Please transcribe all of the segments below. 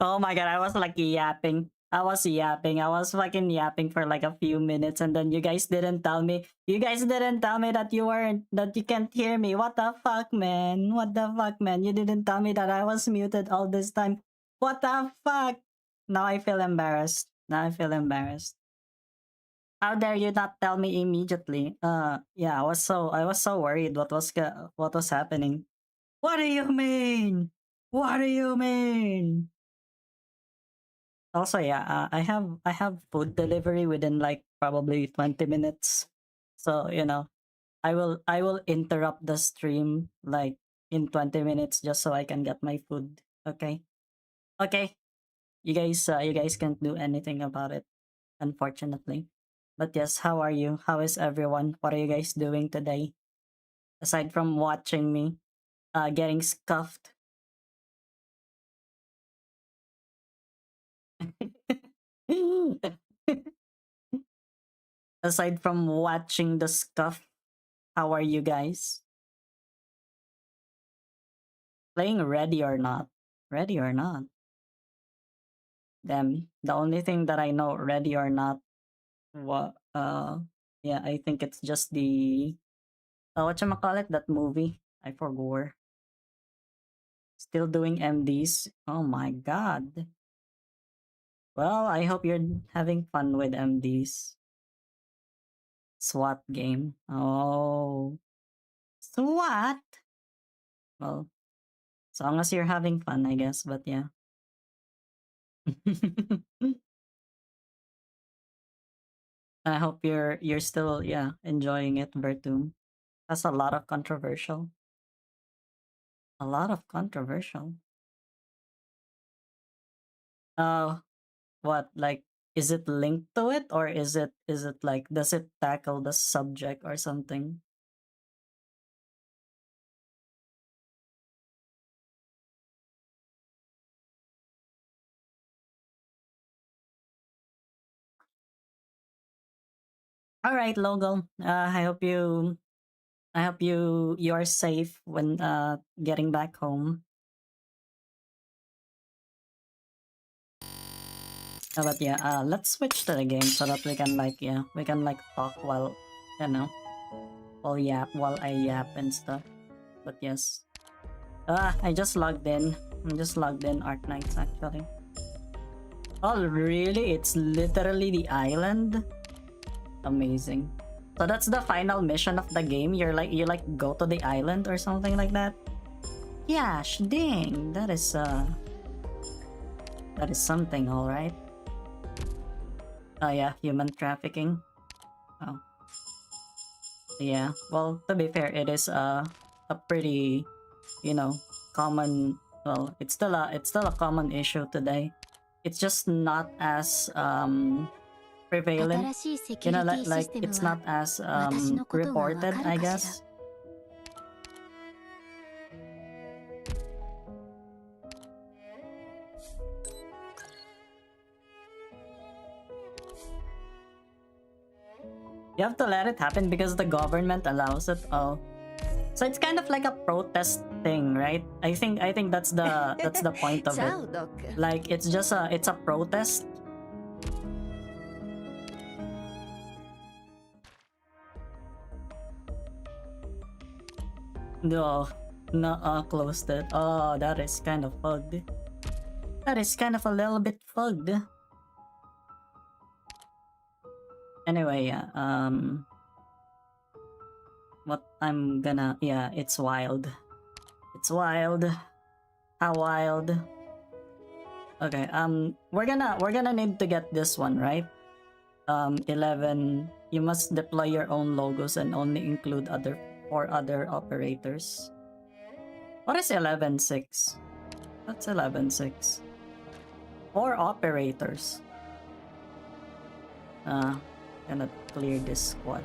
Oh my god, I was like yapping. I was yapping. I was fucking yapping for like a few minutes, and then you guys didn't tell me. You guys didn't tell me that that you can't hear me. What the fuck, man? What the fuck, man? You didn't tell me that I was muted all this time. What the fuck? Now I feel embarrassed. Now I feel embarrassed. How dare you not tell me immediately? Yeah, I was so worried what was happening. What do you mean? What do you mean? Also, yeah, I have food delivery within like probably 20 minutes. So, I will interrupt the stream like in 20 minutes just so I can get my food. Okay? Okay. You guys can't do anything about it, unfortunately. But yes, how are you? How is everyone? What are you guys doing today? Aside from watching me getting scuffed. Aside from watching the scuff, how are you guys? Playing ready or not? Ready or not? Damn, the only thing that I know, ready or not, what yeah, I think it's just the whatchamacallit, that movie. I forgot. Still doing MDs. Oh my god. Well, I hope you're having fun with MDs. SWAT game. Oh. SWAT? Well, as long as you're having fun, I guess, but yeah. I hope you're still, yeah, enjoying it, Vertum. That's a lot of controversial. A lot of controversial. Uh what, like, is it linked to it, or is it like, does it tackle the subject or something? All right, Logo. I hope you are safe when getting back home. But yeah, let's switch to the game so that we can like talk while, you know, while I yap and stuff. But yes. I just logged in. I'm just logged in Arknights actually. Oh really? It's literally the island? Amazing. So that's the final mission of the game. You go to the island or something like that? Yash, ding. That is something, alright. Oh yeah, human trafficking. Oh. Yeah. Well, to be fair, it is a pretty, common, well, it's still a common issue today. It's just not as prevalent. Like it's not as reported, I guess. You have to let it happen because the government allows it. Oh. So it's kind of like a protest thing, right? I think that's the point of it. Like it's a protest. No, no, closed it. Oh, that is kind of fucked. That is kind of a little bit fucked. Anyway, yeah, yeah, it's wild. It's wild. How wild. Okay, we're gonna need to get this one, right? 11, you must deploy your own logos and only include other operators. What is 11.6? That's 11.6. 4 operators. Gonna clear this squad.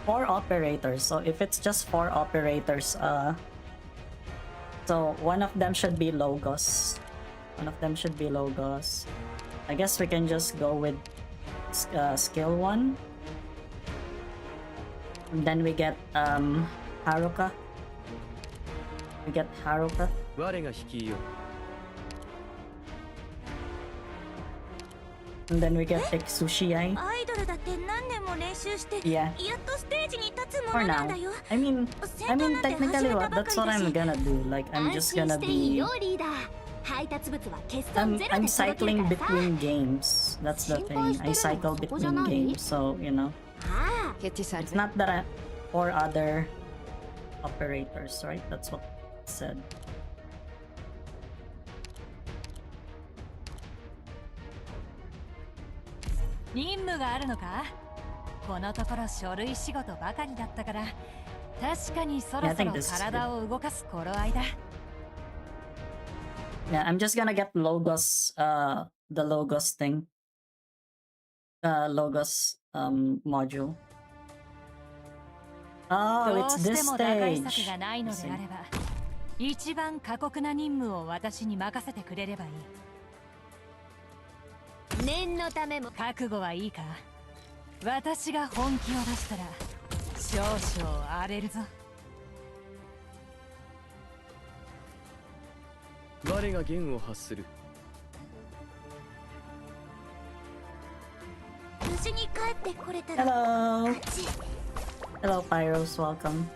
4 operators. So if it's just 4 operators, so one of them should be logos. One of them should be logos. I guess we can just go with skill 1. And then we get Haruka. We get Haruka. 我が率いよう。 And then we get Tsushiyai. アイドルだって何年も練習して Yeah. やっとステージに立つも For のなん now. だよ。 I mean technically that's what I'm gonna do. Like I'm just gonna be I'm cycling between games. That's the thing. I cycle between games, so you know. It's not that I or other operators, right? That's what it said. 任務があるのか？このところ書類仕事ばかりだったから確かにそろそろ体を動かす頃合いだ。Yeah, I'm just gonna get Logos, the Logos thing. Logos, module. Oh, ど it's うして this も打開 stage. 策がないのであれば、一番過酷な任務を私に任せてくれればいい。念のためも覚悟はいいか？私が本気を出したら少々荒れるぞ。我が弦を発する。無事に帰ってこれたら Hello! Hello, Pyros, welcome.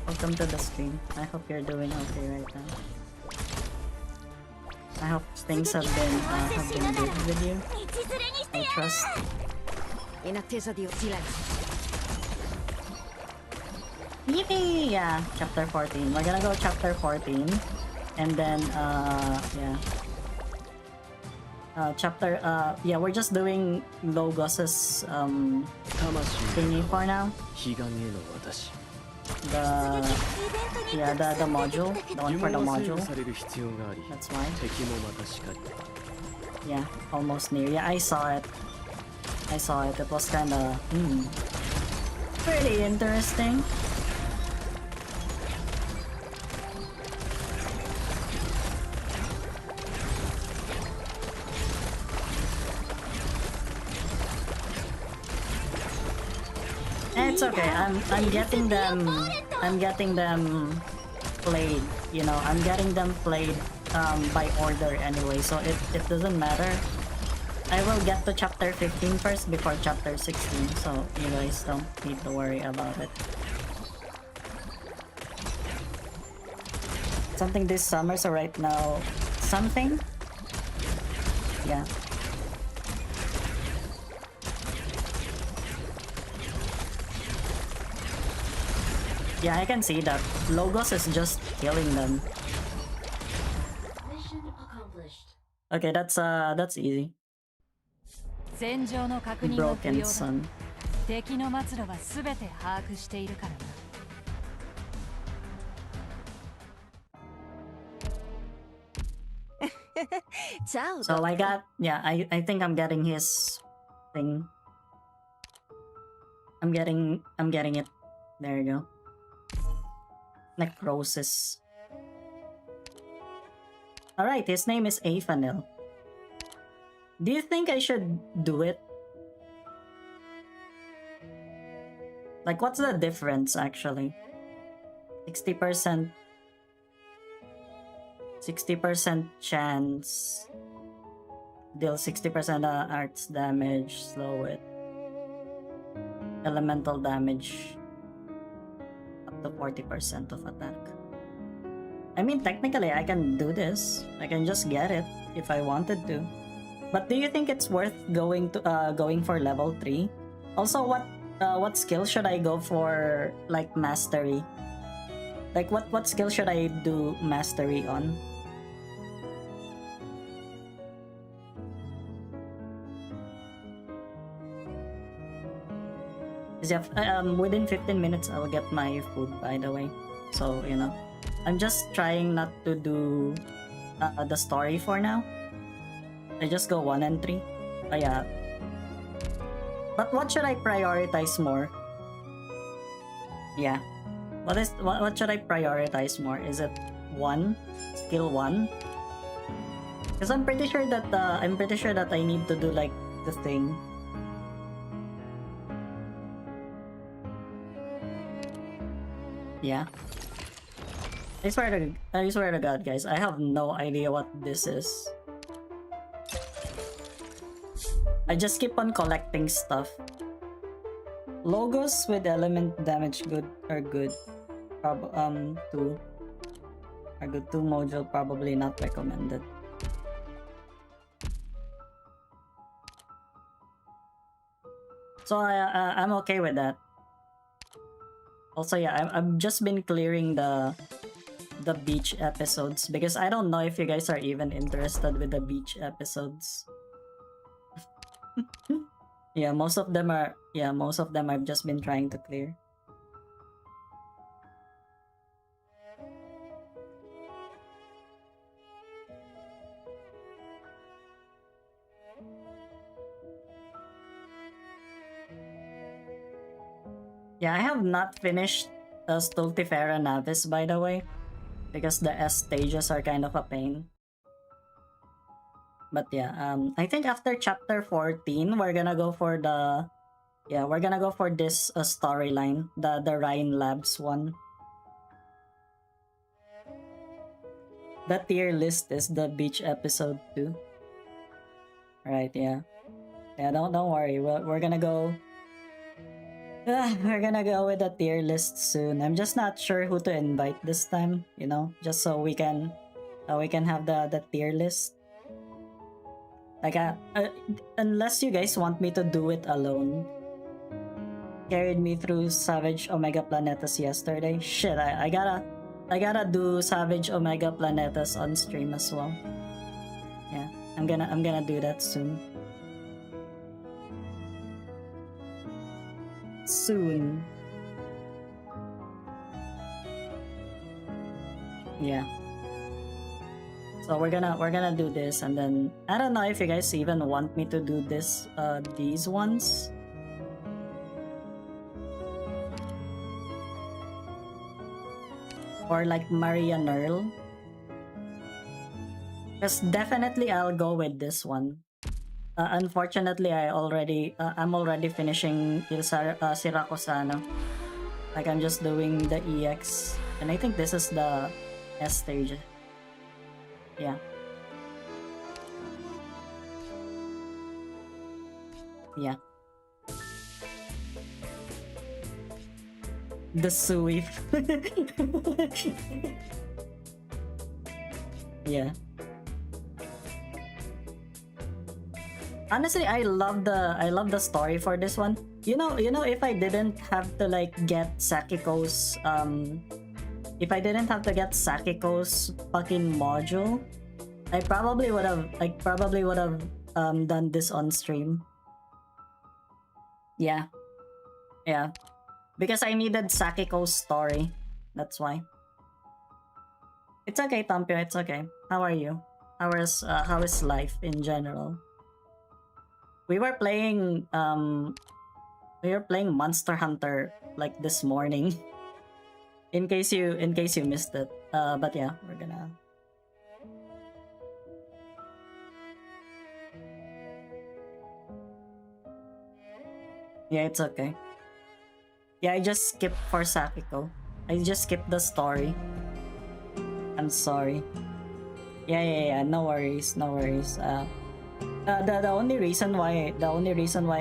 Welcome to the stream. I hope you're doing okay right now. I hope things have been good with you. 道連れにして I や trust. Eepy! Yeah, chapter 14. We're gonna go chapter 14. And then, yeah. Yeah, we're just doing Logos's, thingy for now. 悲願への私。 The module. The one for the 呪文は制 module. 御される必要があり、 That's why. 敵もまたしかり。 Yeah, almost near. Yeah, I saw it. I saw it. It was kinda, pretty interesting. It's okay. I'm getting them played, you know. I'm getting them played by order anyway, so it doesn't matter. I will get to chapter 15 first before chapter 16, so you guys don't need to worry about it. Something this summer, so right now, something? Yeah. Yeah, I can see that. Logos is just killing them. Mission accomplished. Okay, that's easy. 戦場の確認は不 Broken 要だ。 sun. 敵の末路は全て把握しているからな。So I got, yeah, I think I'm getting his thing. I'm getting it. There you go. Necrosis. Alright, his name is Aphanil. Do you think I should do it? Like, what's the difference actually? 60% chance. Deal 60% arts damage, slow it. Elemental damage. Up to 40% of attack. I mean, technically, I can do this. I can just get it if I wanted to. But do you think it's worth going for level 3? Also, what skill should I go for, like, mastery? Like, what skill should I do mastery on? Within 15 minutes, I'll get my food, by the way. So, you know. I'm just trying not to do the story for now. I just go 1 and 3. But yeah. But what should I prioritize more? Yeah. What should I prioritize more? Is it 1? Skill 1? Because I'm pretty sure that I need to do like the thing. Yeah. I swear to God, guys, I have no idea what this is. I just keep on collecting stuff. Logos with element damage are good. Two are good. 2 module probably not recommended. So I'm okay with that. Also, yeah, I've just been clearing the beach episodes because I don't know if you guys are even interested with the beach episodes. Yeah, most of them I've just been trying to clear. Yeah, I have not finished Stultifera Navis, by the way, because the S stages are kind of a pain. But yeah, I think after chapter 14, we're gonna go for this storyline, the Rhine Labs one. The tier list is the beach episode 2. Right, yeah. Yeah, don't worry. We're gonna go. We're gonna go with the tier list soon. I'm just not sure who to invite this time. You know, just so we can have the tier list. Like, unless you guys want me to do it alone. Carried me through Savage Omega Planetas yesterday. Shit, I gotta do Savage Omega Planetas on stream as well. Yeah, I'm gonna do that soon. Soon. Yeah. So we're gonna do this, and then I don't know if you guys even want me to do this these ones. Or like Maria Nerl. Because definitely I'll go with this one. Unfortunately, I'm already finishing Sirakusano. Like, I'm just doing the EX. And I think this is the S stage. Yeah. Yeah. The sweep. Yeah. Honestly, I love the story for this one. You know, if I didn't have to like get Sakiko's if I didn't have to get Sakiko's fucking module, I probably would have done this on stream. Yeah. Yeah. Because I needed Sakiko's story. That's why. It's okay, Tampio, it's okay. How are you? How is life in general? We were playing Monster Hunter like this morning. in case you missed it. But yeah, we're gonna. Yeah, it's okay. Yeah, I just skipped for Sakiko. I just skipped the story. I'm sorry. Yeah. No worries. The only reason why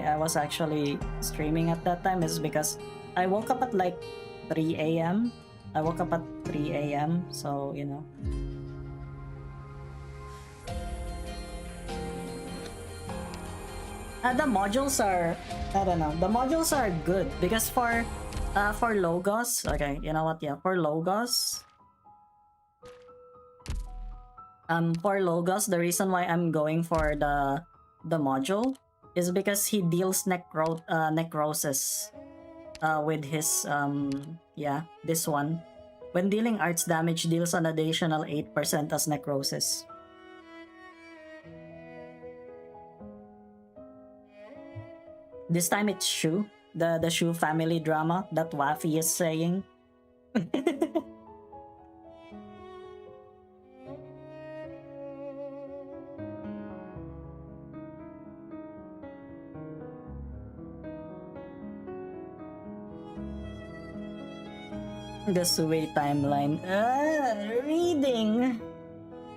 I was actually streaming at that time is because I woke up at like 3 a.m. I woke up at 3 a.m. So, you know. The modules are, I don't know. The modules are good because for Logos, okay, you know what? Yeah, for Logos, the reason why I'm going for the module is because he deals necrosis with his this one. When dealing arts damage, deals an additional 8% as necrosis. This time it's Shu, the Shu family drama that Wafi is saying. The Sui timeline. Reading.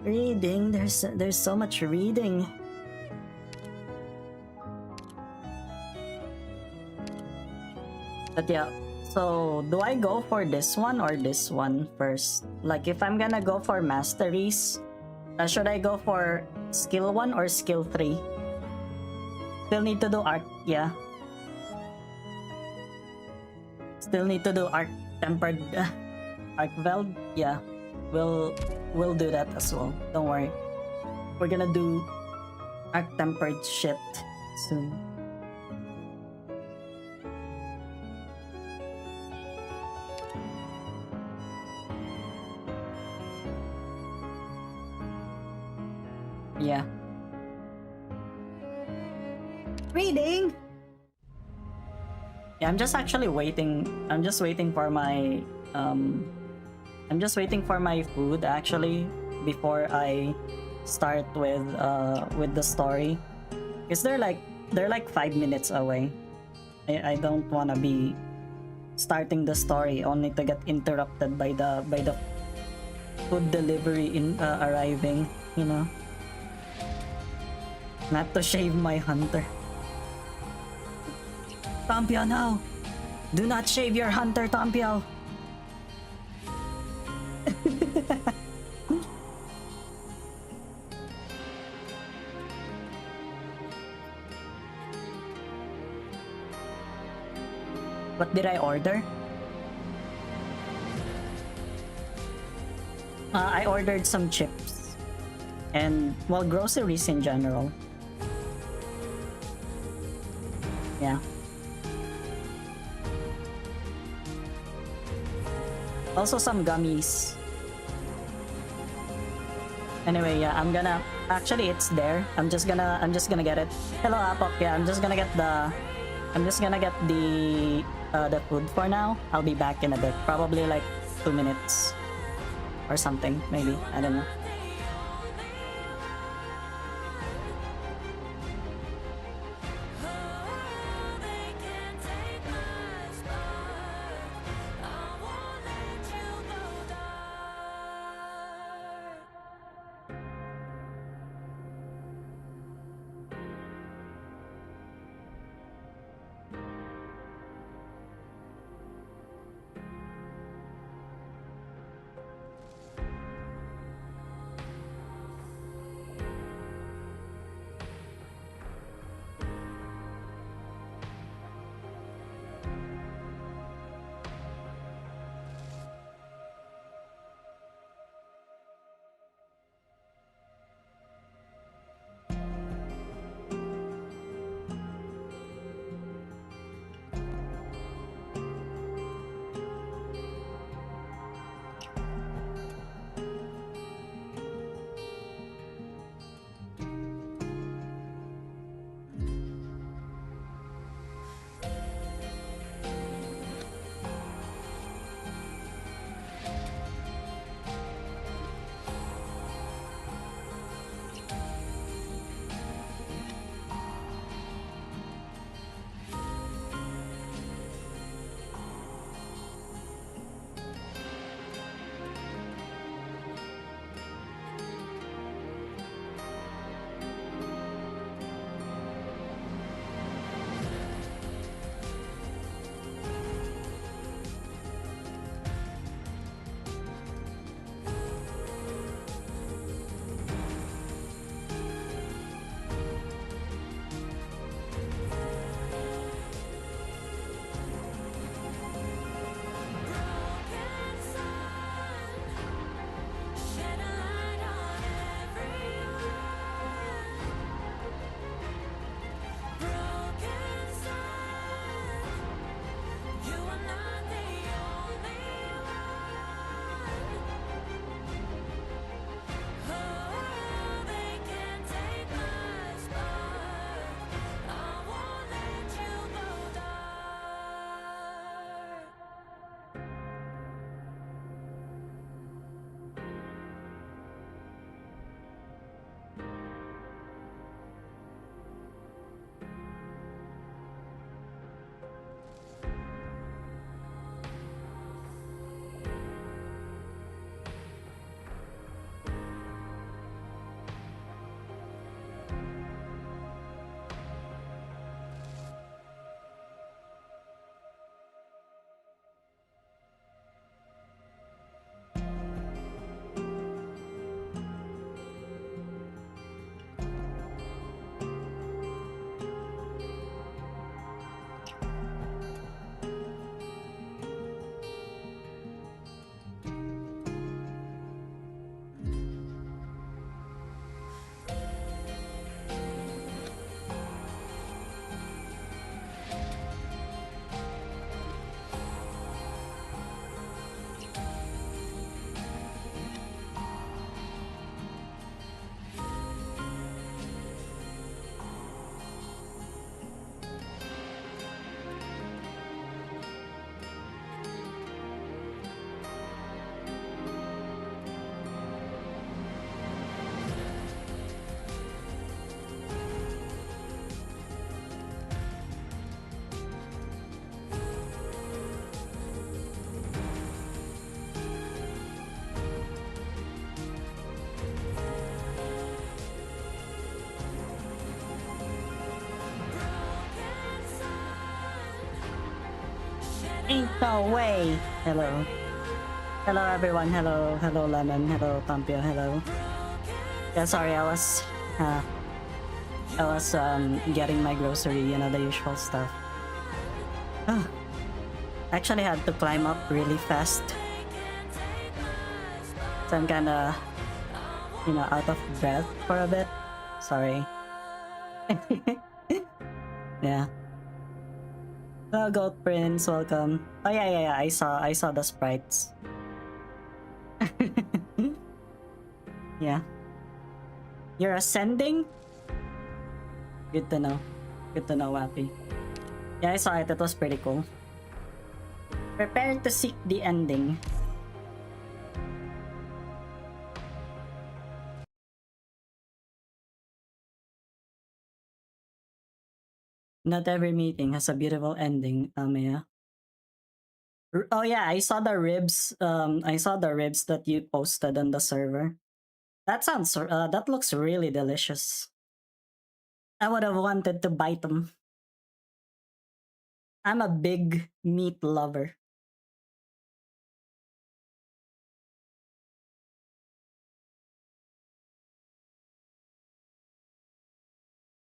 Reading. There's so much reading. But yeah. So do I go for this one or this one first? Like if I'm gonna go for masteries, should I go for skill 1 or skill 3? Still need to do arc, yeah. Still need to do arc tempered arc veld, yeah. We'll do that as well. Don't worry. We're gonna do arc tempered shit soon. Yeah. Reading. Yeah, I'm just actually waiting. I'm just waiting for my food actually before I start with the story. Because they're like 5 minutes away. I don't wanna be starting the story only to get interrupted by the food delivery in arriving, you know. Not to shave my hunter. Tampiao, no! Do not shave your hunter, Tampiao! What did I order? I ordered some chips. And, well, groceries in general. Yeah. Also some gummies. Anyway, yeah, I'm gonna actually it's there. I'm just gonna get it. Hello Apok, yeah, I'm just gonna get the food for now. I'll be back in a bit. Probably like 2 minutes or something, maybe. I don't know. Ain't no way. Hello. Hello everyone. Hello. Hello Lemon. Hello Pampio. Hello. Yeah, sorry, I was getting my grocery, you know, the usual stuff. Actually had to climb up really fast. So I'm kinda, you know, out of breath for a bit. Sorry. Yeah. Oh, Goat Prince, welcome. Oh yeah. I saw the sprites. Yeah. You're ascending? Good to know. Good to know, Wappy. Yeah, I saw it. It was pretty cool. Prepare to seek the ending. Not every meeting has a beautiful ending, Amaya. Oh yeah, I saw the ribs. I saw the ribs that you posted on the server. That sounds. That looks really delicious. I would have wanted to bite them. I'm a big meat lover.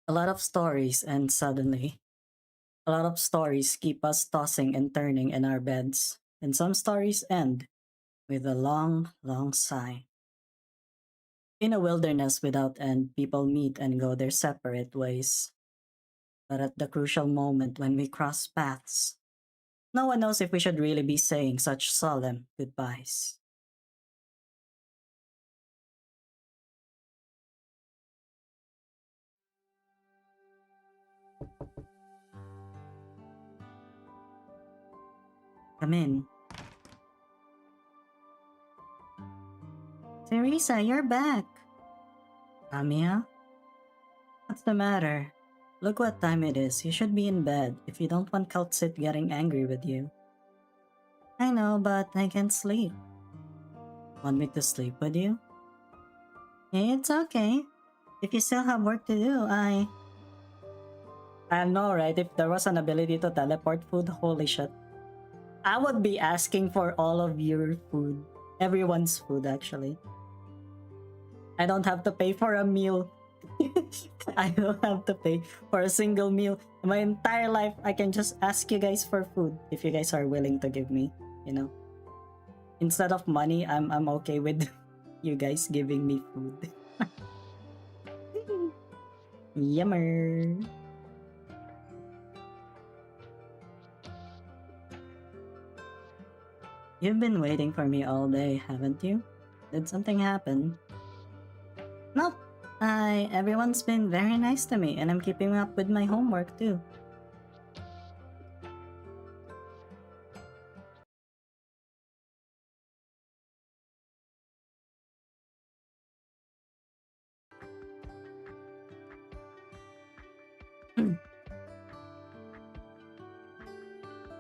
A lot of stories end suddenly. A lot of stories keep us tossing and turning in our beds, and some stories end with a long, long sigh. In a wilderness without end, people meet and go their separate ways. But at the crucial moment when we cross paths, no one knows if we should really be saying such solemn goodbyes. Come in. Teresa, you're back. Amiya? What's the matter? Look what time it is. You should be in bed if you don't want Kaltsit getting angry with you. I know, but I can't sleep. Want me to sleep with you? It's okay. If you still have work to do, I know, right? If there was an ability to teleport food, holy shit. I would be asking for all of your food. Everyone's food, actually. I don't have to pay for a meal. I don't have to pay for a single meal. My entire life, I can just ask you guys for food if you guys are willing to give me, you know. Instead of money, I'm okay with you guys giving me food. Yummer. You've been waiting for me all day, haven't you? Did something happen? Nope. Everyone's been very nice to me and I'm keeping up with my homework too.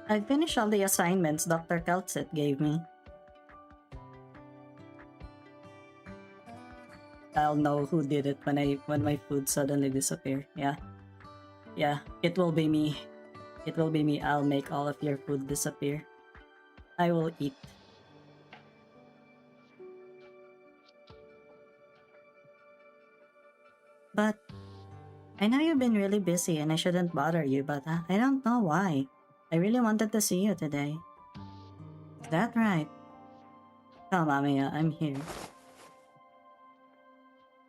I finished all the assignments Dr. Kaltsit gave me. I'll know who did it when my food suddenly disappear. Yeah. Yeah, it will be me. It will be me. I'll make all of your food disappear. I will eat. But I know you've been really busy and I shouldn't bother you, but I don't know why. I really wanted to see you today. Is that right? Come, Amiya, I'm here.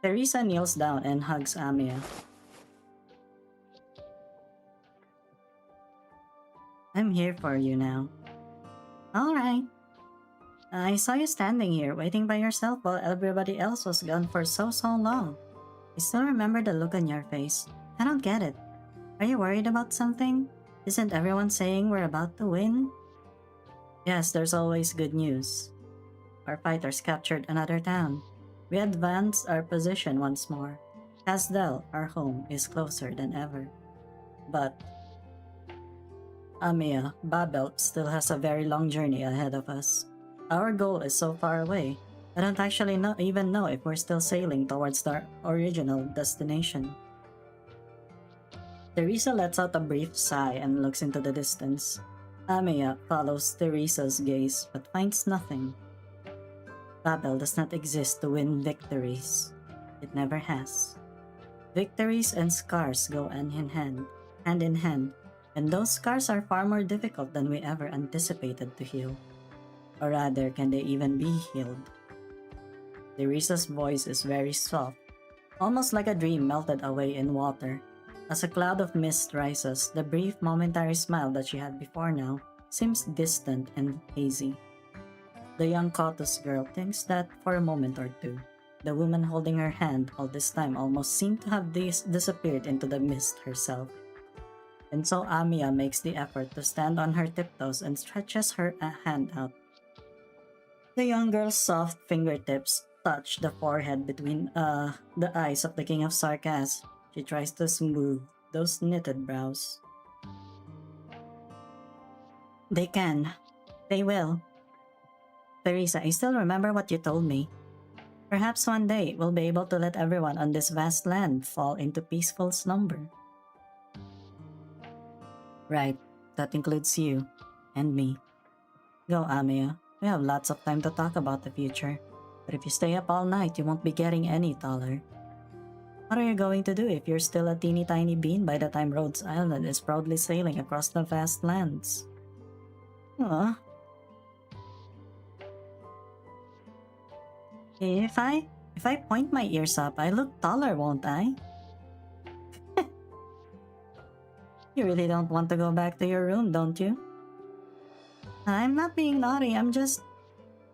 Teresa kneels down and hugs Amiya. I'm here for you now. Alright. I saw you standing here, waiting by yourself while everybody else was gone for so long. I still remember the look on your face. I don't get it. Are you worried about something? Isn't everyone saying we're about to win? Yes, there's always good news. Our fighters captured another town. We advanced our position once more. Casdell, our home, is closer than ever. But Amiya, Babel still has a very long journey ahead of us. Our goal is so far away, I don't actually even know if we're still sailing towards our original destination. Teresa lets out a brief sigh and looks into the distance. Amiya follows Teresa's gaze but finds nothing. Babel does not exist to win victories. It never has. Victories and scars go hand in hand, and those scars are far more difficult than we ever anticipated to heal. Or rather, can they even be healed? Teresa's voice is very soft, almost like a dream melted away in water. As a cloud of mist rises, the brief momentary smile that she had before now seems distant and hazy. The young Kotus girl thinks that for a moment or two. The woman holding her hand all this time almost seemed to have disappeared into the mist herself. And so Amiya makes the effort to stand on her tiptoes and stretches her hand out. The young girl's soft fingertips touch the forehead between the eyes of the King of Sarkas. She tries to smooth those knitted brows. They can. They will. Teresa, I still remember what you told me. Perhaps one day we'll be able to let everyone on this vast land fall into peaceful slumber. Right, that includes you and me. Go, Amiya. We have lots of time to talk about the future. But if you stay up all night, you won't be getting any taller. What are you going to do if you're still a teeny tiny bean by the time Rhodes Island is proudly sailing across the vast lands? Aw. If I point my ears up, I look taller, won't I? You really don't want to go back to your room, don't you? I'm not being naughty, I'm just...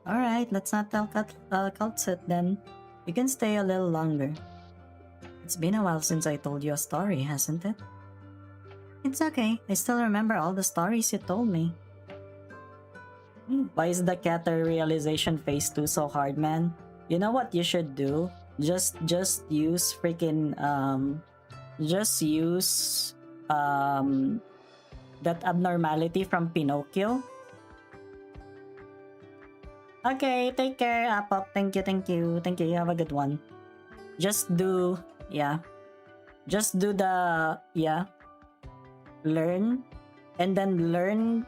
Alright, let's not tell Cultsit then. You can stay a little longer. It's been a while since I told you a story, hasn't it? It's okay, I still remember all the stories you told me. Why is the Cater realization phase 2 so hard, man? You know what you should do? Just use freaking just use that abnormality from Pinocchio. Okay, take care, Apop. Thank you. You have a good one. Just do the learn, and then learn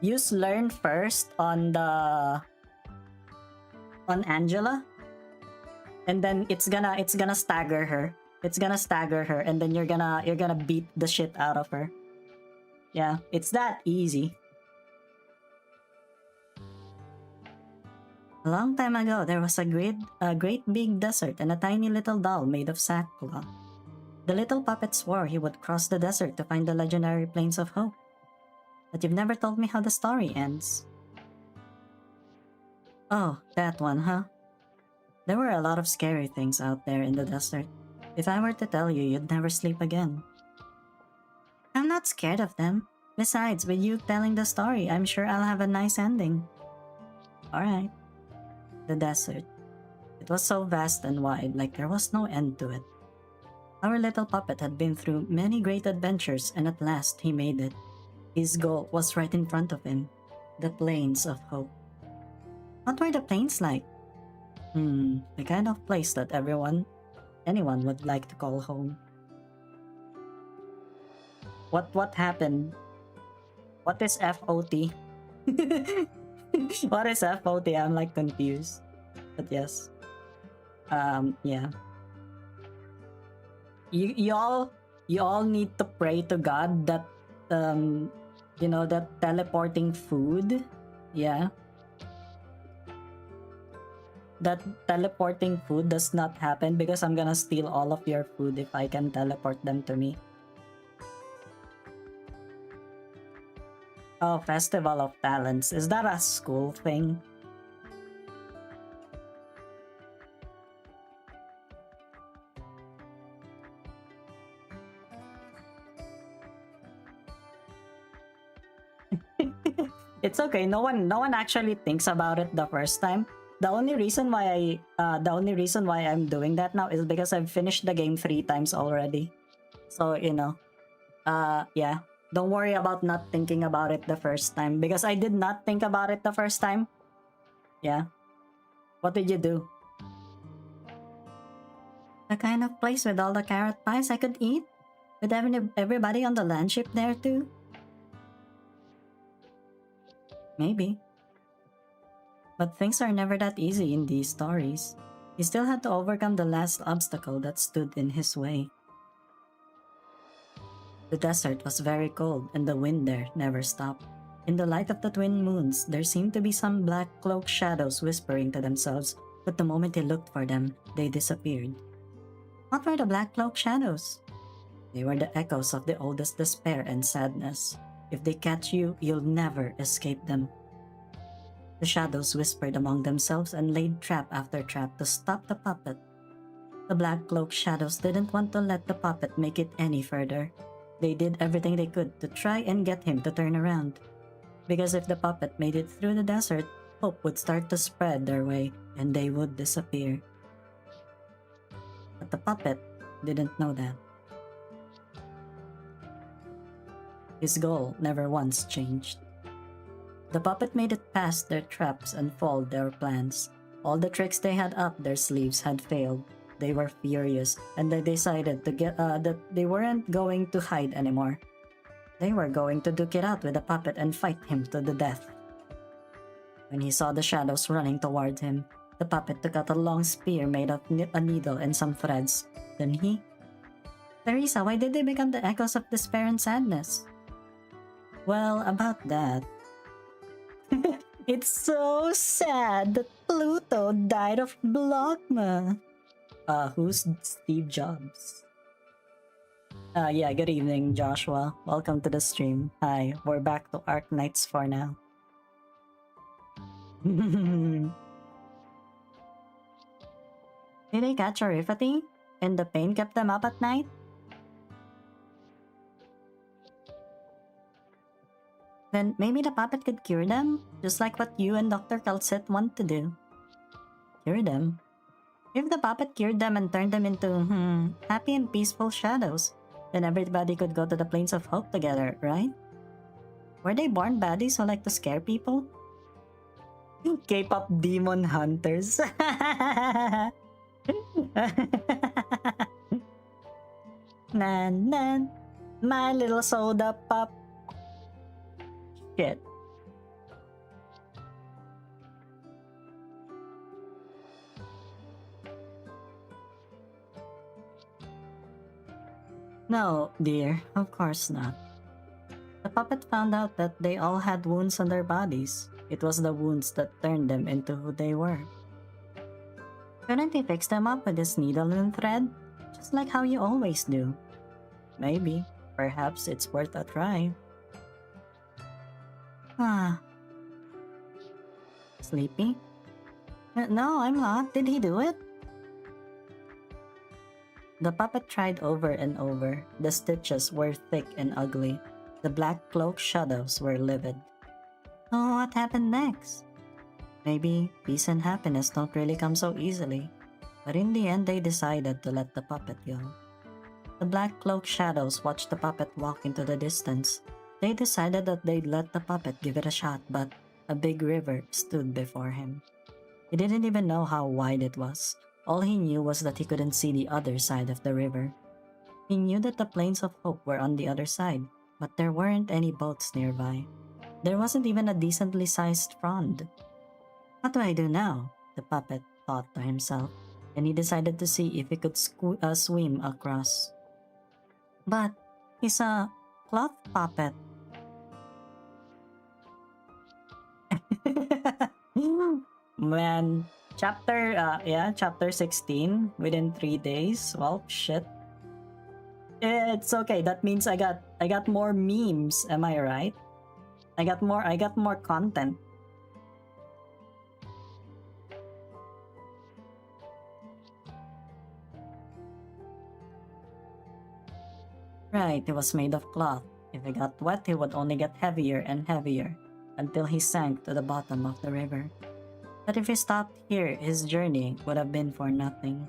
use learn first on Angela, and then it's gonna stagger her. It's gonna stagger her, and then you're gonna beat the shit out of her. Yeah, it's that easy. A long time ago, there was a great big desert and a tiny little doll made of sackcloth. The little puppet swore he would cross the desert to find the legendary Plains of Hope. But you've never told me how the story ends. Oh, that one, huh? There were a lot of scary things out there in the desert. If I were to tell you, you'd never sleep again. I'm not scared of them. Besides, with you telling the story, I'm sure I'll have a nice ending. Alright. The desert. It was so vast and wide, like there was no end to it. Our little puppet had been through many great adventures, and at last he made it. His goal was right in front of him. The Plains of Hope. What were the plains like? The kind of place that anyone would like to call home. What happened? What is FOT? What is FOT? I'm like confused. But yes. Yeah. You all need to pray to God that that teleporting food, that teleporting food does not happen, because I'm gonna steal all of your food if I can teleport them to me. Oh, Festival of Talents. Is that a school thing? It's okay. No one actually thinks about it the first time. The only reason why I'm doing that now is because I've finished the game 3 times already. So, yeah. Don't worry about not thinking about it the first time, because I did not think about it the first time. Yeah. What did you do? The kind of place with all the carrot pies I could eat? With everybody on the landship there too? Maybe. But things are never that easy in these stories. He still had to overcome the last obstacle that stood in his way. The desert was very cold and the wind there never stopped. In the light of the twin moons, there seemed to be some black cloaked shadows whispering to themselves, but the moment he looked for them, they disappeared. What were the black cloaked shadows? They were the echoes of the oldest despair and sadness. If they catch you, you'll never escape them. The shadows whispered among themselves and laid trap after trap to stop the puppet. The black cloaked shadows didn't want to let the puppet make it any further. They did everything they could to try and get him to turn around. Because if the puppet made it through the desert, hope would start to spread their way and they would disappear. But the puppet didn't know that. His goal never once changed. The puppet made it past their traps and foiled their plans. All the tricks they had up their sleeves had failed. They were furious, and they decided that they weren't going to hide anymore. They were going to duke it out with the puppet and fight him to the death. When he saw the shadows running toward him, the puppet took out a long spear made of a needle and some threads. Then he... Teresa, why did they become the echoes of despair and sadness? Well, about that... It's so sad that Pluto died of Blogma. Who's Steve Jobs? Yeah, good evening, Joshua. Welcome to the stream. Hi, we're back to Arknights for now. Did they catch Orifati? And the pain kept them up at night? Then maybe the puppet could cure them? Just like what you and Dr. Calcet want to do. Cure them? If the puppet cured them and turned them into, happy and peaceful shadows, then everybody could go to the Plains of Hope together, right? Were they born baddies who like to scare people? K-pop demon hunters. Nan nan, my little soda pop. Shit. No, dear, of course not. The puppet found out that they all had wounds on their bodies. It was the wounds that turned them into who they were. Couldn't he fix them up with his needle and thread? Just like how you always do. Maybe. Perhaps it's worth a try. Sleepy? No, I'm not. Did he do it? The puppet tried over and over. The stitches were thick and ugly. The black cloak shadows were livid. Oh, what happened next? Maybe peace and happiness don't really come so easily. But in the end, they decided to let the puppet go. The black cloak shadows watched the puppet walk into the distance. They decided that they'd let the puppet give it a shot, but a big river stood before him. He didn't even know how wide it was. All he knew was that he couldn't see the other side of the river. He knew that the Plains of Hope were on the other side, but there weren't any boats nearby. There wasn't even a decently sized frond. What do I do now? The puppet thought to himself, and he decided to see if he could swim across. But he's a cloth puppet. Man, chapter 16 within 3 days. Well, shit. It's okay. That means I got more memes. Am I right? I got more content. Right, it was made of cloth. If it got wet, it would only get heavier and heavier until he sank to the bottom of the river. But if he stopped here, his journey would have been for nothing.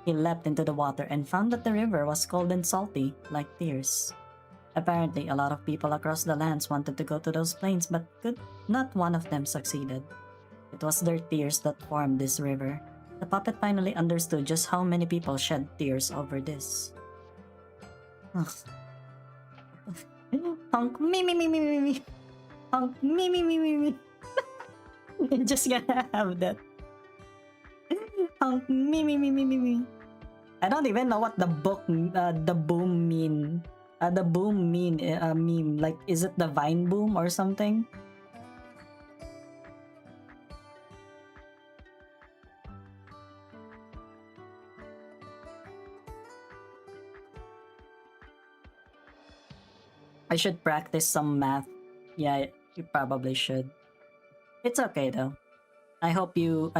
He leapt into the water and found that the river was cold and salty, like tears. Apparently, a lot of people across the lands wanted to go to those plains, but not one of them succeeded. It was their tears that formed this river. The puppet finally understood just how many people shed tears over this. Honk, me. Honk me me me me me. You're just gonna have that. Honk me me me me me me. I don't even know what the boom mean. The boom meme. Like, is it the Vine boom or something? I should practice some math. Yeah, you probably should. It's okay though. I hope you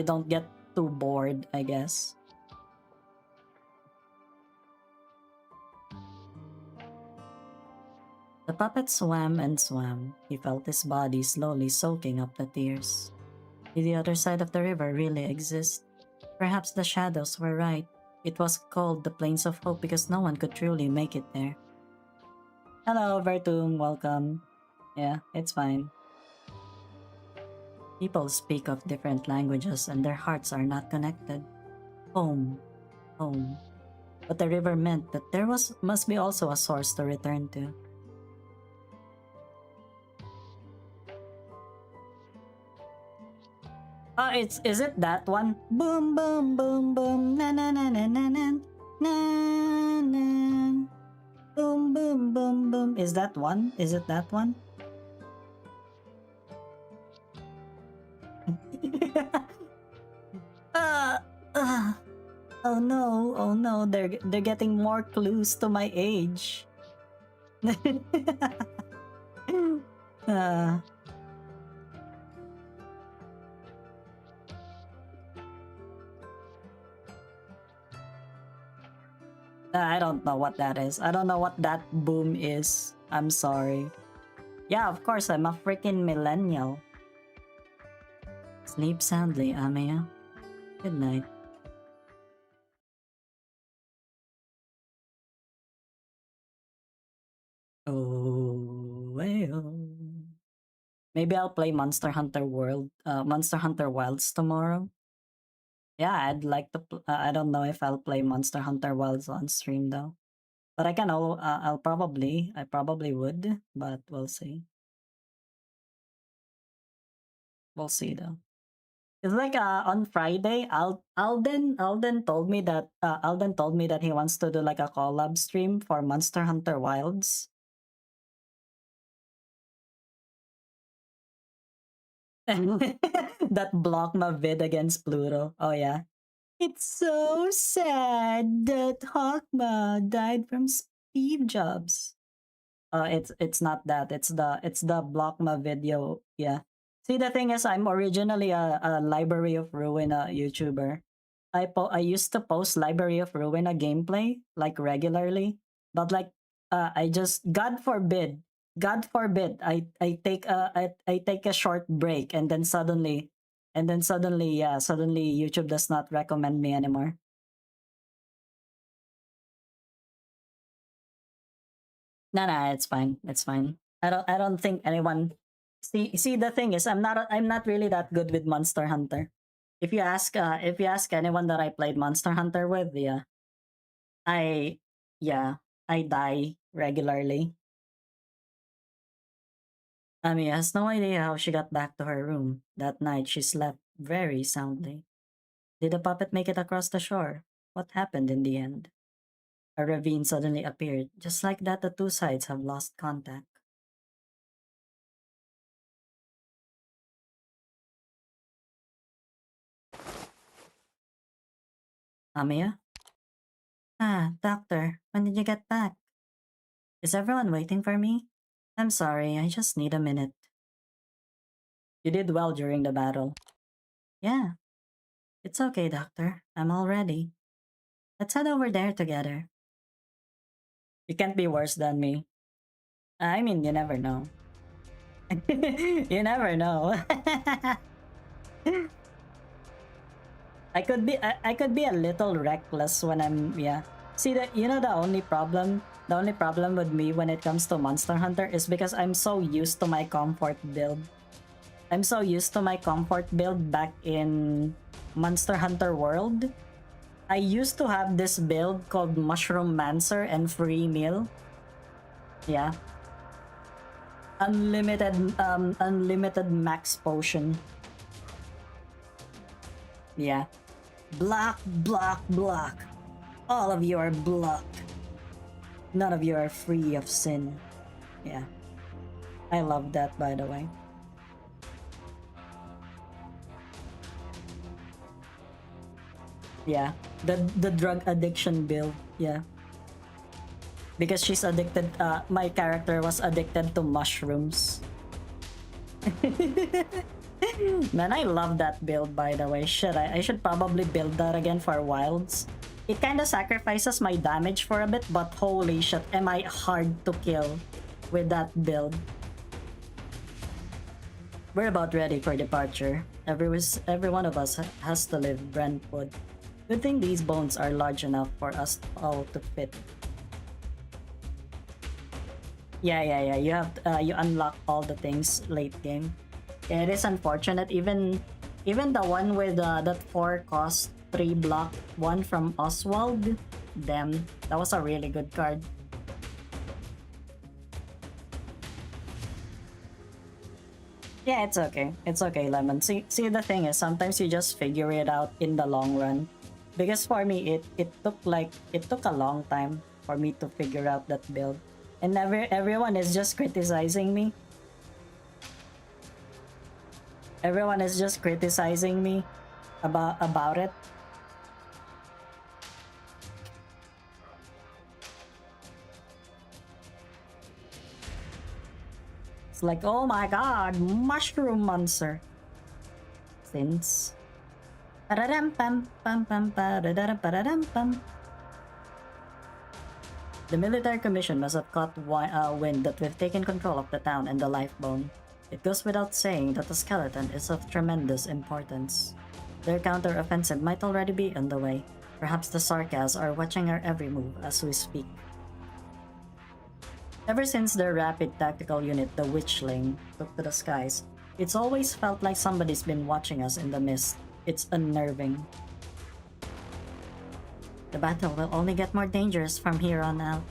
don't get too bored, I guess. The puppet swam and swam. He felt his body slowly soaking up the tears. Did the other side of the river really exist? Perhaps the shadows were right. It was called the Plains of Hope because no one could truly make it there. Hello, Vertum, welcome. Yeah, it's fine. People speak of different languages and their hearts are not connected. Home. Home. But the river meant that there must be also a source to return to. Is it that one? Boom boom boom boom na na na na na na na na. Boom boom boom boom. Is that one? Is it that one? Oh no, they're getting more clues to my age. I don't know what that is. I don't know what that boom is. I'm sorry. Yeah, of course, I'm a freaking millennial. Sleep soundly, Amaya. Good night. Oh, well. Maybe I'll play Monster Hunter Wilds tomorrow. Yeah, I'd like to. I don't know if I'll play Monster Hunter Wilds on stream though, but I can. I probably would, but we'll see. We'll see though. It's like on Friday, Alden told me that he wants to do like a collab stream for Monster Hunter Wilds. That Blockma vid against Pluto. Oh yeah. It's so sad that Hawkma died from Steve Jobs. It's not that. It's the Blockma video. Yeah. See, the thing is, I'm originally a Library of Ruina YouTuber. I used to post Library of Ruina gameplay like regularly, but like I just God forbid, I take a short break and then suddenly YouTube does not recommend me anymore. No, it's fine. It's fine. I don't think anyone see the thing is I'm not really that good with Monster Hunter. If you ask anyone that I played Monster Hunter with, I I die regularly. Ami has no idea how she got back to her room. That night she slept very soundly. Did the puppet make it across the shore? What happened in the end? A ravine suddenly appeared. Just like that, the two sides have lost contact. Amiya? Ah, doctor, when did you get back? Is everyone waiting for me? I'm sorry, I just need a minute. You did well during the battle. Yeah. It's okay, doctor. I'm all ready. Let's head over there together. You can't be worse than me. I mean, you never know. You never know. I could be a little reckless when I'm See that the only problem with me when it comes to Monster Hunter is because I'm so used to my comfort build. I'm so used to my comfort build back in Monster Hunter World. I used to have this build called Mushroom Mancer and Free Meal. Yeah. unlimited max potion. Yeah. Block, block, block. All of you are blocked. None of you are free of sin. Yeah. I love that, by the way. Yeah. The drug addiction build. Yeah. Because she's addicted, my character was addicted to mushrooms. Man, I love that build, by the way. I should probably build that again for wilds. It kinda sacrifices my damage for a bit, but holy shit, am I hard to kill with that build. We're about ready for departure. Every one of us has to leave Brentwood. Good thing these bones are large enough for us all to fit. Yeah. You have you unlock all the things late game. Yeah, it is unfortunate. Even the one with that 4 cost 3 block one from Oswald. Damn, that was a really good card. Yeah, it's okay. It's okay, Lemon. See, the thing is, sometimes you just figure it out in the long run. Because for me, it took a long time for me to figure out that build. And everyone is just criticizing me. Everyone is just criticizing me about it. It's like, oh my god, mushroom monster. Since the military commission must have caught wind that we've taken control of the town and the lifebone. It goes without saying that the skeleton is of tremendous importance. Their counter-offensive might already be underway. Perhaps the Sarkas are watching our every move as we speak. Ever since their rapid tactical unit, the Witchling, took to the skies, it's always felt like somebody's been watching us in the mist. It's unnerving. The battle will only get more dangerous from here on out.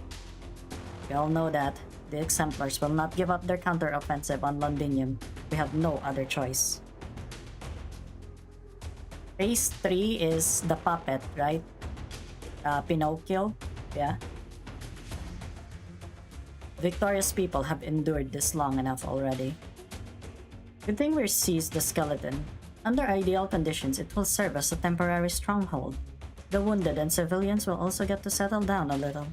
We all know that. The Exemplars will not give up their counter-offensive on Londinium. We have no other choice. Phase 3 is the puppet, right? Pinocchio? Yeah. Victorious people have endured this long enough already. Good thing we seized the skeleton. Under ideal conditions, it will serve as a temporary stronghold. The wounded and civilians will also get to settle down a little.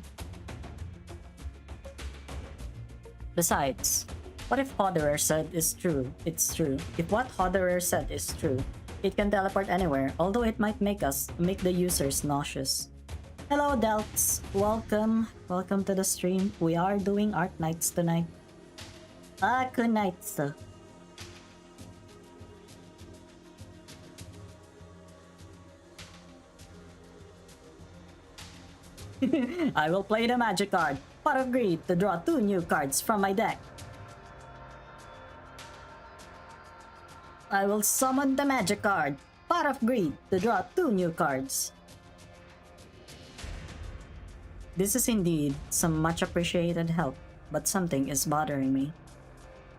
Besides, what if Hodderer said is true? It's true. If what Hodderer said is true, it can teleport anywhere, although it might make the users nauseous. Hello Delts, welcome to the stream. We are doing Arknights tonight. Arknights. I will play the magic card. Pot of Greed to draw 2 new cards from my deck. I will summon the magic card. Pot of Greed to draw 2 new cards. This is indeed some much appreciated help, but something is bothering me.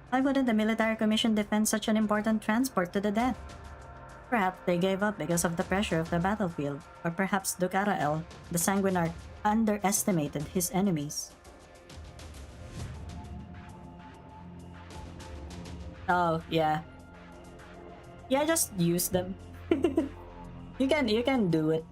Why wouldn't the military commission defend such an important transport to the death? Perhaps they gave up because of the pressure of the battlefield, or perhaps Dukarael, the Sanguinarch, underestimated his enemies. Oh, yeah. Yeah, just use them. You can do it.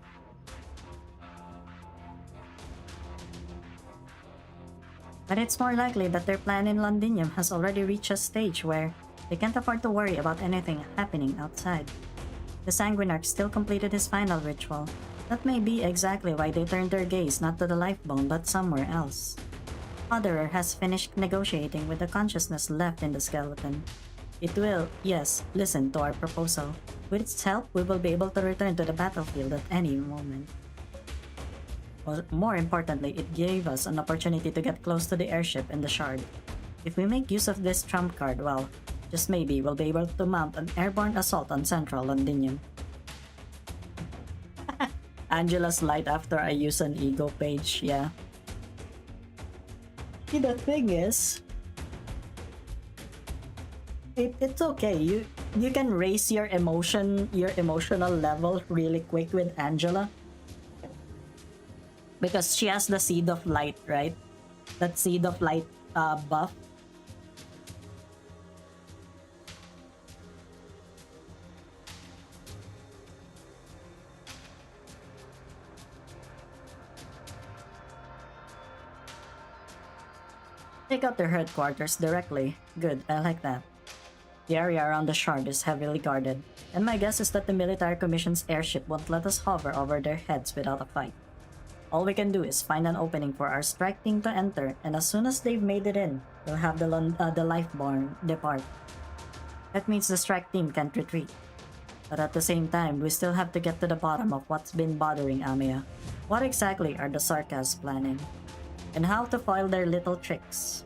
But it's more likely that their plan in Londinium has already reached a stage where they can't afford to worry about anything happening outside. The Sanguinarch still completed his final ritual. That may be exactly why they turned their gaze not to the Lifebone but somewhere else. Hodderer has finished negotiating with the consciousness left in the skeleton. It will, yes, listen to our proposal. With its help, we will be able to return to the battlefield at any moment. More importantly, it gave us an opportunity to get close to the airship and the shard. If we make use of this trump card, well, just maybe we'll be able to mount an airborne assault on Central Londinium. Angela's light after I use an ego page, yeah. See, the thing is, it's okay. You can raise your emotional level really quick with Angela. Because she has the Seed of Light, right? That Seed of Light buff. Take out their headquarters directly. Good, I like that. The area around the shard is heavily guarded, and my guess is that the military commission's airship won't let us hover over their heads without a fight. All we can do is find an opening for our strike team to enter, and as soon as they've made it in, we'll have the Lifeborn depart. That means the strike team can't retreat. But at the same time, we still have to get to the bottom of what's been bothering Amiya. What exactly are the Sarkas planning? And how to foil their little tricks?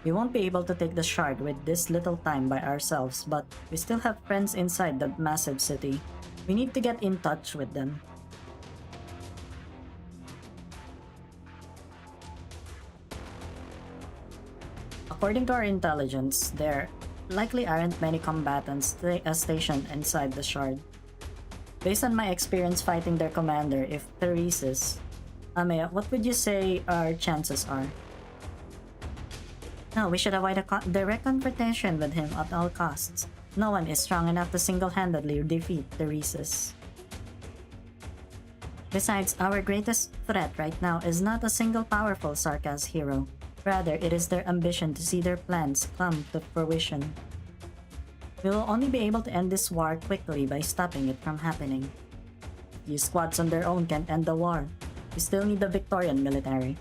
We won't be able to take the shard with this little time by ourselves, but we still have friends inside the massive city. We need to get in touch with them. According to our intelligence, there likely aren't many combatants stationed inside the shard. Based on my experience fighting their commander, if Theresis, Amiya, what would you say our chances are? No, we should avoid a direct confrontation with him at all costs. No one is strong enough to single-handedly defeat Theresis. Besides, our greatest threat right now is not a single powerful Sarkas hero. Rather, it is their ambition to see their plans come to fruition. We will only be able to end this war quickly by stopping it from happening. These squads on their own can't end the war. We still need the Victorian military.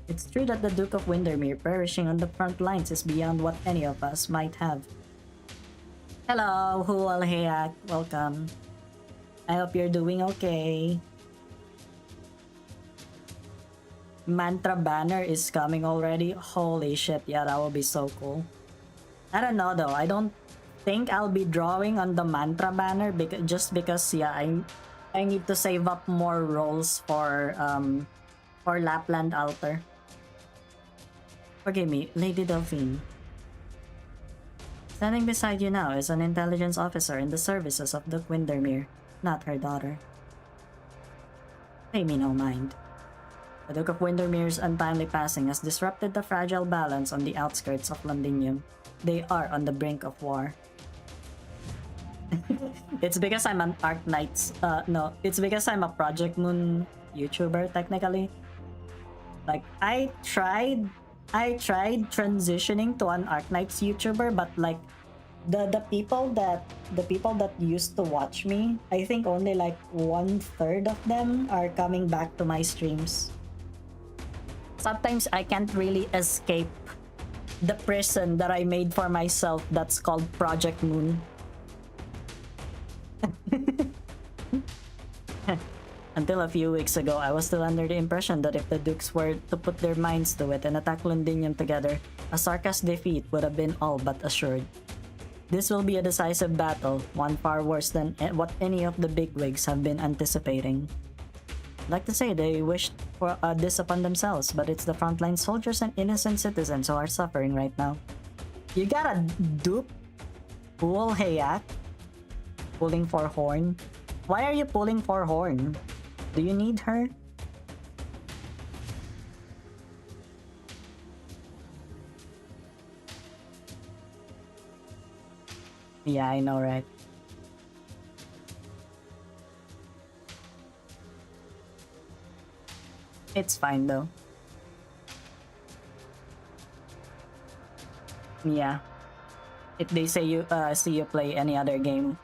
It's true that the Duke of Windermere perishing on the front lines is beyond what any of us might have. Hello, Hual Hayak. Welcome. I hope you're doing okay. Mantra banner is coming already. Holy shit, yeah, that will be so cool. I don't know though. I don't think I'll be drawing on the mantra banner just because yeah, I need to save up more rolls for Lapland Altar. Forgive me, Lady Delphine. Standing beside you now is an intelligence officer in the services of Duke Windermere, not her daughter. Pay me no mind. The Duke of Windermere's untimely passing has disrupted the fragile balance on the outskirts of Londinium. They are on the brink of war. It's because I'm an Arknights. No, it's because I'm a Project Moon YouTuber technically. Like I tried transitioning to an Arknights YouTuber, but like the people that used to watch me, I think only like 1/3 of them are coming back to my streams. Sometimes I can't really escape the prison that I made for myself that's called Project Moon. Until a few weeks ago, I was still under the impression that if the Dukes were to put their minds to it and attack Londinium together, a Sarkas defeat would have been all but assured. This will be a decisive battle, one far worse than what any of the bigwigs have been anticipating. I'd like to say they wished for this upon themselves, but it's the frontline soldiers and innocent citizens who are suffering right now. You got a dupe? Pull Hayak? Pulling for Horn? Why are you pulling for Horn? Do you need her? Yeah, I know, right? It's fine though. Yeah. If they say you see you play any other game.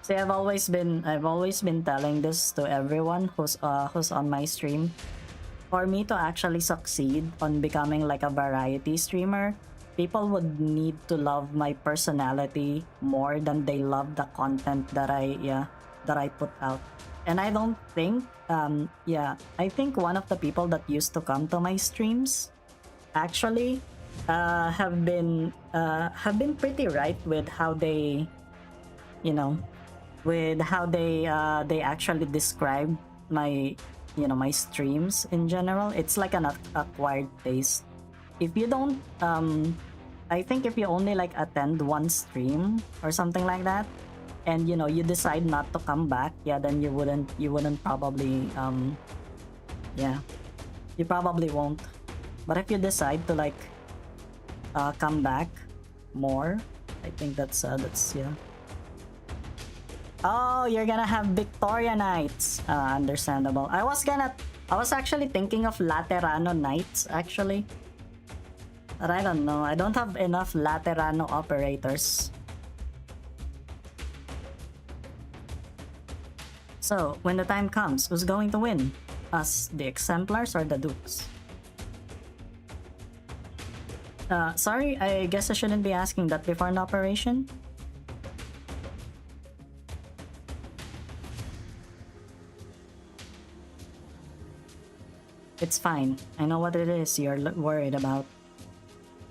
See, I've always been telling this to everyone who's on my stream. For me to actually succeed on becoming like a variety streamer, people would need to love my personality more than they love the content that I put out. And I don't think I think one of the people that used to come to my streams actually have been pretty right with how they they actually describe my my streams in general. It's like an acquired taste. If you don't I think if you only like attend one stream or something like that, and you know you decide not to come back, yeah, then you wouldn't probably yeah, you probably won't. But if you decide to like come back more, I think that's yeah. Oh, you're gonna have Victoria Knights. Understandable. I was actually thinking of Laterano Knights actually. But I don't know. I don't have enough Laterano operators. So, when the time comes, who's going to win? Us, the Exemplars, or the Dukes? Sorry, I guess I shouldn't be asking that before an operation. It's fine. I know what it is you're worried about.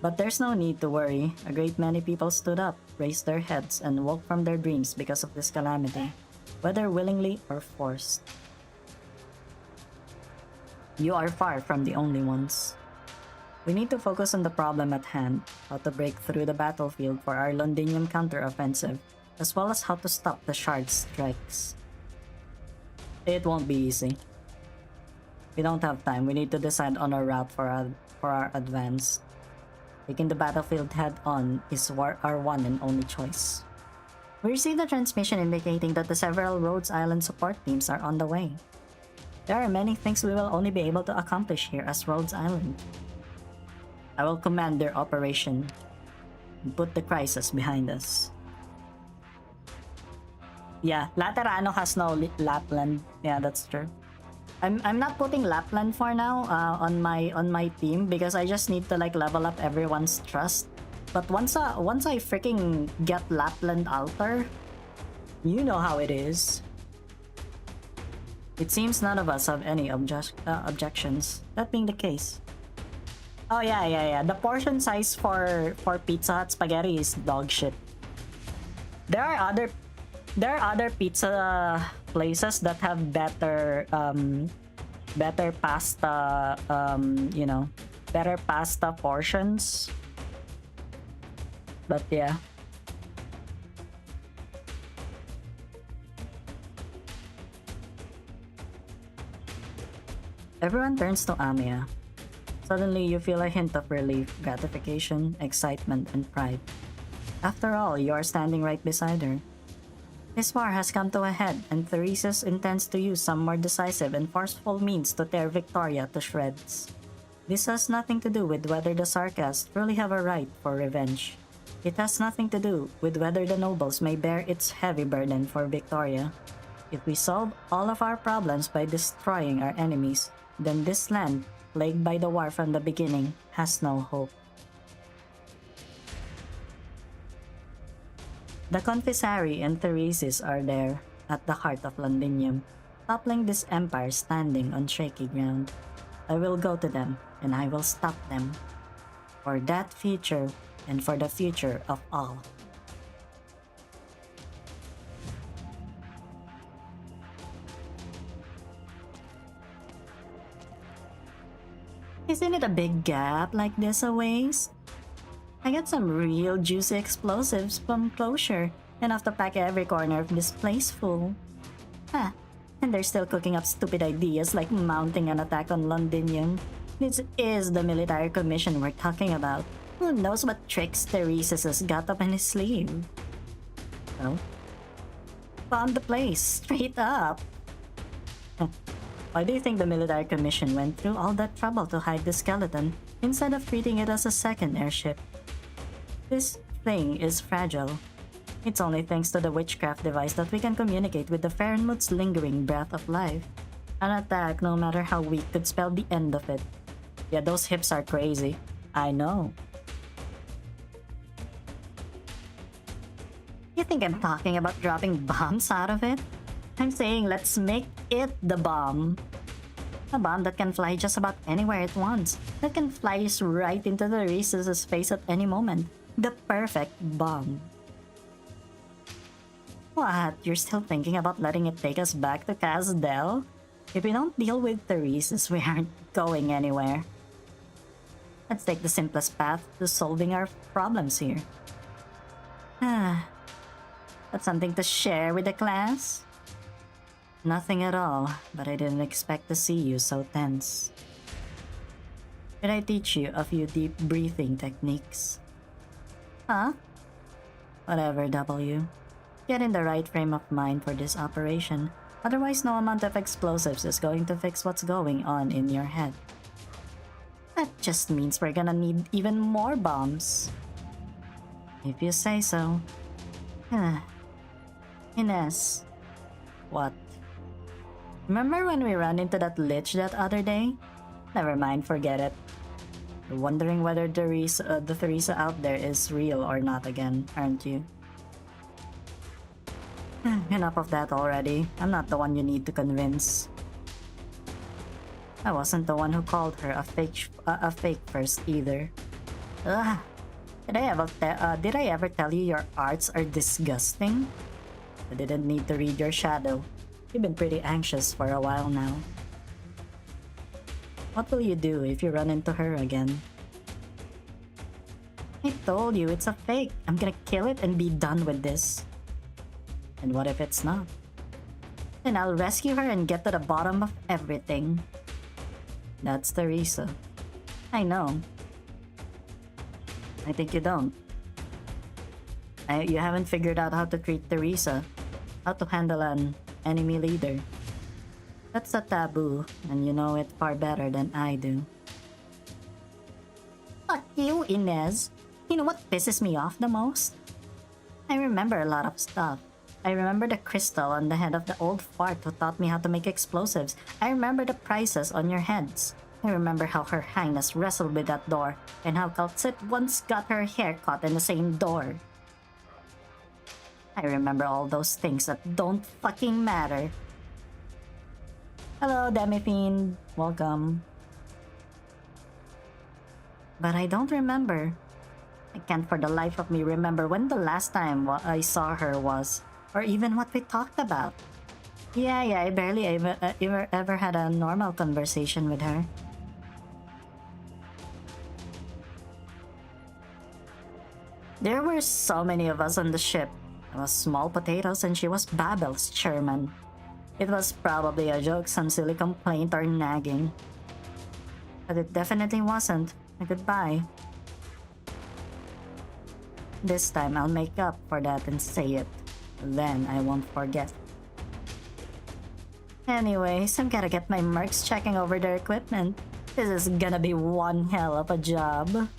But there's no need to worry. A great many people stood up, raised their heads, and woke from their dreams because of this calamity, whether willingly or forced. You are far from the only ones. We need to focus on the problem at hand, how to break through the battlefield for our Londinium counter-offensive, as well as how to stop the Shard's strikes. It won't be easy. We don't have time. We need to decide on a route for our advance. Taking the battlefield head-on is our one and only choice. We received a transmission indicating that the several Rhodes Island support teams are on the way. There are many things we will only be able to accomplish here as Rhodes Island. I will command their operation and put the crisis behind us. Yeah, Laterano has no Lapland. Yeah, that's true. I'm not putting Lapland for now on my team because I just need to like level up everyone's trust. But once I freaking get Lapland Altar, you know how it is. It seems none of us have any objections. That being the case. Oh yeah. The portion size for Pizza Hut spaghetti is dog shit. There are other pizza places that have better pasta you know, better pasta portions. But yeah. Everyone turns to Amia. Suddenly you feel a hint of relief, gratification, excitement, and pride. After all, you are standing right beside her. This war has come to a head, and Theresis intends to use some more decisive and forceful means to tear Victoria to shreds. This has nothing to do with whether the Sarkas truly have a right for revenge. It has nothing to do with whether the nobles may bear its heavy burden for Victoria. If we solve all of our problems by destroying our enemies, then this land, plagued by the war from the beginning, has no hope. The Confissary and Theresis are there, at the heart of Londinium, toppling this empire standing on shaky ground. I will go to them, and I will stop them. For that future, and for the future of all. Isn't it a big gap like this a ways? I got some real juicy explosives from closure, enough to pack every corner of this place full. Huh, and they're still cooking up stupid ideas like mounting an attack on Londinium. This is the military commission we're talking about. Who knows what tricks Theresis has got up in his sleeve? Oh? Bomb the place, straight up! Why do you think the military commission went through all that trouble to hide the skeleton instead of treating it as a second airship? This thing is fragile. It's only thanks to the witchcraft device that we can communicate with the Farenmut's lingering breath of life. An attack, no matter how weak, could spell the end of it. Yeah, those hips are crazy. I know. You think I'm talking about dropping bombs out of it? I'm saying let's make it the bomb. A bomb that can fly just about anywhere it wants. That can fly right into the Theresis' face at any moment. The perfect bomb. What? You're still thinking about letting it take us back to Casdell? If we don't deal with Theresis, we aren't going anywhere. Let's take the simplest path to solving our problems here. Ah, that's something to share with the class? Nothing at all, but I didn't expect to see you so tense. Did I teach you a few deep breathing techniques? Huh? Whatever, W. Get in the right frame of mind for this operation. Otherwise, no amount of explosives is going to fix what's going on in your head. That just means we're gonna need even more bombs. If you say so. Ines. What? Remember when we ran into that lich that other day? Never mind, forget it. You're wondering whether the Theresa out there is real or not again, aren't you? Enough of that already. I'm not the one you need to convince. I wasn't the one who called her a fake first either. Ugh. Did I ever tell you your arts are disgusting? I didn't need to read your shadow. You've been pretty anxious for a while now. What will you do if you run into her again? I told you it's a fake. I'm gonna kill it and be done with this. And what if it's not? Then I'll rescue her and get to the bottom of everything. That's Theresa. I know. I think you don't. You haven't figured out how to treat Theresa. How to handle an enemy leader. That's a taboo, and you know it far better than I do. Fuck you, Inez. You know what pisses me off the most? I remember a lot of stuff. I remember the crystal on the head of the old fart who taught me how to make explosives. I remember the prices on your heads. I remember how Her Highness wrestled with that door, and how Calcit once got her hair caught in the same door. I remember all those things that don't fucking matter. Hello, Demi-Fiend. Welcome. But I don't remember. I can't for the life of me remember when the last time I saw her was, or even what we talked about. Yeah, I barely ever had a normal conversation with her. There were so many of us on the ship. I was small potatoes and she was Babel's chairman. It was probably a joke, some silly complaint or nagging. But it definitely wasn't a goodbye. This time I'll make up for that and say it. Then I won't forget. Anyways, I've gotta get my mercs checking over their equipment. This is gonna be one hell of a job.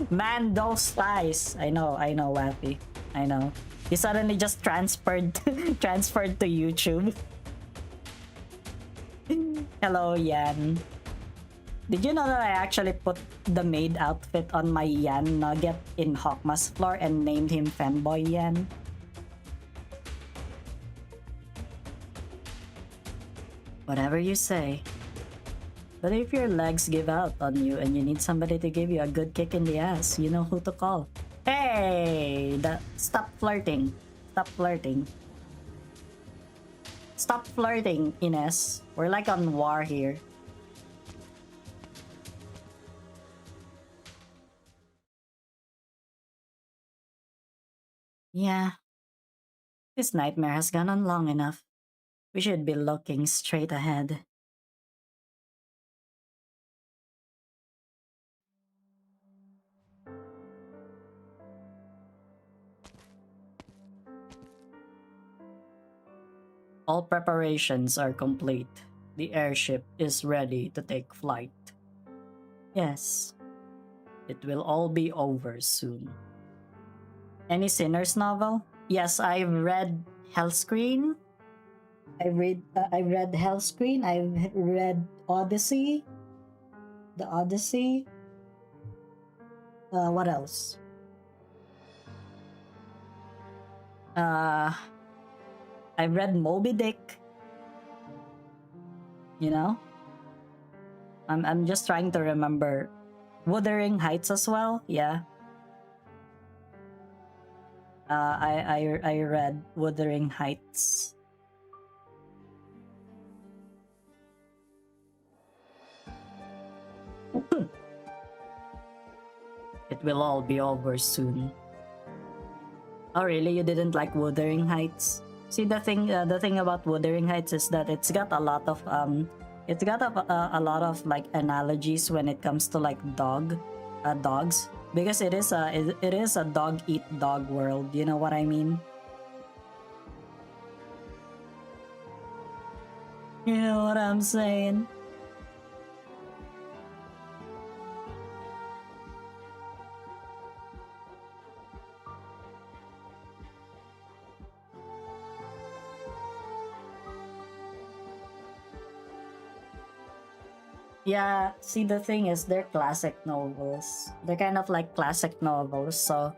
Man, those thighs. I know, Wappy. I know. He suddenly just transferred to YouTube. Hello, Yan. Did you know that I actually put the maid outfit on my Yan Nugget in Hawkma's floor and named him Femboy Yan? Whatever you say. But if your legs give out on you and you need somebody to give you a good kick in the ass, you know who to call. Hey! Stop flirting. Stop flirting. Stop flirting, Ines. We're like on war here. Yeah. This nightmare has gone on long enough. We should be looking straight ahead. All preparations are complete. The airship is ready to take flight. Yes, it will all be over soon. Any Sinner's novel? Yes, I've read Hellscreen. I read Hellscreen. I've read Odyssey. The Odyssey. What else? I read Moby Dick. You know? I'm just trying to remember. Wuthering Heights as well, yeah. I read Wuthering Heights. will all be over soon. Oh really? You didn't like Wuthering Heights? See, the thing about Wuthering Heights is that it's got a lot of a lot of like analogies when it comes to like dogs, because it is a dog eat dog world. You know what I mean? You know what I'm saying? Yeah, see, the thing is, they're classic novels. They're kind of like classic novels. So,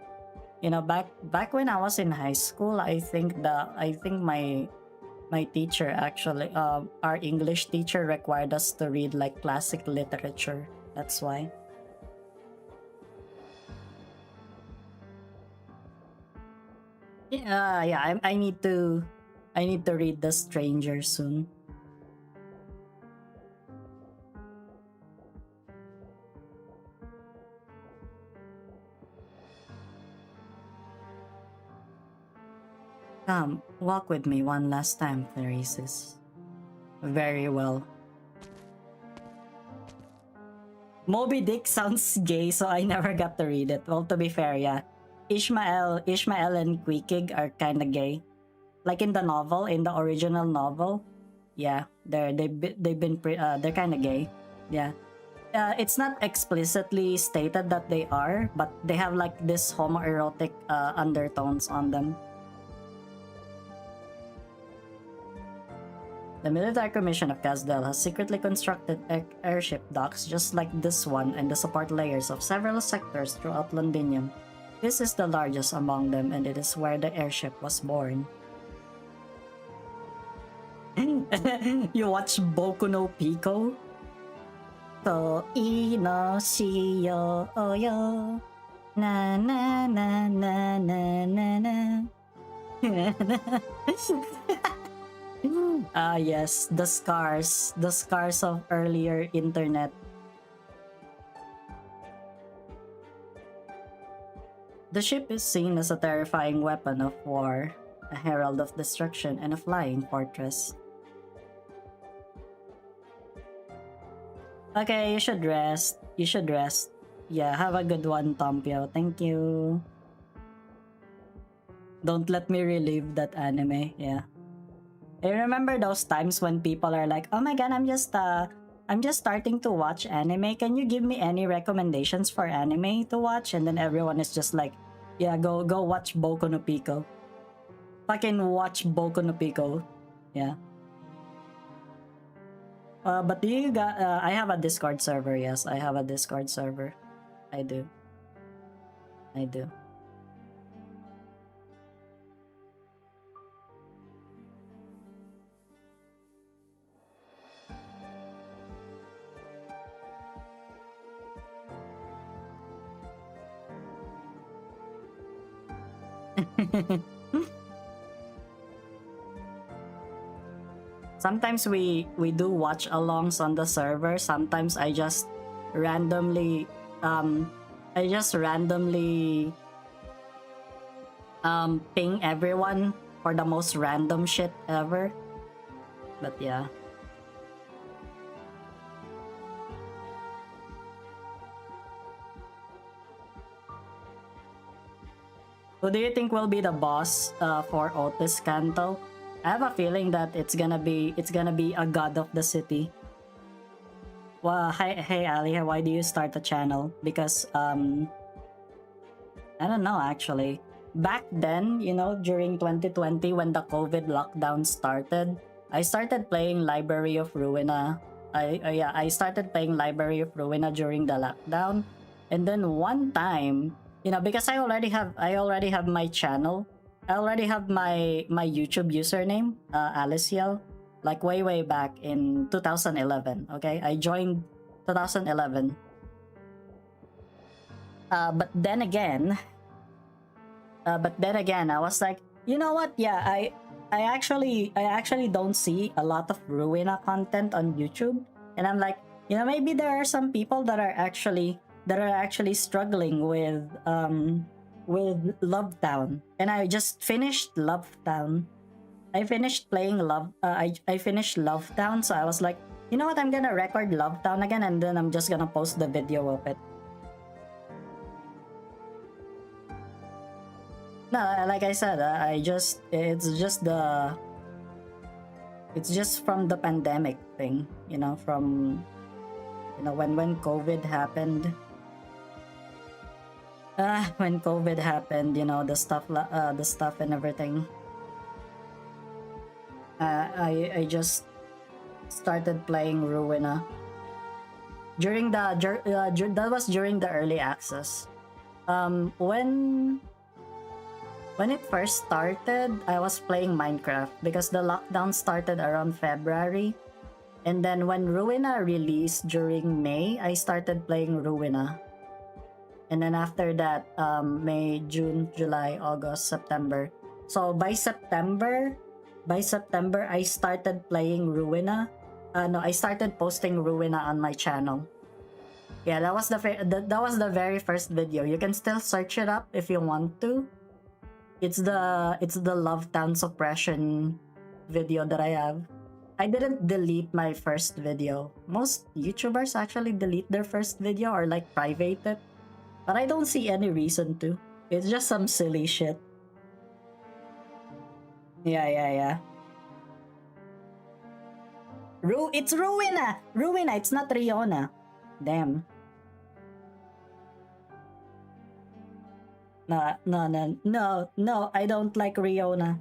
you know, back when I was in high school, I think my teacher actually, our English teacher required us to read like classic literature. That's why. Yeah. I need to read The Stranger soon. Come, walk with me one last time, Clarices. Very well. Moby Dick sounds gay, so I never got to read it. Well, to be fair, yeah. Ishmael and Queequeg are kinda gay. Like in the novel, in the original novel. Yeah, they're kinda gay. Yeah. It's not explicitly stated that they are, but they have like this homoerotic undertones on them. The Military Commission of Casdell has secretly constructed airship docks just like this one and the support layers of several sectors throughout Londinium. This is the largest among them, and it is where the airship was born. You watch Boku no Pico? To no shiyo yo na na na na na na na. Ah yes, the scars of earlier internet. The ship is seen as a terrifying weapon of war, a herald of destruction, and a flying fortress. Okay, you should rest. Yeah, have a good one, Tompio. Thank you. Don't let me relive that anime, yeah. I remember those times when people are like, "Oh my god, I'm just starting to watch anime. Can you give me any recommendations for anime to watch?" And then everyone is just like, "Yeah, go watch Boku no Pico. Fucking watch Boku no Pico." Yeah. But do you got? I have a Discord server. Yes, I have a Discord server. I do. Sometimes we do watch alongs on the server. Sometimes I just randomly ping everyone for the most random shit ever. But yeah. Who do you think will be the boss for Otis Kanto? I have a feeling that it's gonna be a god of the city. Well, hey Ali, why do you start a channel? Because I don't know actually. Back then, you know, during 2020 when the COVID lockdown started, I started playing Library of Ruina. I started playing Library of Ruina during the lockdown, and then one time, you know, because I already have my channel. I already have my YouTube username, Alyssciel, like way back in 2011. Okay, I joined 2011. But then again, I was like, you know what? Yeah, I actually don't see a lot of Ruina content on YouTube, and I'm like, you know, maybe there are some people that are actually that are actually struggling with Love Town, and I just finished Love Town. I finished playing I finished Love Town, so I was like, you know what? I'm gonna record Love Town again, and then I'm just gonna post the video of it. No, like I said, it's just from the pandemic thing, you know, from, you know, when COVID happened. When COVID happened, you know, the stuff and everything. I just started playing Ruina during that was during the early access. When it first started, I was playing Minecraft because the lockdown started around February. And then when Ruina released during May, I started playing Ruina. And then after that, May, June, July, August, September. So by September, I started playing Ruina. I started posting Ruina on my channel. Yeah, that was the very first video. You can still search it up if you want to. It's the Love Town suppression video that I have. I didn't delete my first video. Most YouTubers actually delete their first video or like private it. But I don't see any reason to. It's just some silly shit. Yeah. It's Ruina! Ruina, it's not Riona. Damn. No, I don't like Riona.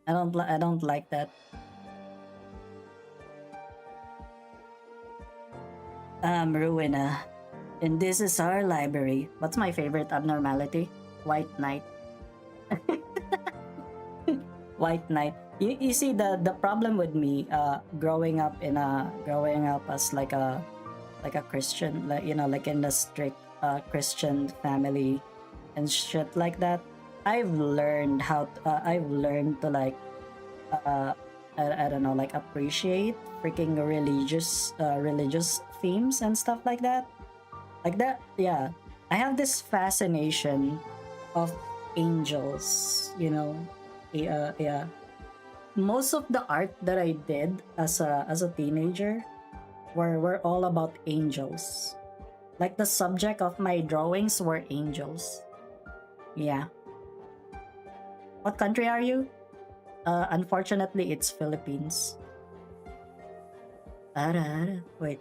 I don't like that. Ruina. And this is our library. What's my favorite abnormality? White Knight. White Knight. You see the problem with me growing up as like a Christian, like, you know, like in the strict Christian family and shit like that. I've learned to like I don't know, like appreciate freaking religious themes and stuff like that. Yeah. I have this fascination of angels, you know. Yeah. Most of the art that I did as a teenager were all about angels. Like the subject of my drawings were angels. Yeah. What country are you? Unfortunately, it's Philippines. Wait.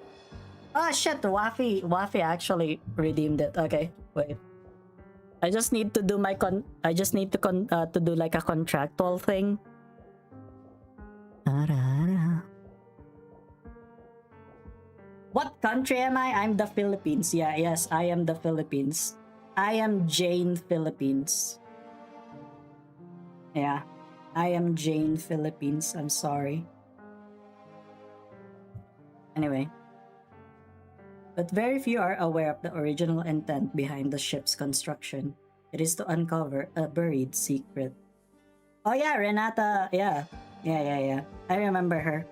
Oh shit, Wafi actually redeemed it. Okay, wait. I just need to do to do like a contractual thing. What country am I? I'm the Philippines. Yeah, yes, I am the Philippines. I am Jane Philippines. Yeah, I am Jane Philippines. I'm sorry. Anyway. But very few are aware of the original intent behind the ship's construction. It is to uncover a buried secret. Oh yeah, Renata. Yeah. I remember her.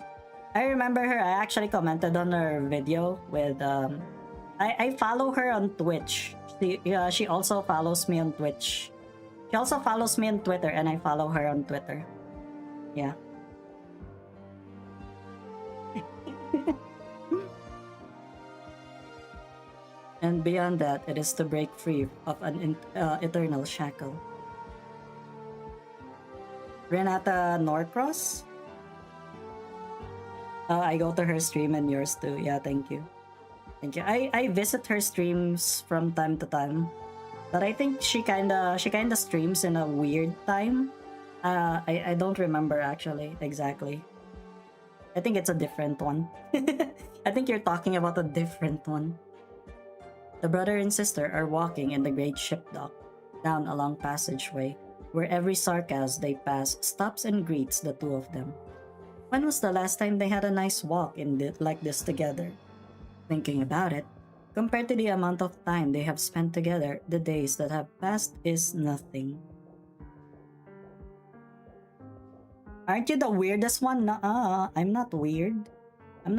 I actually commented on her video with I follow her on Twitch. She also follows me on Twitch. She also follows me on Twitter, and I follow her on Twitter. Yeah. And beyond that, it is to break free of an eternal shackle. Renata Norcross? I go to her stream and yours too. Yeah, thank you. Thank you. I visit her streams from time to time. But I think she kinda streams in a weird time. I don't remember actually exactly. I think it's a different one. I think you're talking about a different one. The brother and sister are walking in the great ship dock, down a long passageway, where every sarcasm they pass stops and greets the two of them. When was the last time they had a nice walk like this together? Thinking about it, compared to the amount of time they have spent together, the days that have passed is nothing. Aren't you the weirdest one? Nuh-uh, I'm not weird. I'm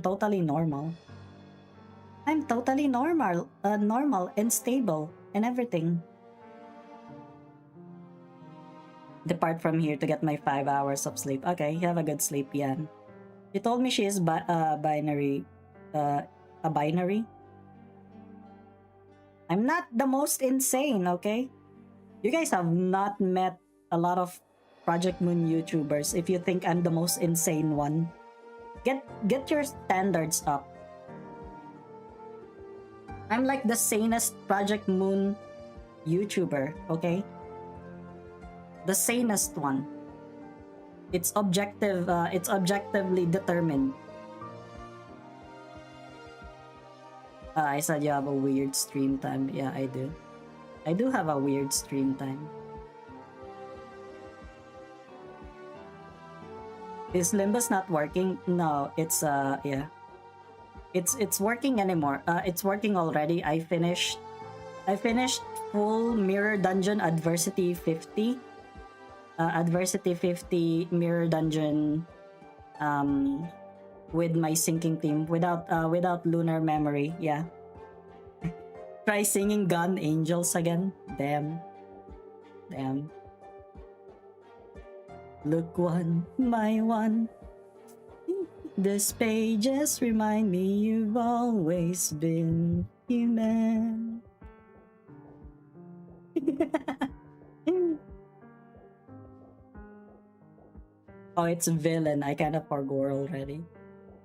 totally normal. I'm totally normal and stable and everything. Depart from here to get my 5 hours of sleep. Okay, you have a good sleep, Yan. She told me she is binary. A binary? I'm not the most insane, okay? You guys have not met a lot of Project Moon YouTubers if you think I'm the most insane one. Get your standards up. I'm like the sanest Project Moon YouTuber, okay? The sanest one. It's objectively determined. I said you have a weird stream time. Yeah, I do. I do have a weird stream time. Is Limbus not working? No, it's yeah. It's working anymore. It's working already. I finished full Mirror Dungeon Adversity 50. Adversity 50 Mirror Dungeon with my sinking team without Lunar Memory. Yeah. Try singing Gun Angels again. Damn. Look one by one. These pages remind me you've always been human. Oh, it's villain. I kind of forgot already.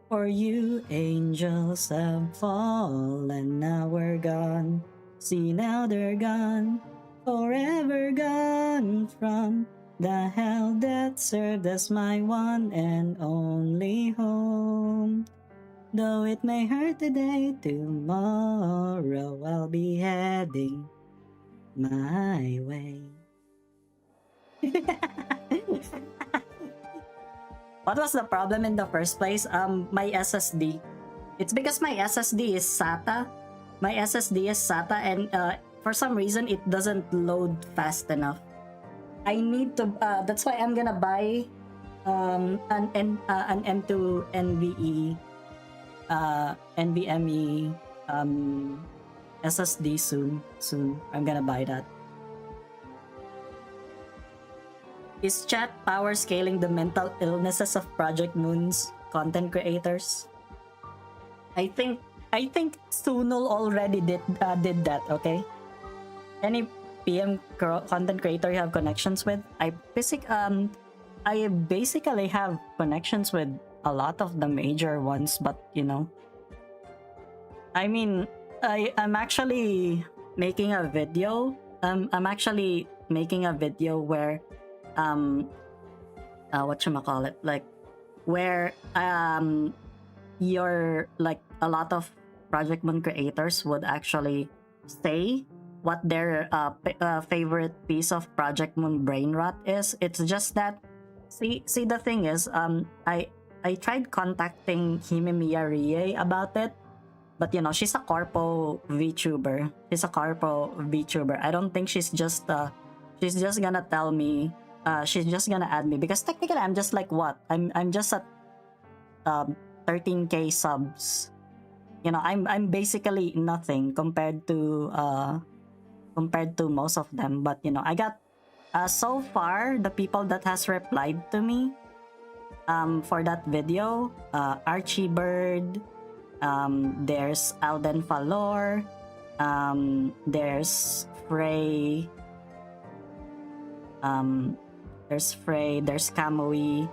For you, angels have fallen, now we're gone. See, now they're gone, forever gone from the hell that served as my one and only home. Though it may hurt today, tomorrow I'll be heading my way. What was the problem in the first place? My SSD. It's because my SSD is SATA. My SSD is SATA and for some reason it doesn't load fast enough. I need to, that's why I'm gonna buy an M2 NVE NVMe SSD soon. I'm gonna buy that. Is chat power scaling the mental illnesses of Project Moon's content creators? I think Sunul already did that. Okay. Any PM content creator you have connections with? I basically have connections with a lot of the major ones, but you know, I mean, I'm actually making a video. I'm actually making a video where whatchamacallit, like where you're like a lot of Project Moon creators would actually say what their favorite piece of Project Moon brain rot is. It's just that see the thing is I tried contacting Himemiya Rie about it, but you know, she's a corpo VTuber. I don't think she's just gonna tell me. She's just gonna add me because technically I'm just like what? I'm just at 13k subs. You know, I'm basically nothing compared to most of them. But you know, I got so far the people that has replied to me for that video, Archie Bird, there's Alden Falor, there's Frey, there's Kamui,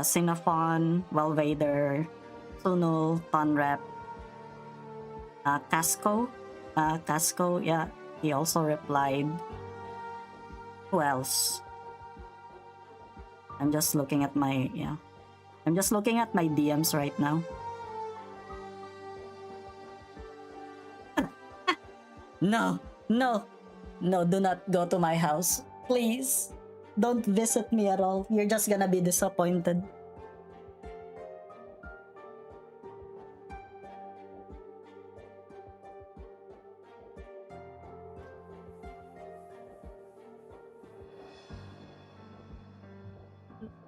Xenophon, Valvader, Sunul, Tonrep, Casco, yeah, he also replied. Who else? I'm just looking at my DMs right now. No, do not go to my house. Please. Don't visit me at all. You're just gonna be disappointed.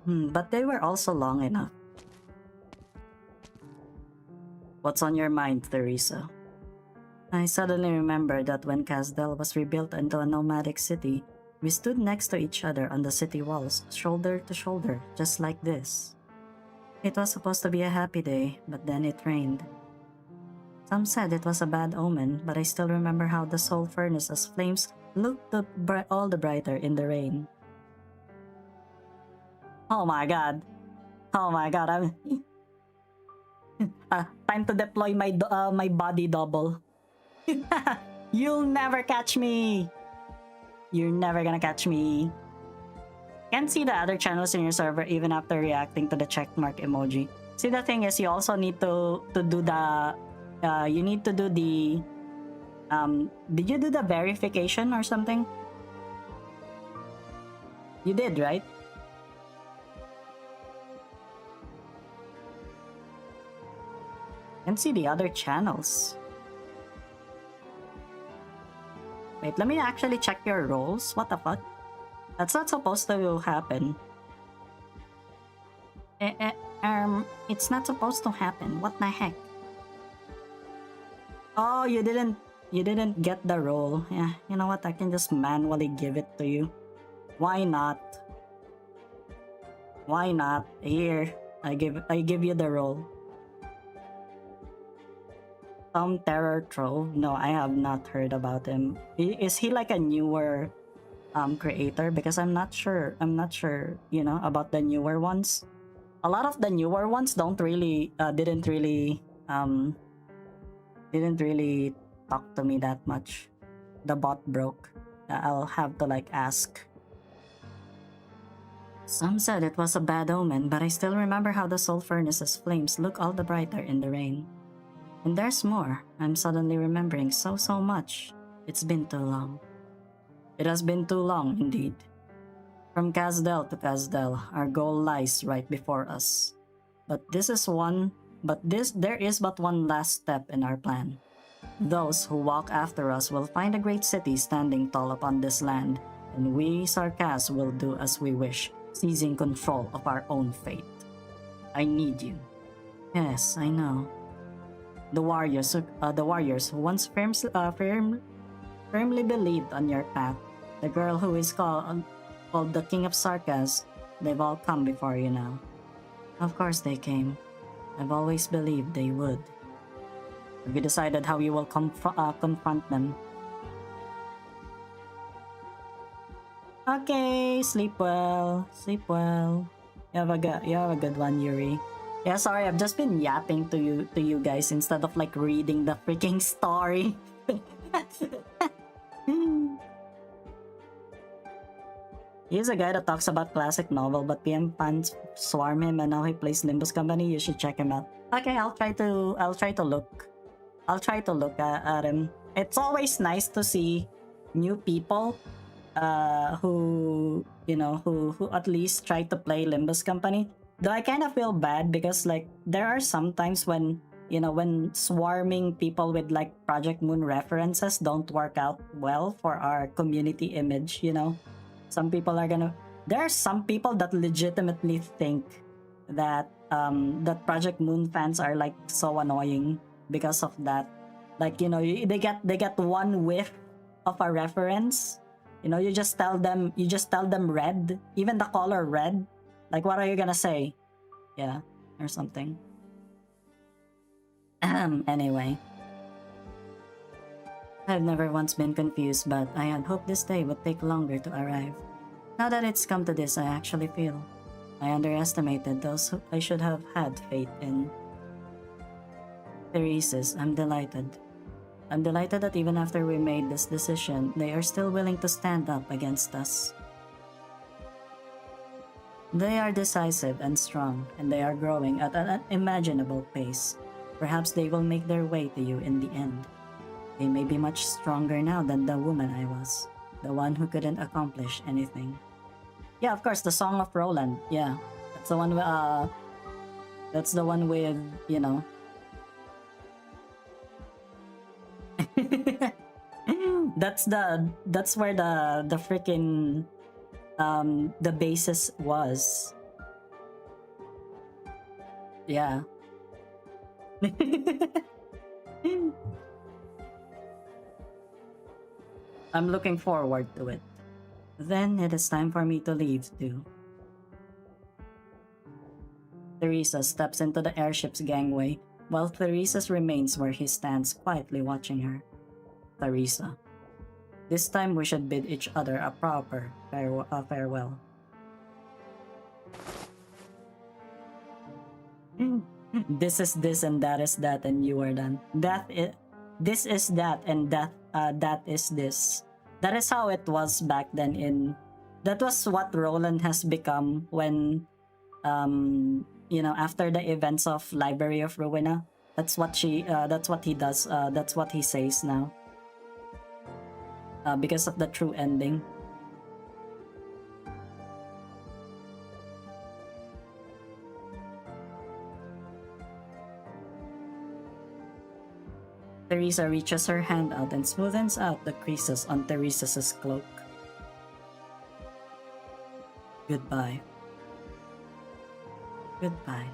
But they were also long enough. What's on your mind, Theresa? I suddenly remembered that when Casdell was rebuilt into a nomadic city, we stood next to each other on the city walls, shoulder to shoulder, just like this. It was supposed to be a happy day, but then it rained. Some said it was a bad omen, but I still remember how the soul furnace's flames looked all the brighter in the rain. Oh my god. Oh my god, I'm... time to deploy my body double. You'll never catch me! You're never gonna catch me. Can't see the other channels in your server even after reacting to the checkmark emoji. See, the thing is, you also need to do the... you need to do the... did you do the verification or something? You did, right? Can't see the other channels. Wait, let me actually check your roles. What the fuck? That's not supposed to happen. It's not supposed to happen. What the heck? Oh, you didn't get the role. Yeah, you know what? I can just manually give it to you. Why not? Why not? Here, I give you the role. Tom Terror Trove? No, I have not heard about him. Is he like a newer creator? Because I'm not sure, you know, about the newer ones. A lot of the newer ones didn't really talk to me that much. The bot broke. I'll have to like ask. Some said it was a bad omen, but I still remember how the soul furnace's flames look all the brighter in the rain. And there's more. I'm suddenly remembering so much. It's been too long. It has been too long, indeed. From Casdell to Casdell, our goal lies right before us. There is but one last step in our plan. Those who walk after us will find a great city standing tall upon this land, and we Sarkas will do as we wish, seizing control of our own fate. I need you. Yes, I know. The warriors who once firmly believed on your path, the girl who is called the King of Sarkas, they've all come before you now. Of course they came. I've always believed they would. Have you decided how you will confront them? Okay, sleep well. Sleep well. You have a good one, Yuri. Yeah, sorry, I've just been yapping to you guys instead of like reading the freaking story. He's a guy that talks about classic novel, but PM fans swarm him and now he plays Limbus Company. You should check him out. Okay, I'll try to look at him. It's always nice to see new people who at least try to play Limbus Company. Though I kind of feel bad because like there are some times when swarming people with like Project Moon references don't work out well for our community image, you know. There are some people that legitimately think that that Project Moon fans are like so annoying because of that. Like, you know, they get one whiff of a reference. You know, you just tell them red, even the color red. Like, what are you gonna say? Yeah, or something. Anyway. I've never once been confused, but I had hoped this day would take longer to arrive. Now that it's come to this, I actually feel I underestimated those who I should have had faith in. Theresis, I'm delighted. I'm delighted that even after we made this decision, they are still willing to stand up against us. They are decisive and strong, and they are growing at an unimaginable pace. Perhaps they will make their way to you in the end. They may be much stronger now than the woman I was, the one who couldn't accomplish anything. Yeah, of course, the Song of Roland. Yeah, that's the one. That's the one with, you know. that's where the freaking the basis was. Yeah. I'm looking forward to it. Then it is time for me to leave too. Teresa steps into the airship's gangway, while Theresa's remains where he stands quietly watching her. Teresa. This time we should bid each other a proper farewell. This is this and that is that and you are done. This is that and that is this. That is how it was back then that was what Roland has become when after the events of Library of Ruina. That's what he does. That's what he says now. Because of the true ending. Teresa reaches her hand out and smoothens out the creases on Teresa's cloak. Goodbye. Goodbye.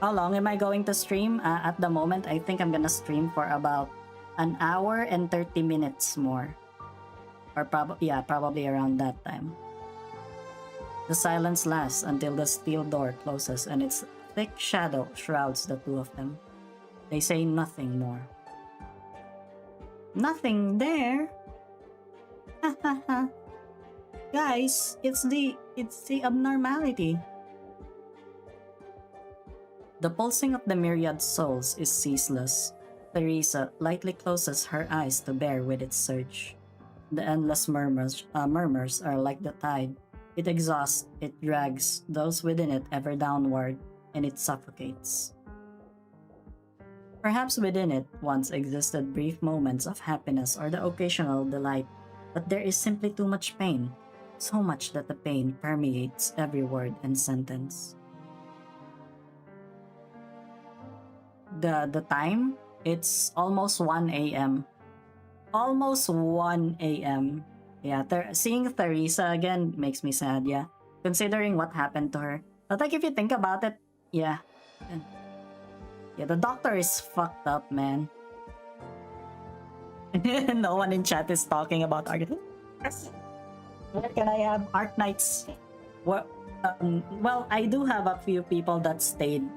How long am I going to stream? At the moment, I think I'm gonna stream for about an hour and 30 minutes more. Or probably around that time. The silence lasts until the steel door closes and its thick shadow shrouds the two of them. They say nothing more. Nothing there? Guys, it's the abnormality. The pulsing of the myriad souls is ceaseless. Teresa lightly closes her eyes to bear with its surge. The endless murmurs are like the tide. It exhausts, it drags those within it ever downward, and it suffocates. Perhaps within it once existed brief moments of happiness or the occasional delight, but there is simply too much pain, so much that the pain permeates every word and sentence. The time? It's almost 1 a.m. Almost 1 a.m. Yeah, seeing Teresa again makes me sad, yeah. Considering what happened to her. But like if you think about it, yeah. Yeah, the doctor is fucked up, man. No one in chat is talking about Arknights. Where can I have Arknights? Well, I do have a few people that stayed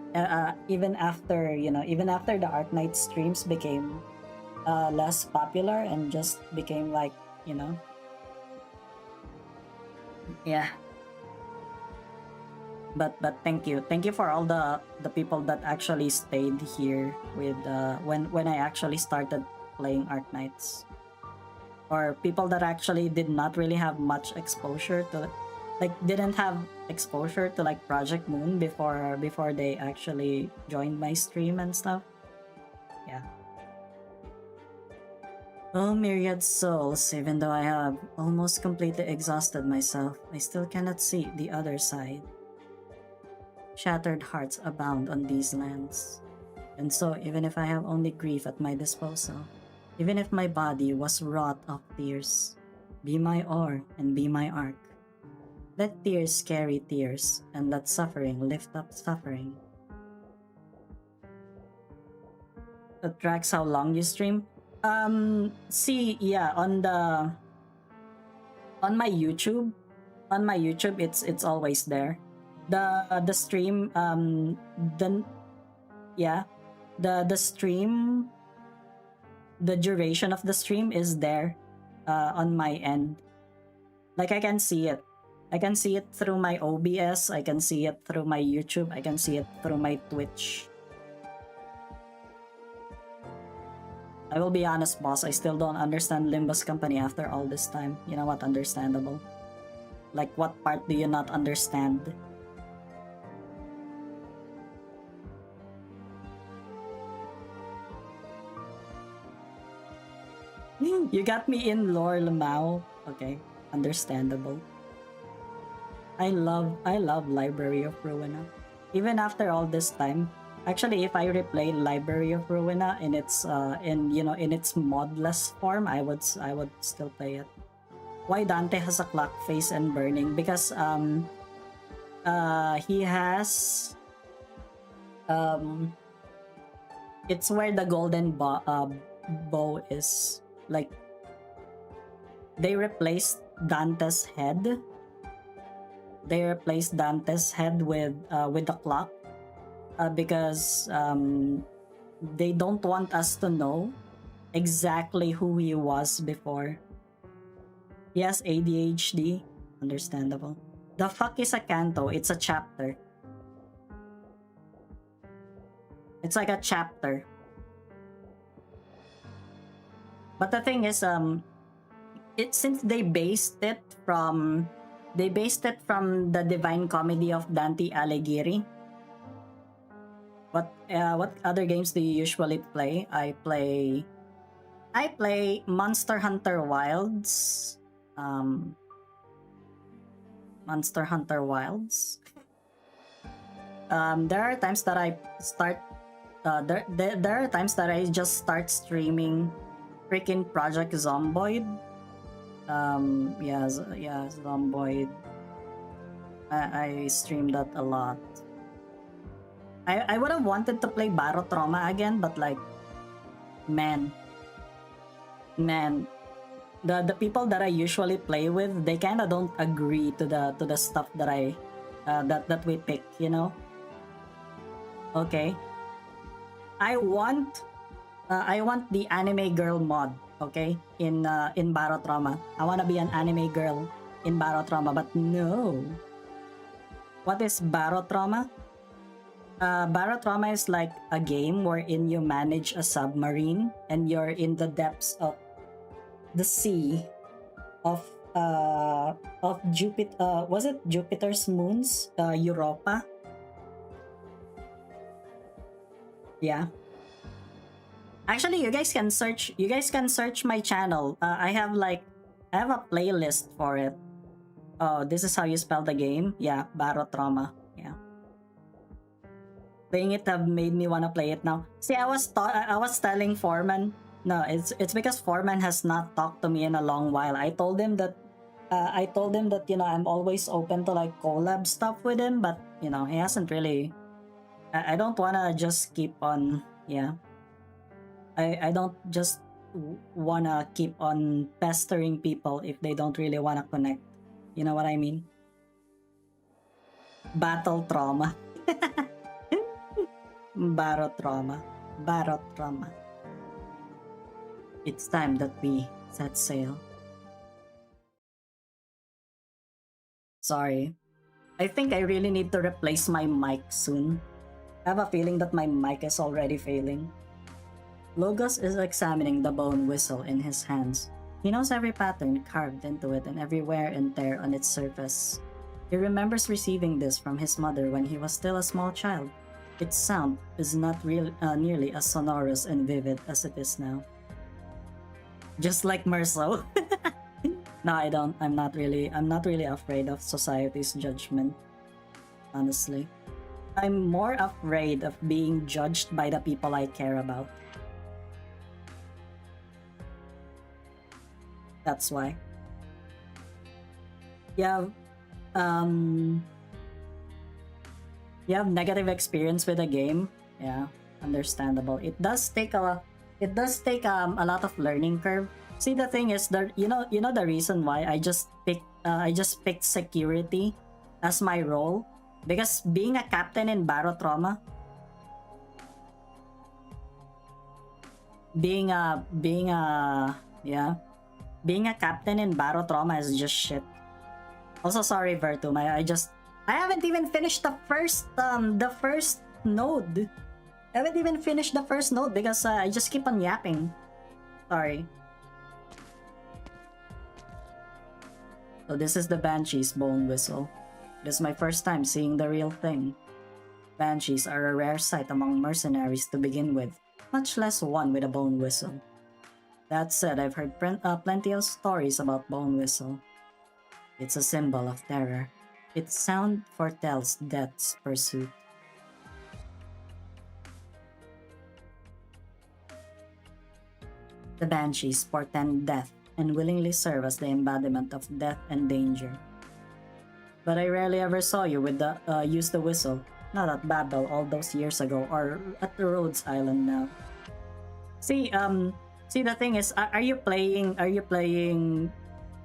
even after the Arknights streams became less popular and just became like, yeah. But thank you for all the people that actually stayed here with when I actually started playing Arknights, or people that actually did not really have much exposure to, like, didn't have exposure to like Project Moon before they actually joined my stream and stuff. Yeah. Oh, myriad souls, even though I have almost completely exhausted myself, I still cannot see the other side. Shattered hearts abound on these lands. And so, even if I have only grief at my disposal, even if my body was wrought of tears, be my oar and be my ark. Let tears carry tears, and let suffering lift up suffering. That tracks how long you stream? On my YouTube, it's always there. The stream, the stream, the duration of the stream is there on my end. Like, I can see it. I can see it through my OBS, I can see it through my YouTube, I can see it through my Twitch. I will be honest, boss, I still don't understand Limbus Company after all this time. You know what? Understandable. Like, what part do you not understand? You got me in lore, Lamau. Okay, understandable. I love Library of Ruina. Even after all this time, actually, if I replay Library of Ruina in its in its modless form, I would still play it. Why Dante has a clock face and burning? Because he has Um, it's where the golden bow is. Like, they replaced Dante's head. They replaced Dante's head with the clock, because they don't want us to know exactly who he was before. Yes, ADHD, understandable. The fuck is a canto? It's a chapter. It's like a chapter. But the thing is, since they based it from the Divine Comedy of Dante Alighieri. What other games do you usually play? I play Monster Hunter Wilds. Monster Hunter Wilds. There are times that I start. There are times that I just start streaming freaking Project Zomboid. Yeah, Zomboid. I stream that a lot. I would have wanted to play Barotrauma again, but like, man, the people that I usually play with, they kind of don't agree to the stuff that I that we pick, you know. Okay, I want the anime girl mod. Okay, in Barotrauma, I want to be an anime girl in Barotrauma, but no. What is Barotrauma? Barotrauma is like a game wherein you manage a submarine and you're in the depths of the sea of Jupiter. Was it Jupiter's moons? Europa. Yeah. Actually, you guys can search my channel. I have a playlist for it. Oh, this is how you spell the game? Yeah, Barotrauma. Yeah. Playing it have made me wanna play it now. See, I was telling Foreman. No, it's because Foreman has not talked to me in a long while. I told him that you know, I'm always open to like collab stuff with him, but you know, he hasn't really. I don't wanna just keep on. Yeah. I don't just wanna keep on pestering people if they don't really wanna connect. You know what I mean? Battle trauma. Barotrauma. It's time that we set sail. Sorry. I think I really need to replace my mic soon. I have a feeling that my mic is already failing. Logos is examining the bone whistle in his hands. He knows every pattern carved into it and every wear and tear on its surface. He remembers receiving this from his mother when he was still a small child. Its sound is not nearly as sonorous and vivid as it is now. Just like Merso. No, I don't. I'm not really afraid of society's judgment. Honestly. I'm more afraid of being judged by the people I care about. That's why. You have negative experience with a game. Yeah, understandable. It does take a lot of learning curve. See, the thing is that you know the reason why I just picked security as my role, because being a captain in Barotrauma, being a captain in Barotrauma is just shit. Also, sorry, Vertum. I haven't even finished the first node. I haven't even finished the first node because I just keep on yapping. Sorry. So this is the Banshee's bone whistle. This is my first time seeing the real thing. Banshees are a rare sight among mercenaries to begin with, much less one with a bone whistle. That said, I've heard plenty of stories about bone whistle. It's a symbol of terror. Its sound foretells death's pursuit. The Banshees portend death and willingly serve as the embodiment of death and danger. But I rarely ever saw you use the whistle. Not at Babel all those years ago, or at the Rhodes Island now. See, the thing is, are you playing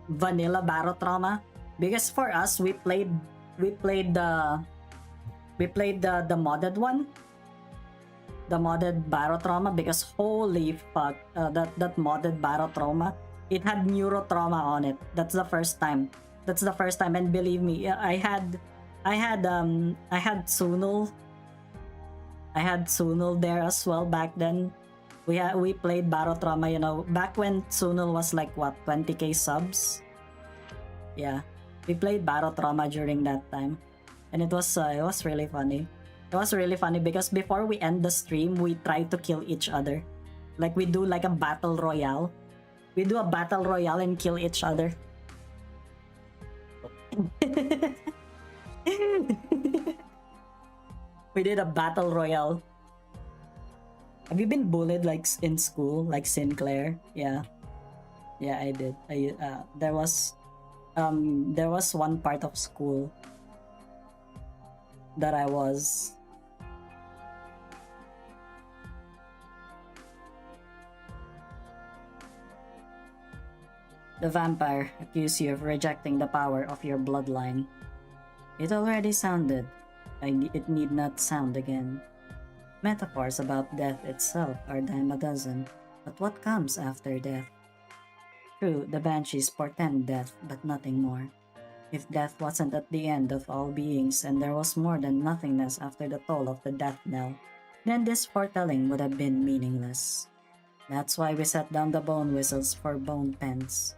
vanilla Battle Trauma? Because for us, we played the modded one, the modded Battle Trauma, because holy fuck, that modded Battle Trauma, it had neuro trauma on it. That's the first time, and believe me, I had Sunul there as well back then. We played Battle Trauma, you know, back when Sunul was like what, 20k subs. Yeah, we played Battle Trauma during that time, and it was really funny. It was really funny because before we end the stream, we try to kill each other. Like we do like a battle royale. We do a battle royale and kill each other. We did a battle royale. Have you been bullied like in school, like Sinclair? Yeah, I did. There was one part of school that I was. The vampire accused you of rejecting the power of your bloodline. It already sounded. It need not sound again. Metaphors about death itself are dime a dozen, but what comes after death? True, the banshees portend death, but nothing more. If death wasn't at the end of all beings and there was more than nothingness after the toll of the death knell, then this foretelling would have been meaningless. That's why we set down the bone whistles for bone pens.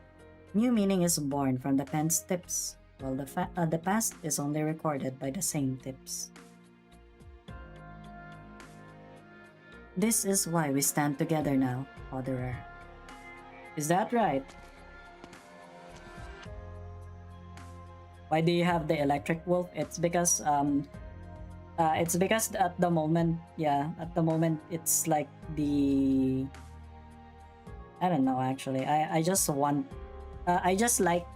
New meaning is born from the pen's tips, while the past is only recorded by the same tips. This is why we stand together now, Oderer. Is that right? Why do you have the electric wolf? It's because at the moment, it's like the, I don't know actually. I just want, I just like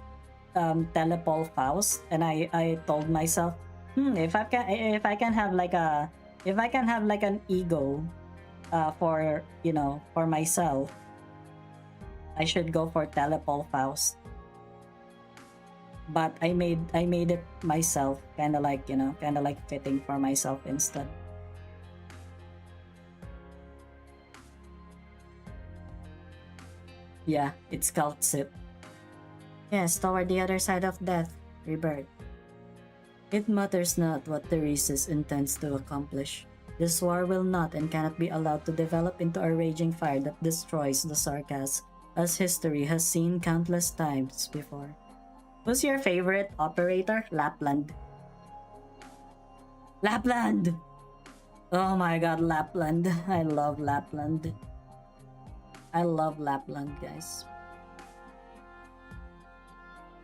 Telepol Faust, and I told myself, if I can have like an ego, for myself, I should go for Telepol Faust. But I made it myself, kind of like fitting for myself instead. Yeah, it's cult sip. Yes, toward the other side of death, rebirth. It matters not what Theresis intends to accomplish. This war will not and cannot be allowed to develop into a raging fire that destroys the Sarkas, as history has seen countless times before. Who's your favorite operator? Lapland. Lapland! Oh my god, Lapland. I love Lapland. I love Lapland, guys.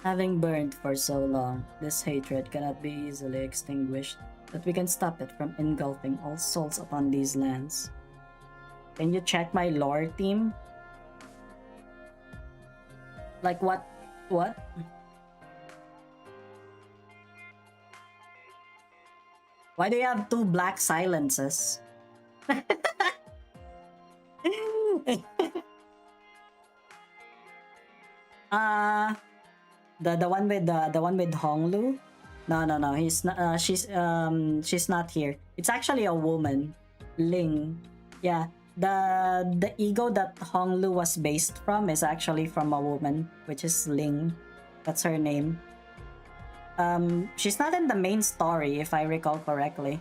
Having burned for so long, this hatred cannot be easily extinguished, but we can stop it from engulfing all souls upon these lands. Can you check my lore team? Like what? What? Why do you have 2 black silences? The one with Honglu? No. He's not. She's not here. It's actually a woman, Ling. Yeah. The ego that Honglu was based from is actually from a woman, which is Ling. That's her name. She's not in the main story, if I recall correctly.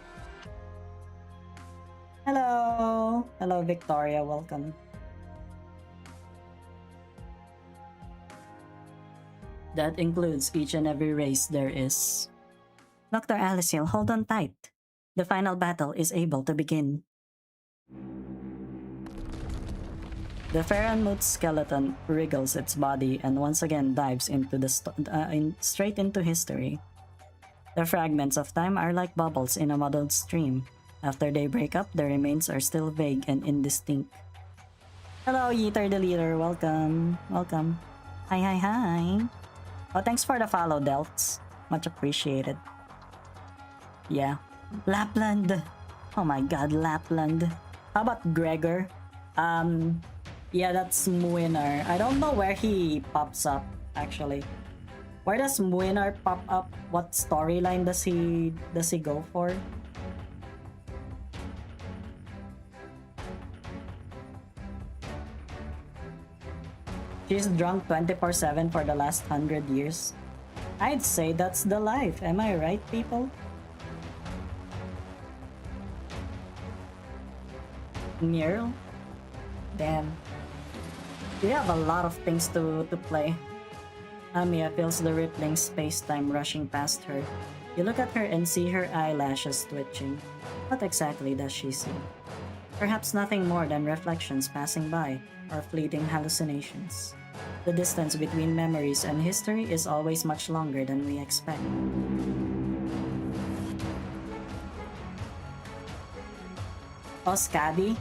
Hello, Victoria. Welcome. That includes each and every race there is. Dr. Alyssciel, hold on tight. The final battle is able to begin. The Faranmut skeleton wriggles its body and once again dives into straight into history. The fragments of time are like bubbles in a muddled stream. After they break up, the remains are still vague and indistinct. Hello, Yeeter the Leader. Welcome. Hi. Oh, thanks for the follow, Delts. Much appreciated. Yeah. Lapland. Oh my god, Lapland. How about Gregor? Yeah, that's Muinar. I don't know where he pops up, actually. Where does Muinar pop up? What storyline does he go for? She's drunk 24/7 for the last 100 years. I'd say that's the life. Am I right, people? Mural? Damn. We have a lot of things to play. Amiya feels the rippling space-time rushing past her. You look at her and see her eyelashes twitching. What exactly does she see? Perhaps nothing more than reflections passing by, or fleeting hallucinations. The distance between memories and history is always much longer than we expect. Oh, Scabby?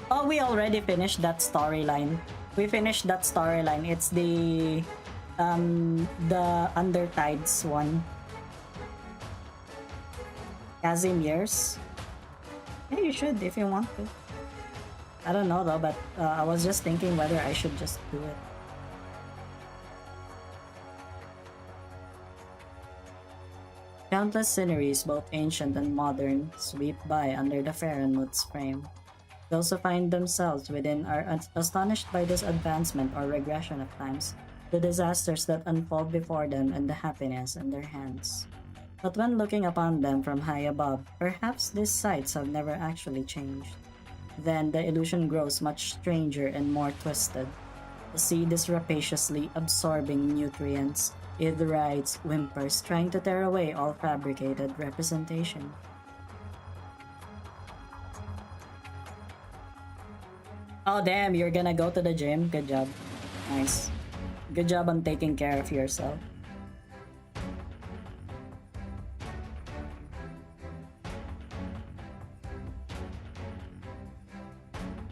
Oh, we already finished that storyline. We finished that storyline. It's the Undertides one. Casimir's? Yeah, you should if you want to. I don't know though, but I was just thinking whether I should just do it. Countless sceneries, both ancient and modern, sweep by under the Farenmut's frame. Those who find themselves within are astonished by this advancement or regression of times, the disasters that unfold before them and the happiness in their hands. But when looking upon them from high above, perhaps these sights have never actually changed. Then the illusion grows much stranger and more twisted. The seed is rapaciously absorbing nutrients. It writhes, whimpers, trying to tear away all fabricated representation. Oh damn, you're gonna go to the gym? Good job. Nice. Good job on taking care of yourself.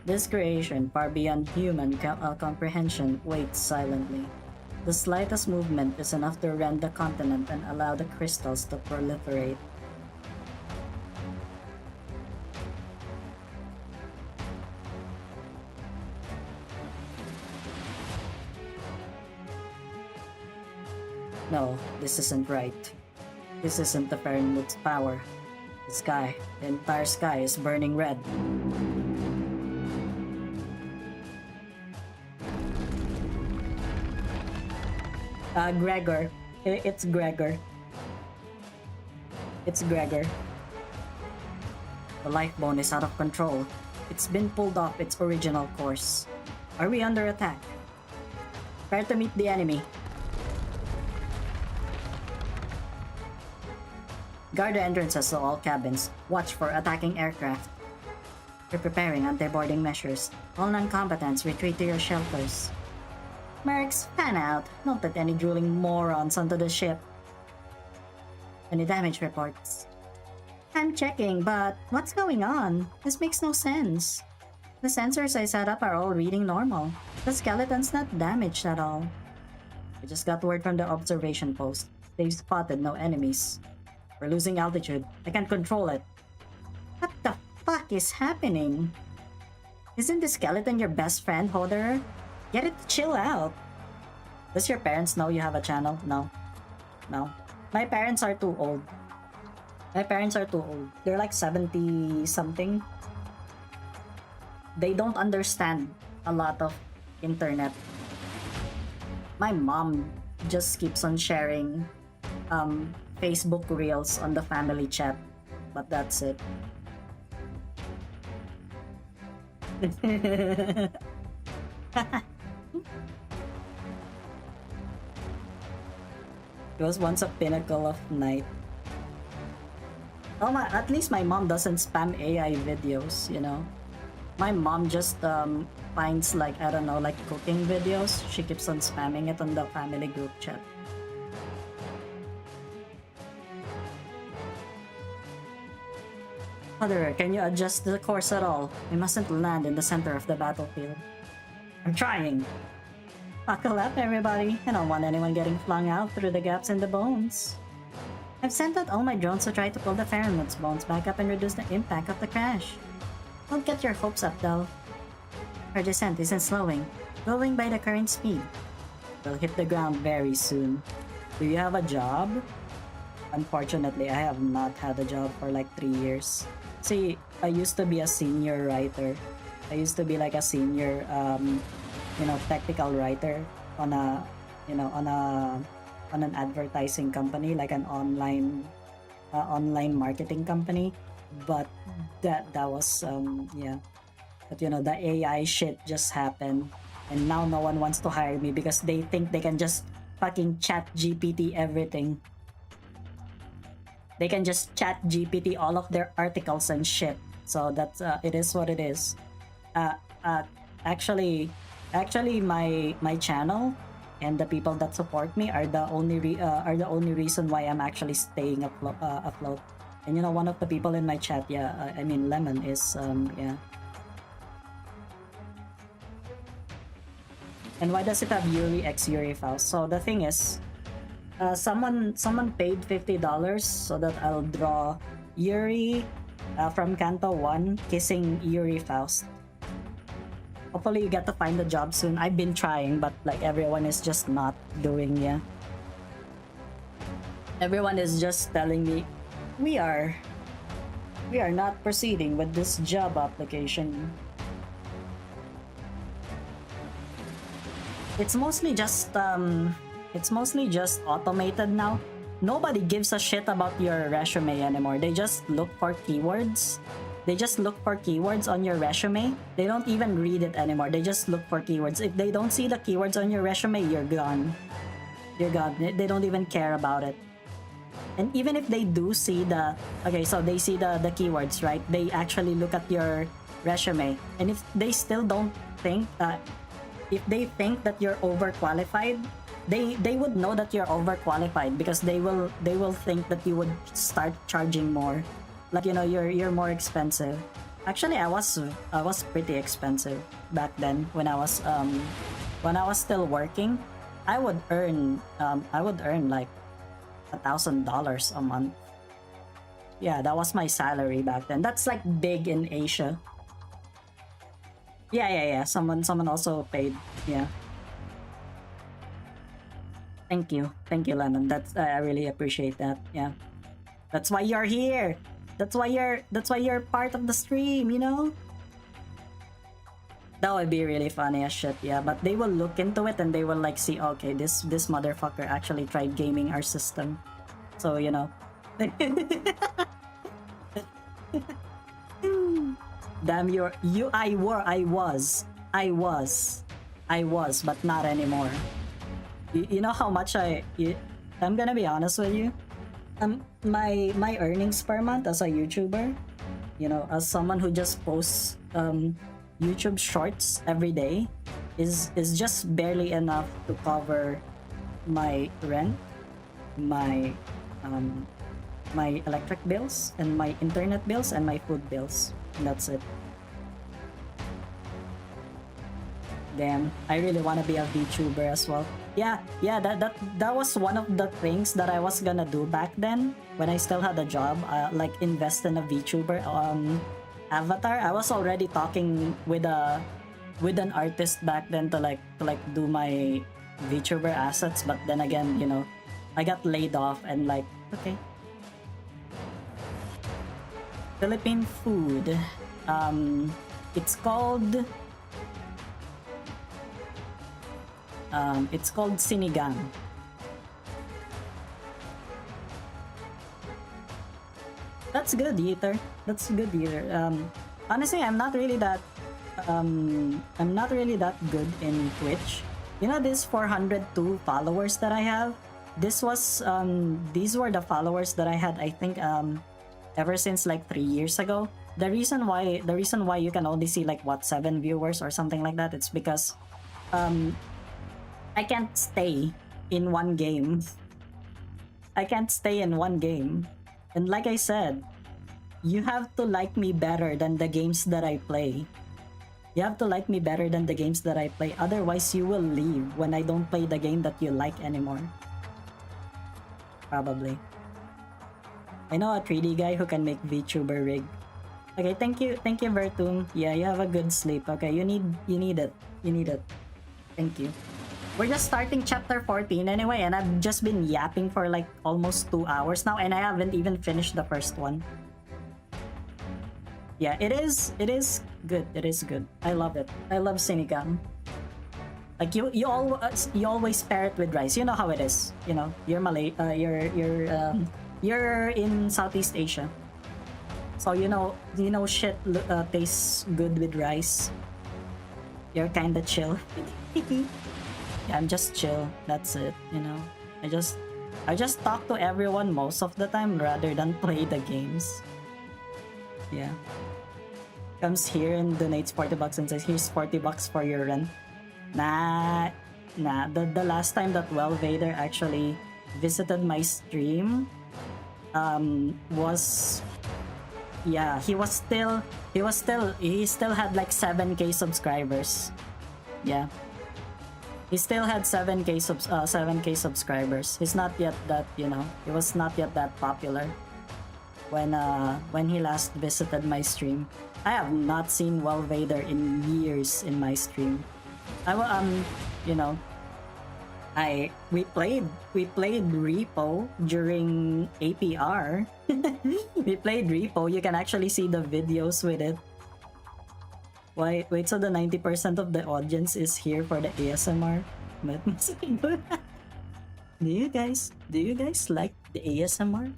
This creation, far beyond human comprehension, waits silently. The slightest movement is enough to rend the continent and allow the crystals to proliferate. No, this isn't right. This isn't the Farenmut's power. The sky, the entire sky is burning red. Gregor. It's Gregor. It's Gregor. The lifebone is out of control. It's been pulled off its original course. Are we under attack? Prepare to meet the enemy. Guard the entrances to all cabins. Watch for attacking aircraft. We're preparing anti-boarding measures. All non-combatants retreat to your shelters. Mercs, fan out. Don't let any drooling morons onto the ship. Any damage reports? I'm checking, but what's going on? This makes no sense. The sensors I set up are all reading normal. The skeleton's not damaged at all. I just got word from the observation post. They've spotted no enemies. We're losing altitude. I can't control it. What the fuck is happening? Isn't the skeleton your best friend, Hodder? Get it to chill out. Does your parents know you have a channel? No. No. My parents are too old. My parents are too old. They're like 70 something. They don't understand a lot of internet. My mom just keeps on sharing Facebook reels on the family chat, but that's it. It was once a pinnacle of night. Oh my, at least my mom doesn't spam AI videos, you know? My mom just finds like, I don't know, like cooking videos. She keeps on spamming it on the family group chat. Mother, can you adjust the course at all? We mustn't land in the center of the battlefield. I'm trying. Buckle up, everybody. I don't want anyone getting flung out through the gaps in the bones. I've sent out all my drones to try to pull the pheromones bones back up and reduce the impact of the crash. Don't get your hopes up, though. Our descent isn't slowing, going by the current speed. We'll hit the ground very soon. Do you have a job? Unfortunately, I have not had a job for like 3 years. See, I used to be a senior writer. I used to be like a senior, technical writer on a, on an advertising company, like an online marketing company. But that was yeah. But the AI shit just happened, and now no one wants to hire me because they think they can just fucking chat GPT everything. They can just chat GPT all of their articles and shit. So that's it is what it is. Actually, my channel and the people that support me are the only reason why I'm actually staying afloat. And one of the people in my chat, I mean Lemon, is yeah. And why does it have Yuri x Yuri Faust? So the thing is, someone paid $50 so that I'll draw Yuri from Canto 1 kissing Yuri Faust. Hopefully you get to find a job soon. I've been trying, but like everyone is just not doing, yeah. Everyone is just telling me, we are not proceeding with this job application. It's mostly just automated now. Nobody gives a shit about your resume anymore. They just look for keywords. They just look for keywords on your resume. They don't even read it anymore. They just look for keywords. If they don't see the keywords on your resume, you're gone. You're gone. They don't even care about it. And even if they do see the... Okay, so they see the keywords, right? They actually look at your resume. And if they still don't think... if they think that you're overqualified, they would know that you're overqualified because they will think that you would start charging more. Like, you're more expensive. Actually, I was pretty expensive back then when I was still working. I would earn like $1,000 a month. Yeah, that was my salary back then. That's like big in Asia. Yeah. Someone also paid. Yeah. Thank you, Lemon. I really appreciate that. Yeah. That's why you're here. That's why you're part of the stream, That would be really funny as shit, yeah. But they will look into it and they will like see, okay, this motherfucker actually tried gaming our system. So, Damn, I was, but not anymore. You know how much I'm gonna be honest with you. My earnings per month as a YouTuber, as someone who just posts YouTube shorts every day, is just barely enough to cover my rent, my electric bills, and my internet bills, and my food bills. And that's it. Damn, I really want to be a VTuber as well. Yeah, that was one of the things that I was gonna do back then when I still had a job, like invest in a VTuber avatar. I was already talking with an artist back then to do my VTuber assets, but then again, I got laid off and like, okay. Philippine food. It's called sinigang. That's good, Yeater. That's good, Yeater. Honestly, I'm not really that good in Twitch. This 402 followers that I have. These were the followers that I had, I think, ever since like 3 years ago. The reason why you can only see like 7 viewers or something like that, it's because I can't stay in one game. And like I said, you have to like me better than the games that I play. Otherwise you will leave when I don't play the game that you like anymore. Probably. I know a 3D guy who can make VTuber rig. Okay, thank you, Vertum. Yeah, you have a good sleep. Okay, you need it. You need it. Thank you. We're just starting chapter 14 anyway, and I've just been yapping for like almost 2 hours now, and I haven't even finished the first one. Yeah, it is good. It is good. I love it. I love Sinigam. Like you always pair it with rice. You know how it is. You know, you're Malay. You're in Southeast Asia, so you know shit tastes good with rice. You're kinda chill. Yeah, I'm just chill. That's it. You know, I just talk to everyone most of the time rather than play the games. Yeah. Comes here and donates 40 bucks and says, "Here's 40 bucks for your rent." Nah. The last time that Vader actually visited my stream, was, yeah, he still had like 7K subscribers. Yeah. He still had 7K subscribers. He's not yet that, you know, he was not yet that popular when he last visited my stream. I have not seen Vader in years in my stream. You know, we played Repo during APR. We played Repo. You can actually see the videos with it. Wait, so the 90% of the audience is here for the ASMR? But do you guys like the ASMR?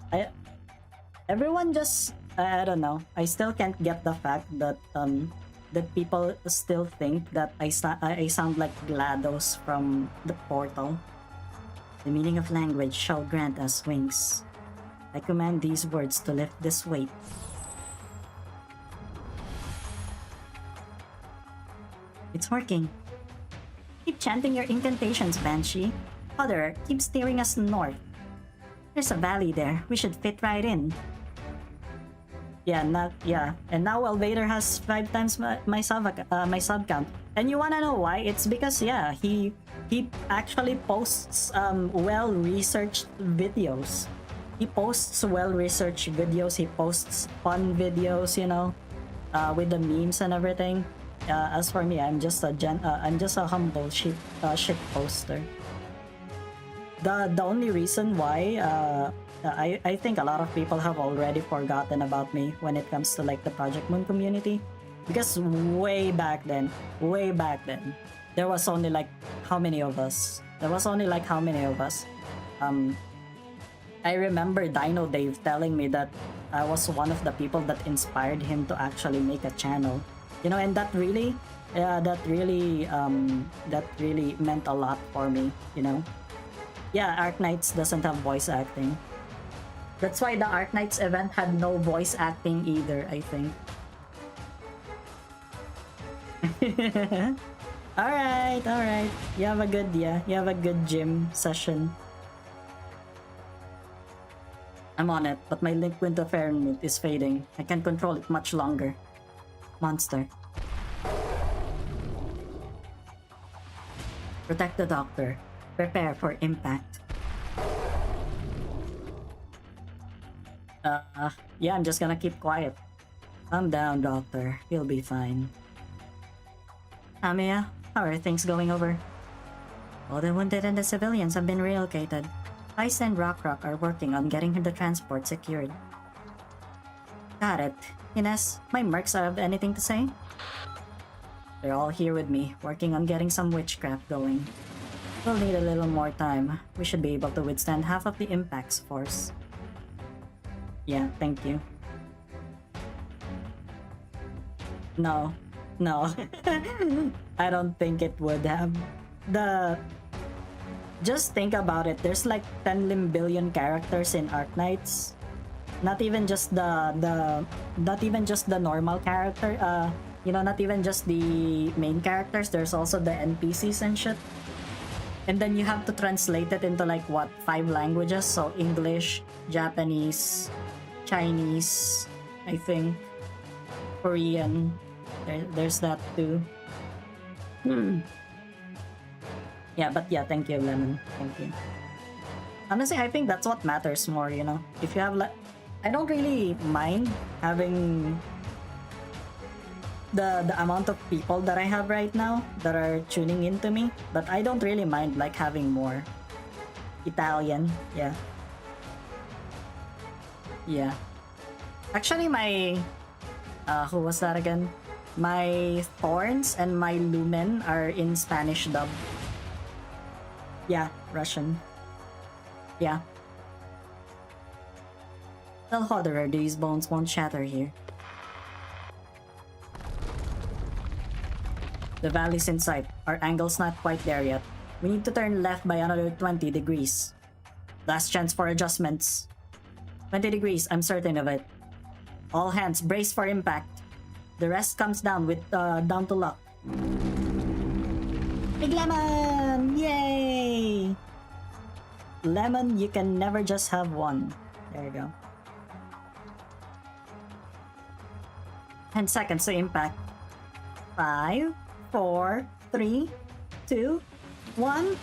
Everyone just, I don't know. I still can't get the fact that that people still think that I sound like GLaDOS from the Portal. The meaning of language shall grant us wings. I command these words to lift this weight. It's working. Keep chanting your incantations, Banshee. Other, keep steering us north. There's a valley there. We should fit right in. Yeah, and now Vader has 5 times my sub count. And you wanna know why? It's because, yeah, he actually posts well-researched videos. He posts well-researched videos. He posts fun videos, you know, with the memes and everything. As for me, I'm just a humble shit poster. The only reason why I think a lot of people have already forgotten about me when it comes to like the Project Moon community, because way back then, there was only like how many of us? I remember Dino Dave telling me that I was one of the people that inspired him to actually make a channel. You know, and that really meant a lot for me, you know. Yeah, Arknights doesn't have voice acting. That's why the Arknights event had no voice acting either, I think. Alright. You have a good gym session. I'm on it, but my link with the Fahrenheit is fading. I can't control it much longer. Monster. Protect the doctor. Prepare for impact. Yeah, I'm just gonna keep quiet. Calm down, doctor. You'll be fine. Amiya, how are things going over? All the wounded and the civilians have been relocated. Ice and Rock are working on getting the transport secured. Got it. Ines, my mercs have anything to say? They're all here with me, working on getting some witchcraft going. We'll need a little more time. We should be able to withstand half of the impact's force. Yeah, thank you. No. I don't think it would have. Just think about it. There's like 10 billion characters in Arknights. Not even just the normal character. You know, not even just the main characters. There's also the NPCs and shit. And then you have to translate it into like what, 5 languages? So English, Japanese, Chinese, I think, Korean. There's that too. Yeah, but yeah, thank you, Lemon. Thank you. Honestly, I think that's what matters more, you know. If you have like, I don't really mind having the amount of people that I have right now that are tuning into me, but I don't really mind like having more. Italian, yeah. Yeah. Actually, my who was that again? My Thorns and my Lumen are in Spanish dub. Yeah, Russian. Yeah. Tell Hodderer these bones won't shatter here. The valley's in sight. Our angle's not quite there yet. We need to turn left by another 20 degrees. Last chance for adjustments. 20 degrees, I'm certain of it. All hands, brace for impact. The rest comes down with down to luck. Big lemon! Yay! Lemon, you can never just have one. There you go. 10 seconds to impact. 5, 4, 3, 2, 1.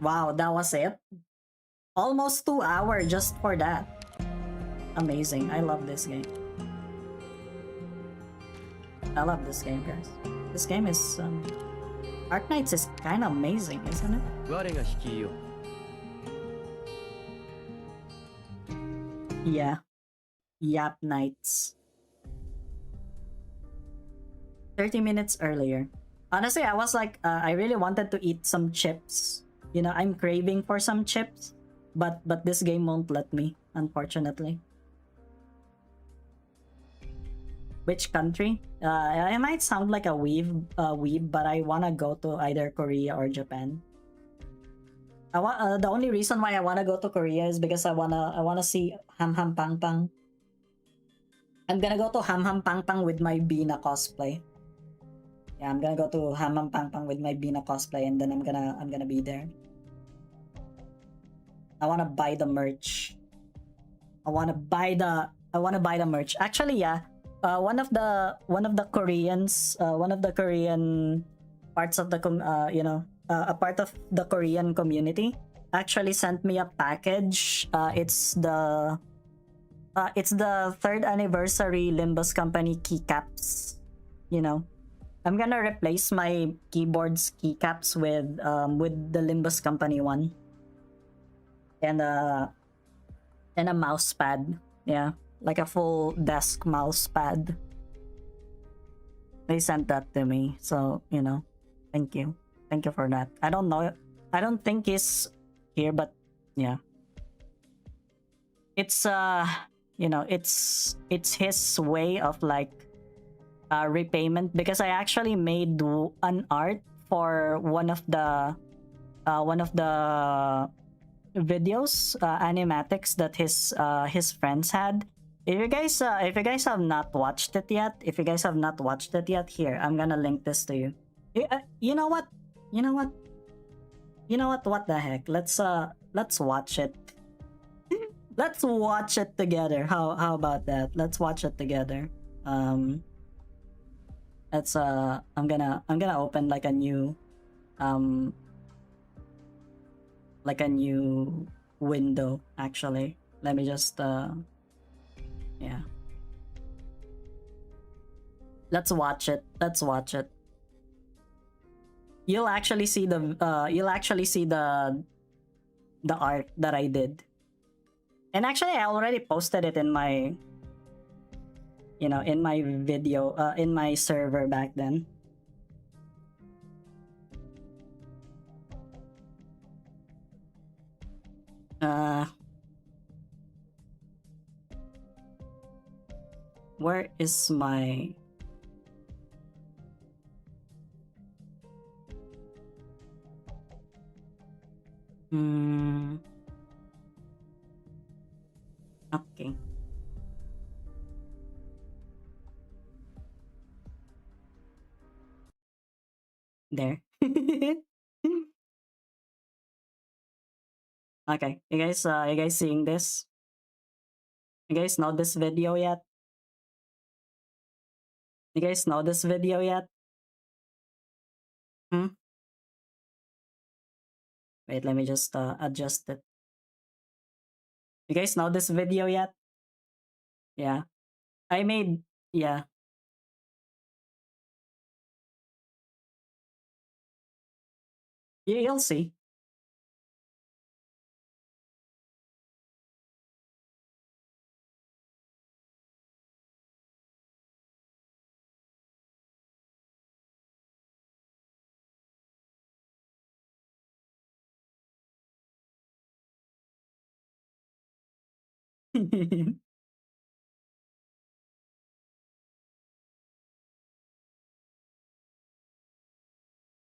Wow, that was it. Almost 2 hours just for that. Amazing. I love this game. I love this game, guys. This game is Arknights is kind of amazing, isn't it? 我が率いよう。 Yeah. Yap Nights. 30 minutes earlier. Honestly, I was like, I really wanted to eat some chips. You know, I'm craving for some chips, but this game won't let me, unfortunately. Which country? I might sound like a weeb, but I wanna go to either Korea or Japan. The only reason why I wanna go to Korea is because I wanna see Ham Ham Pang Pang. I'm gonna go to Ham Ham Pang Pang with my Bina cosplay. Yeah, I'm gonna go to Ham Ham Pang Pang with my Bina cosplay, and then I'm gonna be there. I wanna buy the merch. I wanna buy the merch. Actually, yeah. One of the Koreans, one of the Korean parts of the a part of the Korean community actually sent me a package. It's the 3rd anniversary Limbus Company keycaps. You know, I'm gonna replace my keyboard's keycaps with the Limbus Company one, and a mouse pad. Yeah. Like a full desk mouse pad. They sent that to me, so you know, thank you for that. I don't think he's here, but yeah, it's it's his way of like repayment, because I actually made an art for one of the videos, animatics that his friends had. If you guys have not watched it yet, here, I'm gonna link this to you. You know what? What the heck? Let's watch it. Let's watch it together. How about that? Let's watch it together. Let's I'm gonna open like a new window, actually. Let me just yeah. Let's watch it. You'll actually see the art that I did. And actually I already posted it in my in my video in my server back then. Where is my okay. There. Okay, you guys seeing this? You guys know this video yet? You guys know this video yet? Wait, let me just adjust it. You guys know this video yet? Yeah. I made, yeah. You'll see.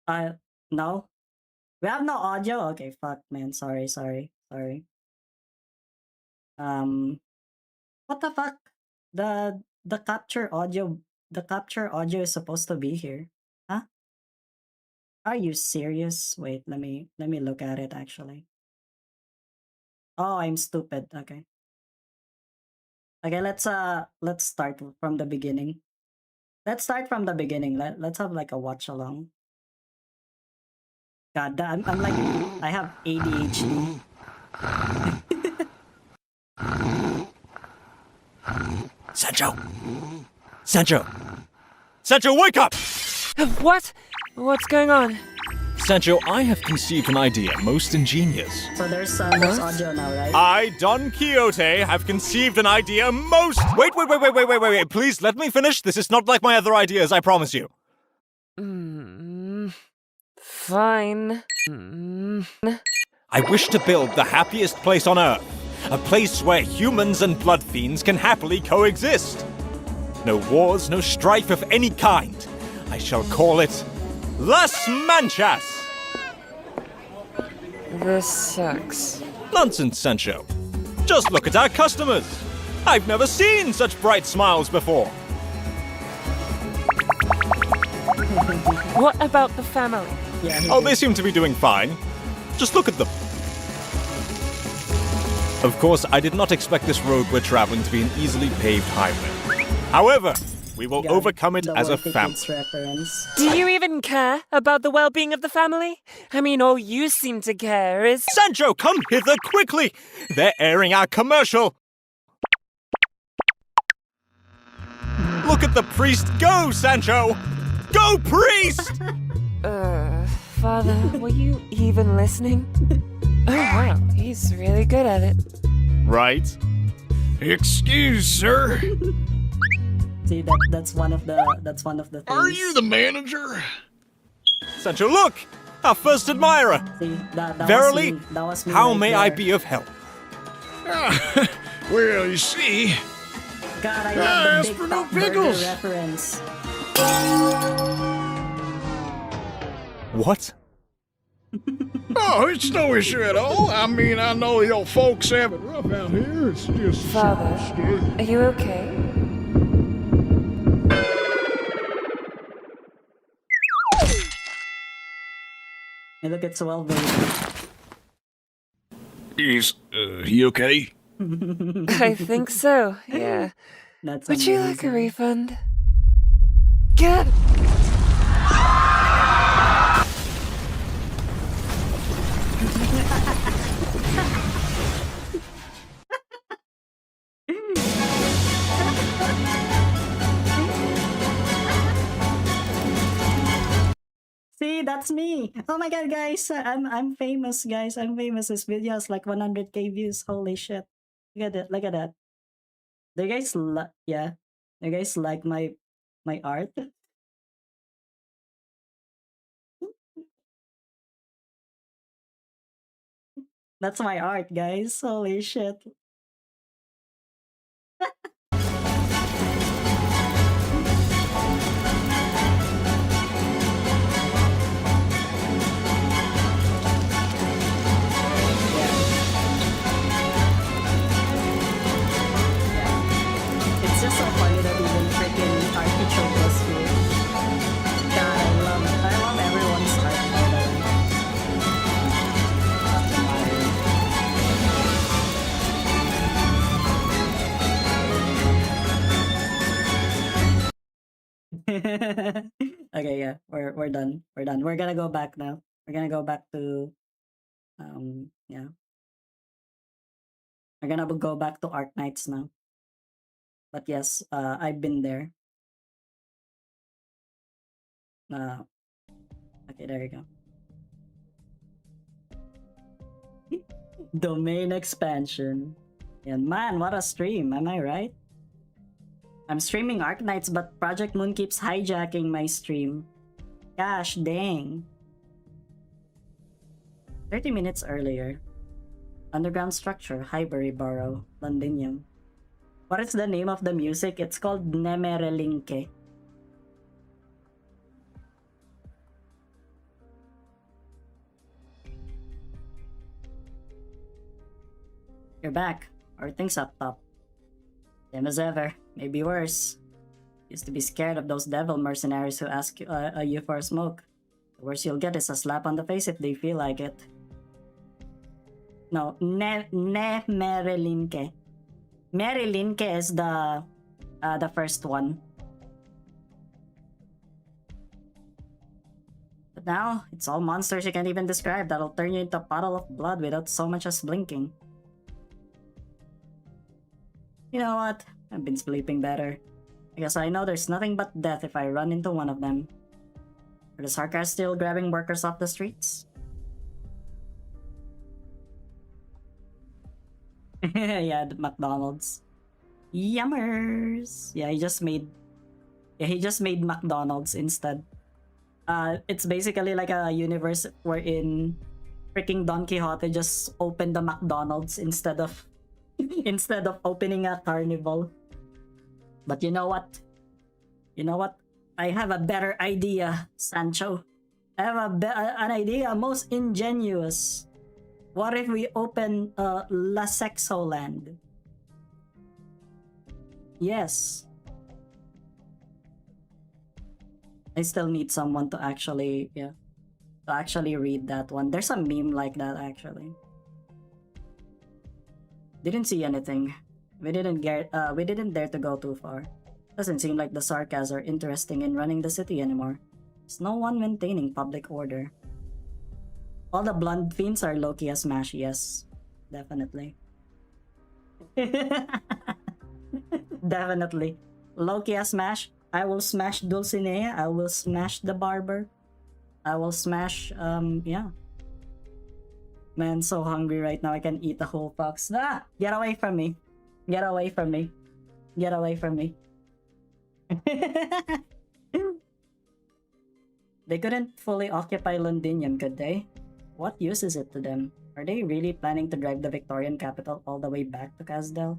uh, no? We have no audio? Okay, fuck, man. Sorry. What the fuck? The capture audio is supposed to be here. Huh? Are you serious? Wait, let me look at it actually. Oh, I'm stupid. Okay. Okay, let's start from the beginning. Let's start from the beginning. Let's have like a watch along. God, I'm like I have ADHD. Sancho! Sancho! Sancho, wake up! What? What's going on? Sancho, I have conceived an idea most ingenious. So there's audio now, right? I, Don Quixote, have conceived an idea most... Wait. Please let me finish. This is not like my other ideas, I promise you. Fine. I wish to build the happiest place on Earth. A place where humans and blood fiends can happily coexist. No wars, no strife of any kind. I shall call it Las Manchas! This sucks. Nonsense, Sancho. Just look at our customers. I've never seen such bright smiles before. What about the family? Yeah. Oh, they seem to be doing fine. Just look at them. Of course, I did not expect this road we're traveling to be an easily paved highway. However, we will overcome it as a family. Reference. Do you even care about the well-being of the family? I mean, all you seem to care is... Sancho, come hither quickly! They're airing our commercial! Look at the priest go, Sancho! Go, priest! Father, were you even listening? Oh, wow, he's really good at it. Right. Excuse, sir. See, that's one of the things. Are you the manager? Sancho, look! Our first admirer! See, that Verily, was me. That was me how right may I there. be of help? Well, you see, God, I Ask love for the no Big Top Burger pickles. reference. What? oh, it's no issue at all. I mean, I know your folks have it rough out here. It's just Father, are you okay? Hey, look, it's well made. Is he okay? I think so, yeah. That's Would you like a amazing. refund? Good! See, that's me. Oh my god, guys, I'm famous, guys. I'm famous. This video has like 100k views. Holy shit! Look at that. Look at that. Do you guys yeah? Do you guys like my art? That's my art, guys. Holy shit! It's just so funny that even freaking Archnights was here. God, I love everyone's art, by the way. Okay, yeah, we're done. We're done. We're gonna go back now. We're gonna go back to yeah. We're gonna go back to Arknights now. But yes, I've been there. Okay, there you go. Domain expansion. And man, what a stream, am I right? I'm streaming Arknights, but Project Moon keeps hijacking my stream. Gosh dang. 30 minutes earlier. Underground structure, Highbury Borough, Londinium. What is the name of the music? It's called Nemerelinke. You're back. Are things up top? Same as ever. Maybe worse. Used to be scared of those devil mercenaries who ask you for a smoke. The worst you'll get is a slap on the face if they feel like it. No, Merelinke. Merelinke is the first one. But now, it's all monsters you can't even describe that'll turn you into a puddle of blood without so much as blinking. You know what? I've been sleeping better. I guess I know there's nothing but death if I run into one of them. Are the Sarkas still grabbing workers off the streets? Yeah, the McDonald's. Yummers! Yeah, he just made McDonald's instead. It's basically like a universe wherein freaking Don Quixote just opened the McDonald's instead of opening a carnival. But you know what? You know what? I have a better idea, Sancho. I have an idea most ingenious. What if we open La Sexo Land? Yes. I still need someone to actually, read that one. There's a meme like that actually. Didn't see anything. We didn't dare to go too far. Doesn't seem like the Sarkas are interested in running the city anymore. There's no one maintaining public order. All the blood fiends are low-key as smash, yes. Definitely. Definitely. Low-key as smash. I will smash Dulcinea. I will smash the barber. I will smash, yeah. Man, so hungry right now. I can eat a whole fox. Ah! Get away from me. Get away from me. Get away from me. They couldn't fully occupy Londinium, could they? What use is it to them? Are they really planning to drive the Victorian capital all the way back to Casdell?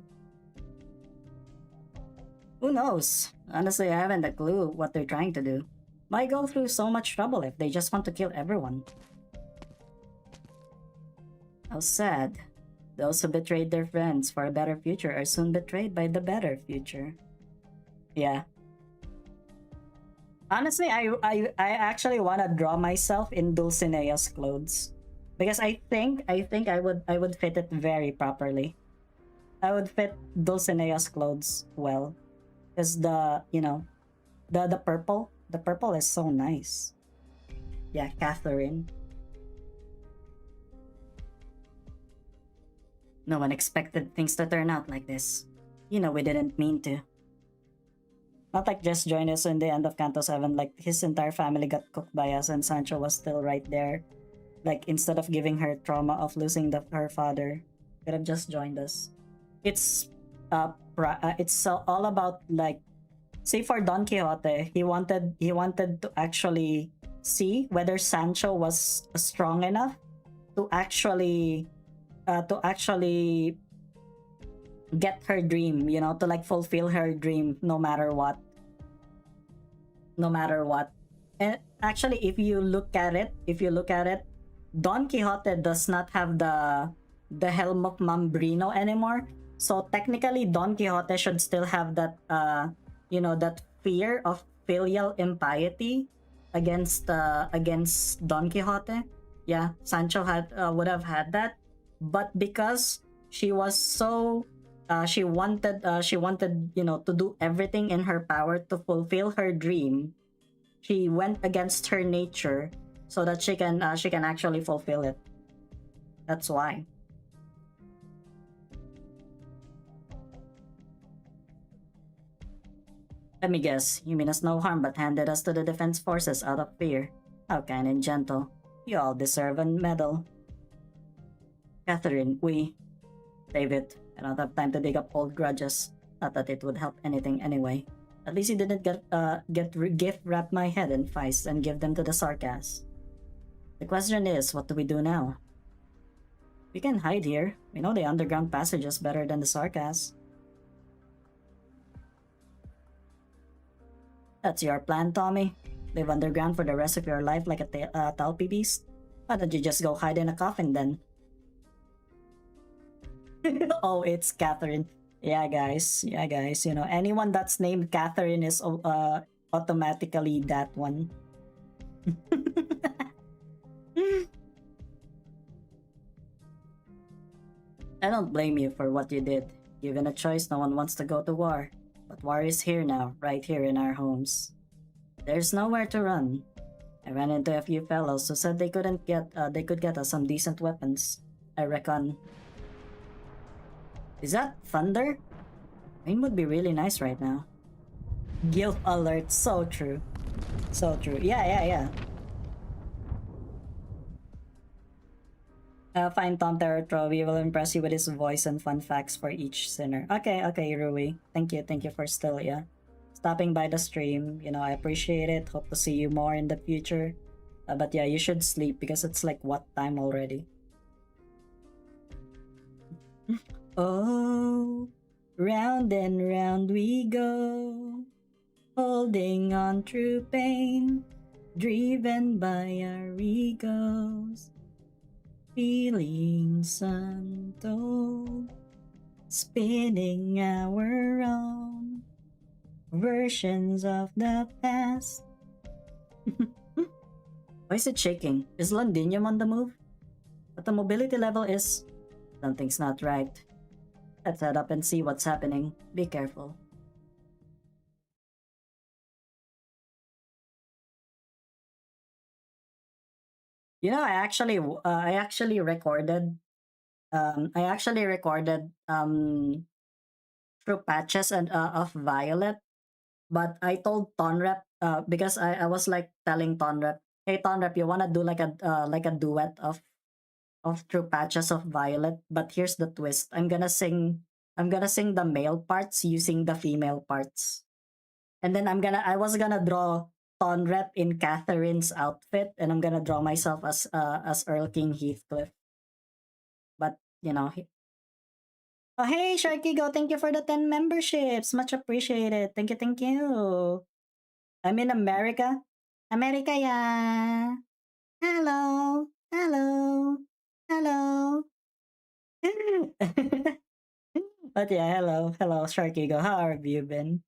Who knows? Honestly, I haven't a clue what they're trying to do. Why go through so much trouble if they just want to kill everyone? How sad. Those who betrayed their friends for a better future are soon betrayed by the better future. Yeah. Honestly, I actually want to draw myself in Dulcinea's clothes, because I think I would fit it very properly. I would fit Dulcinea's clothes well, because the purple is so nice. Yeah, Catherine. No one expected things to turn out like this. You know we didn't mean to. Not like just join us in the end of Canto 7, like his entire family got cooked by us and Sancho was still right there. Like, instead of giving her trauma of losing her father, could have just joined us. It's all about, like, say for Don Quixote, he wanted to actually see whether Sancho was strong enough to actually get her dream, to like fulfill her dream no matter what. And actually, if you look at it, Don Quixote does not have the helm of Mambrino anymore. So technically, Don Quixote should still have that that fear of filial impiety against Don Quixote. Yeah, Sancho would have had that, but because she was so she wanted to do everything in her power to fulfill her dream. She went against her nature so that she can actually fulfill it. That's why. Let me guess, you mean us no harm but handed us to the defense forces out of fear. How kind and gentle. You all deserve a medal. Catherine, we... Save it. I don't have time to dig up old grudges. Not that it would help anything anyway. At least you didn't gift wrap my head in feist and give them to the Sarkas. The question is, what do we do now? We can hide here. We know the underground passages better than the Sarkas. That's your plan, Tommy? Live underground for the rest of your life like a Talpi beast? Why don't you just go hide in a coffin then? Oh, it's Catherine. Yeah, guys. You know, anyone that's named Catherine is automatically that one. I don't blame you for what you did. Given a choice, no one wants to go to war. But war is here now, right here in our homes. There's nowhere to run. I ran into a few fellows who said they could get us some decent weapons. I reckon. Is that thunder? Rain would be really nice right now. Guilt alert, so true. So true. Yeah. Find Tom Terratro. We will impress you with his voice and fun facts for each sinner. Okay, Rui. Thank you for still, stopping by the stream. You know, I appreciate it. Hope to see you more in the future. But yeah, you should sleep because it's like what time already? Oh, round and round we go, holding on through pain, driven by our egos, feelings untold, spinning our own versions of the past. Why is it shaking? Is Londinium on the move? But the mobility level is... Something's not right. Let's head up and see what's happening. Be careful. You know, I actually recorded through patches and of Violet, but I told Tonrep because I was like telling Tonrep, hey Tonrep, you wanna do like a duet of true patches of Violet, but here's the twist. I'm gonna sing the male parts using the female parts. And then I was gonna draw Tonrep in Catherine's outfit, and I'm gonna draw myself as Earl King Heathcliff. But you know, oh hey Sharky Go, thank you for the 10 memberships. Much appreciated. Thank you. I'm in America. America, yeah. Hello. But yeah, hello, Sharky Go. How have you been?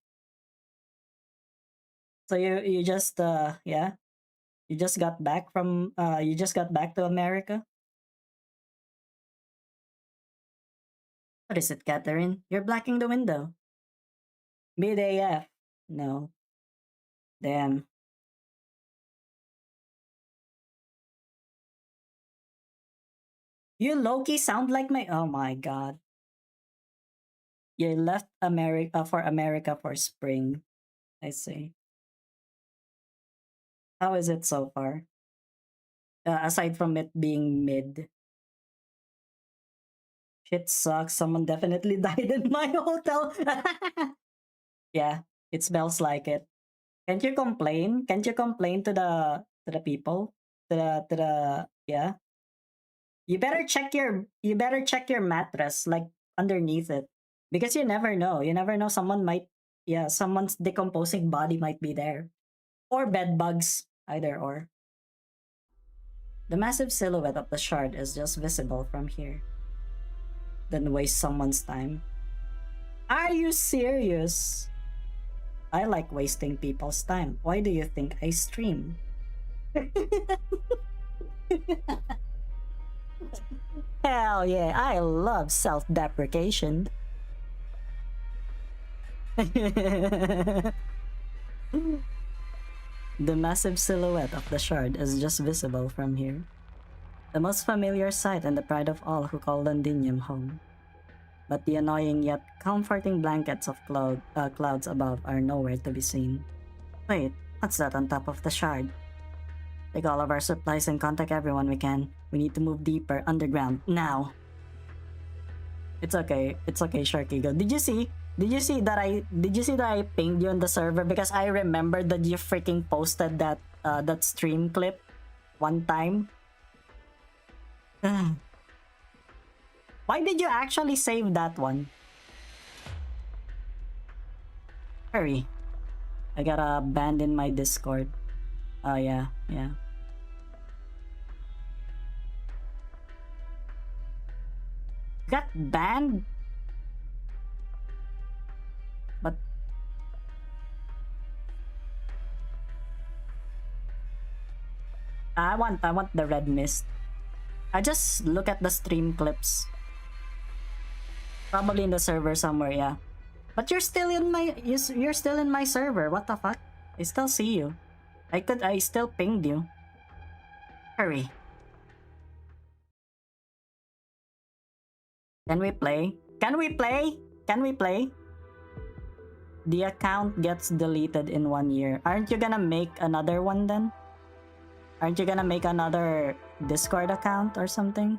So you just you just got back to America? What is it, Catherine? You're blacking the window. Mid AF. No. Damn. You low-key sound like my... Oh my god. You left America for spring. I see. How is it so far? Aside from it being mid. Shit sucks. Someone definitely died in my hotel. Yeah, it smells like it. Can't you complain? Can't you complain to the people? To the yeah. You better check your mattress, like underneath it. Because you never know. You never know, someone's decomposing body might be there. Or bed bugs. Either or. The massive silhouette of the shard is just visible from here. Then waste someone's time. Are you serious? I like wasting people's time. Why do you think I stream? Hell yeah, I love self-deprecation. The massive silhouette of the shard is just visible from here. The most familiar sight and the pride of all who call Londinium home. but the annoying yet comforting blankets of clouds above are nowhere to be seen. Wait, what's that on top of the shard? Take all of our supplies and contact everyone we can. We need to move deeper underground now. It's okay, Sharkigo. Did you see that I pinged you on the server because I remembered that you freaking posted that that stream clip one time? Why did you actually save that one? Hurry. I gotta abandon my Discord. Oh yeah. Got banned? But I want the red mist. I just look at the stream clips. Probably in the server somewhere, yeah. But you're still in my server. What the fuck? I still see you. I still pinged you. Hurry. Can we play? The account gets deleted in 1 year. Aren't you gonna make another one then? Aren't you gonna make another Discord account or something?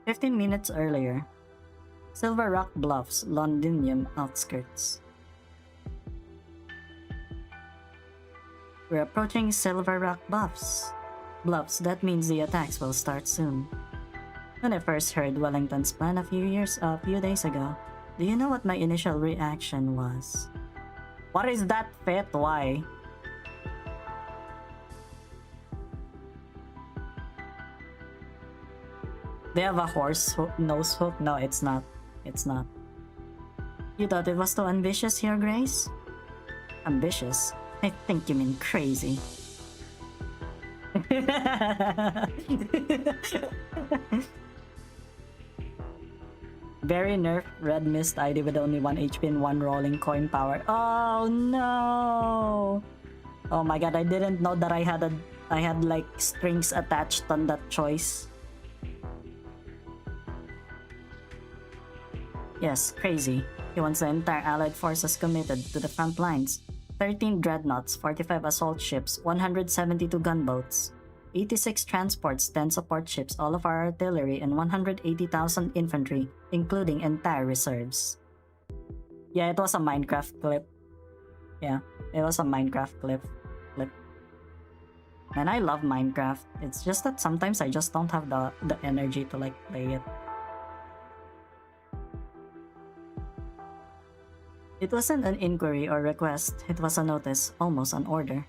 15 minutes earlier. Silver Rock Bluffs, Londinium outskirts. We're approaching Silver Rock Bluffs. That means the attacks will start soon. When I first heard Wellington's plan a few days ago, do you know what my initial reaction was? What is that fit? Why? They have a nose hook? No, it's not. You thought it was too ambitious, Your Grace? Ambitious? I think you mean crazy. Very nerfed red mist ID with only 1 HP and 1 rolling coin power. Oh no! Oh my god, I didn't know that I had like strings attached on that choice. Yes, crazy. He wants the entire allied forces committed to the front lines. 13 dreadnoughts, 45 assault ships, 172 gunboats, 86 transports, 10 support ships, all of our artillery, and 180,000 infantry, including entire reserves. Yeah, it was a Minecraft clip. Yeah, it was a Minecraft clip. And I love Minecraft. It's just that sometimes I just don't have the energy to like play it. It wasn't an inquiry or request, it was a notice, almost an order.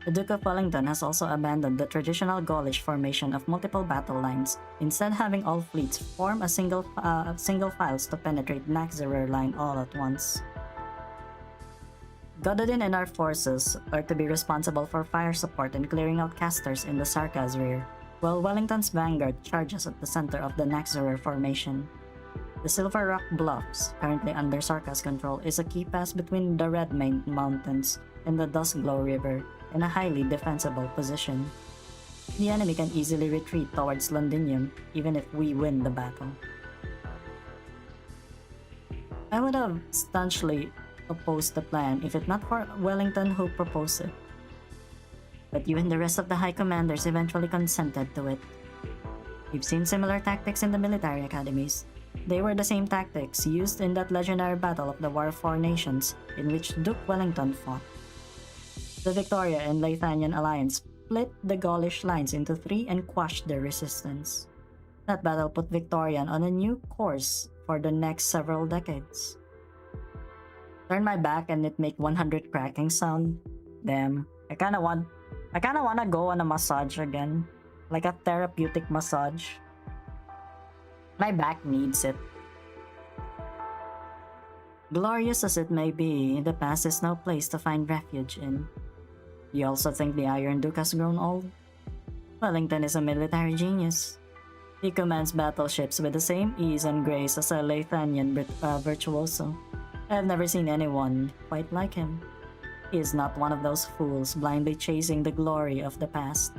The Duke of Wellington has also abandoned the traditional Gaulish formation of multiple battle lines, instead having all fleets form a single files to penetrate Naxxramer line all at once. Gododin and our forces are to be responsible for fire support and clearing out casters in the Sarkaz rear, while Wellington's vanguard charges at the center of the Naxxramer formation. The Silver Rock Bluffs, currently under Sarkaz control, is a key pass between the Red Mountains and the Duskglow River, in a highly defensible position. The enemy can easily retreat towards Londinium, even if we win the battle. I would have staunchly opposed the plan if it not for Wellington who proposed it. But you and the rest of the High Commanders eventually consented to it. We've seen similar tactics in the military academies. They were the same tactics used in that legendary battle of the War of Four Nations in which Duke Wellington fought. The Victoria and Lithanian alliance split the Gaulish lines into 3 and quashed their resistance. That battle put Victorian on a new course for the next several decades. Turn my back and it make 100 cracking sound. Damn, I kinda wanna go on a massage again. Like a therapeutic massage. My back needs it. Glorious as it may be, the past is no place to find refuge in. You also think the Iron Duke has grown old? Wellington is a military genius. He commands battleships with the same ease and grace as a Lithanian virtuoso. I have never seen anyone quite like him. He is not one of those fools blindly chasing the glory of the past.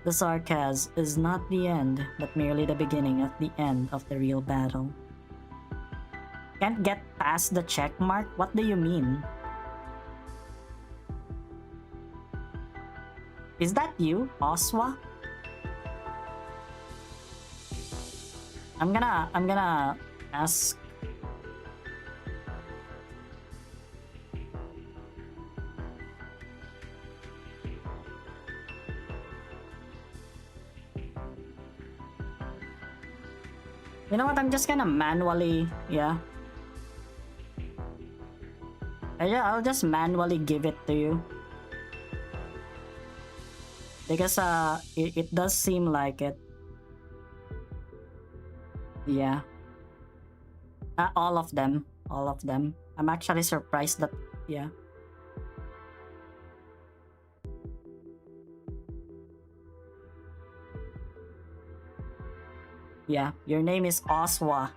The Sarkaz is not the end, but merely the beginning of the end of the real battle. Can't get past the check mark? What do you mean? Is that you, Oswa? I'm gonna ask. You know what? I'm just gonna manually, yeah. Yeah, I'll just manually give it to you. Because it does seem like it. Yeah. All of them. All of them. I'm actually surprised that, yeah. Yeah, your name is Oswa.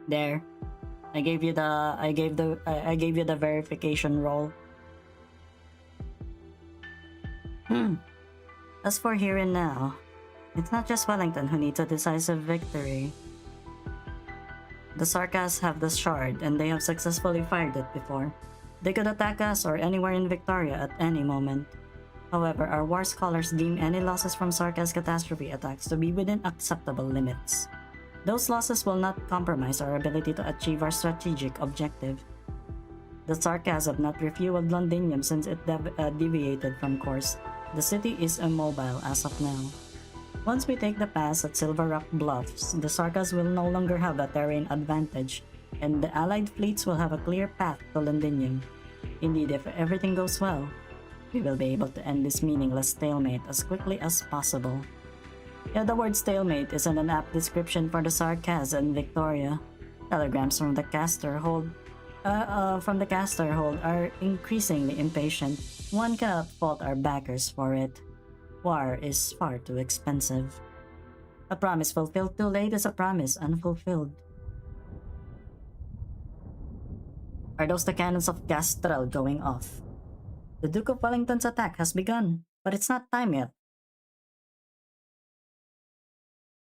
There. I gave you the verification roll. As for here and now, it's not just Wellington who needs a decisive victory. The Sarkas have the shard and they have successfully fired it before. They could attack us or anywhere in Victoria at any moment. However, our war scholars deem any losses from Sarkas catastrophe attacks to be within acceptable limits. Those losses will not compromise our ability to achieve our strategic objective. The Sarkas have not refueled Londinium since it deviated from course. The city is immobile as of now. Once we take the pass at Silver Rock Bluffs, the Sarkas will no longer have a terrain advantage, and the Allied fleets will have a clear path to Londinium. Indeed, if everything goes well, we will be able to end this meaningless stalemate as quickly as possible. Yeah, the word stalemate isn't an apt description for the Sarkas and Victoria. Telegrams from the caster hold are increasingly impatient. One cannot fault our backers for it. War is far too expensive. A promise fulfilled too late is a promise unfulfilled. Are those the cannons of Gastrel going off? The Duke of Wellington's attack has begun, but it's not time yet.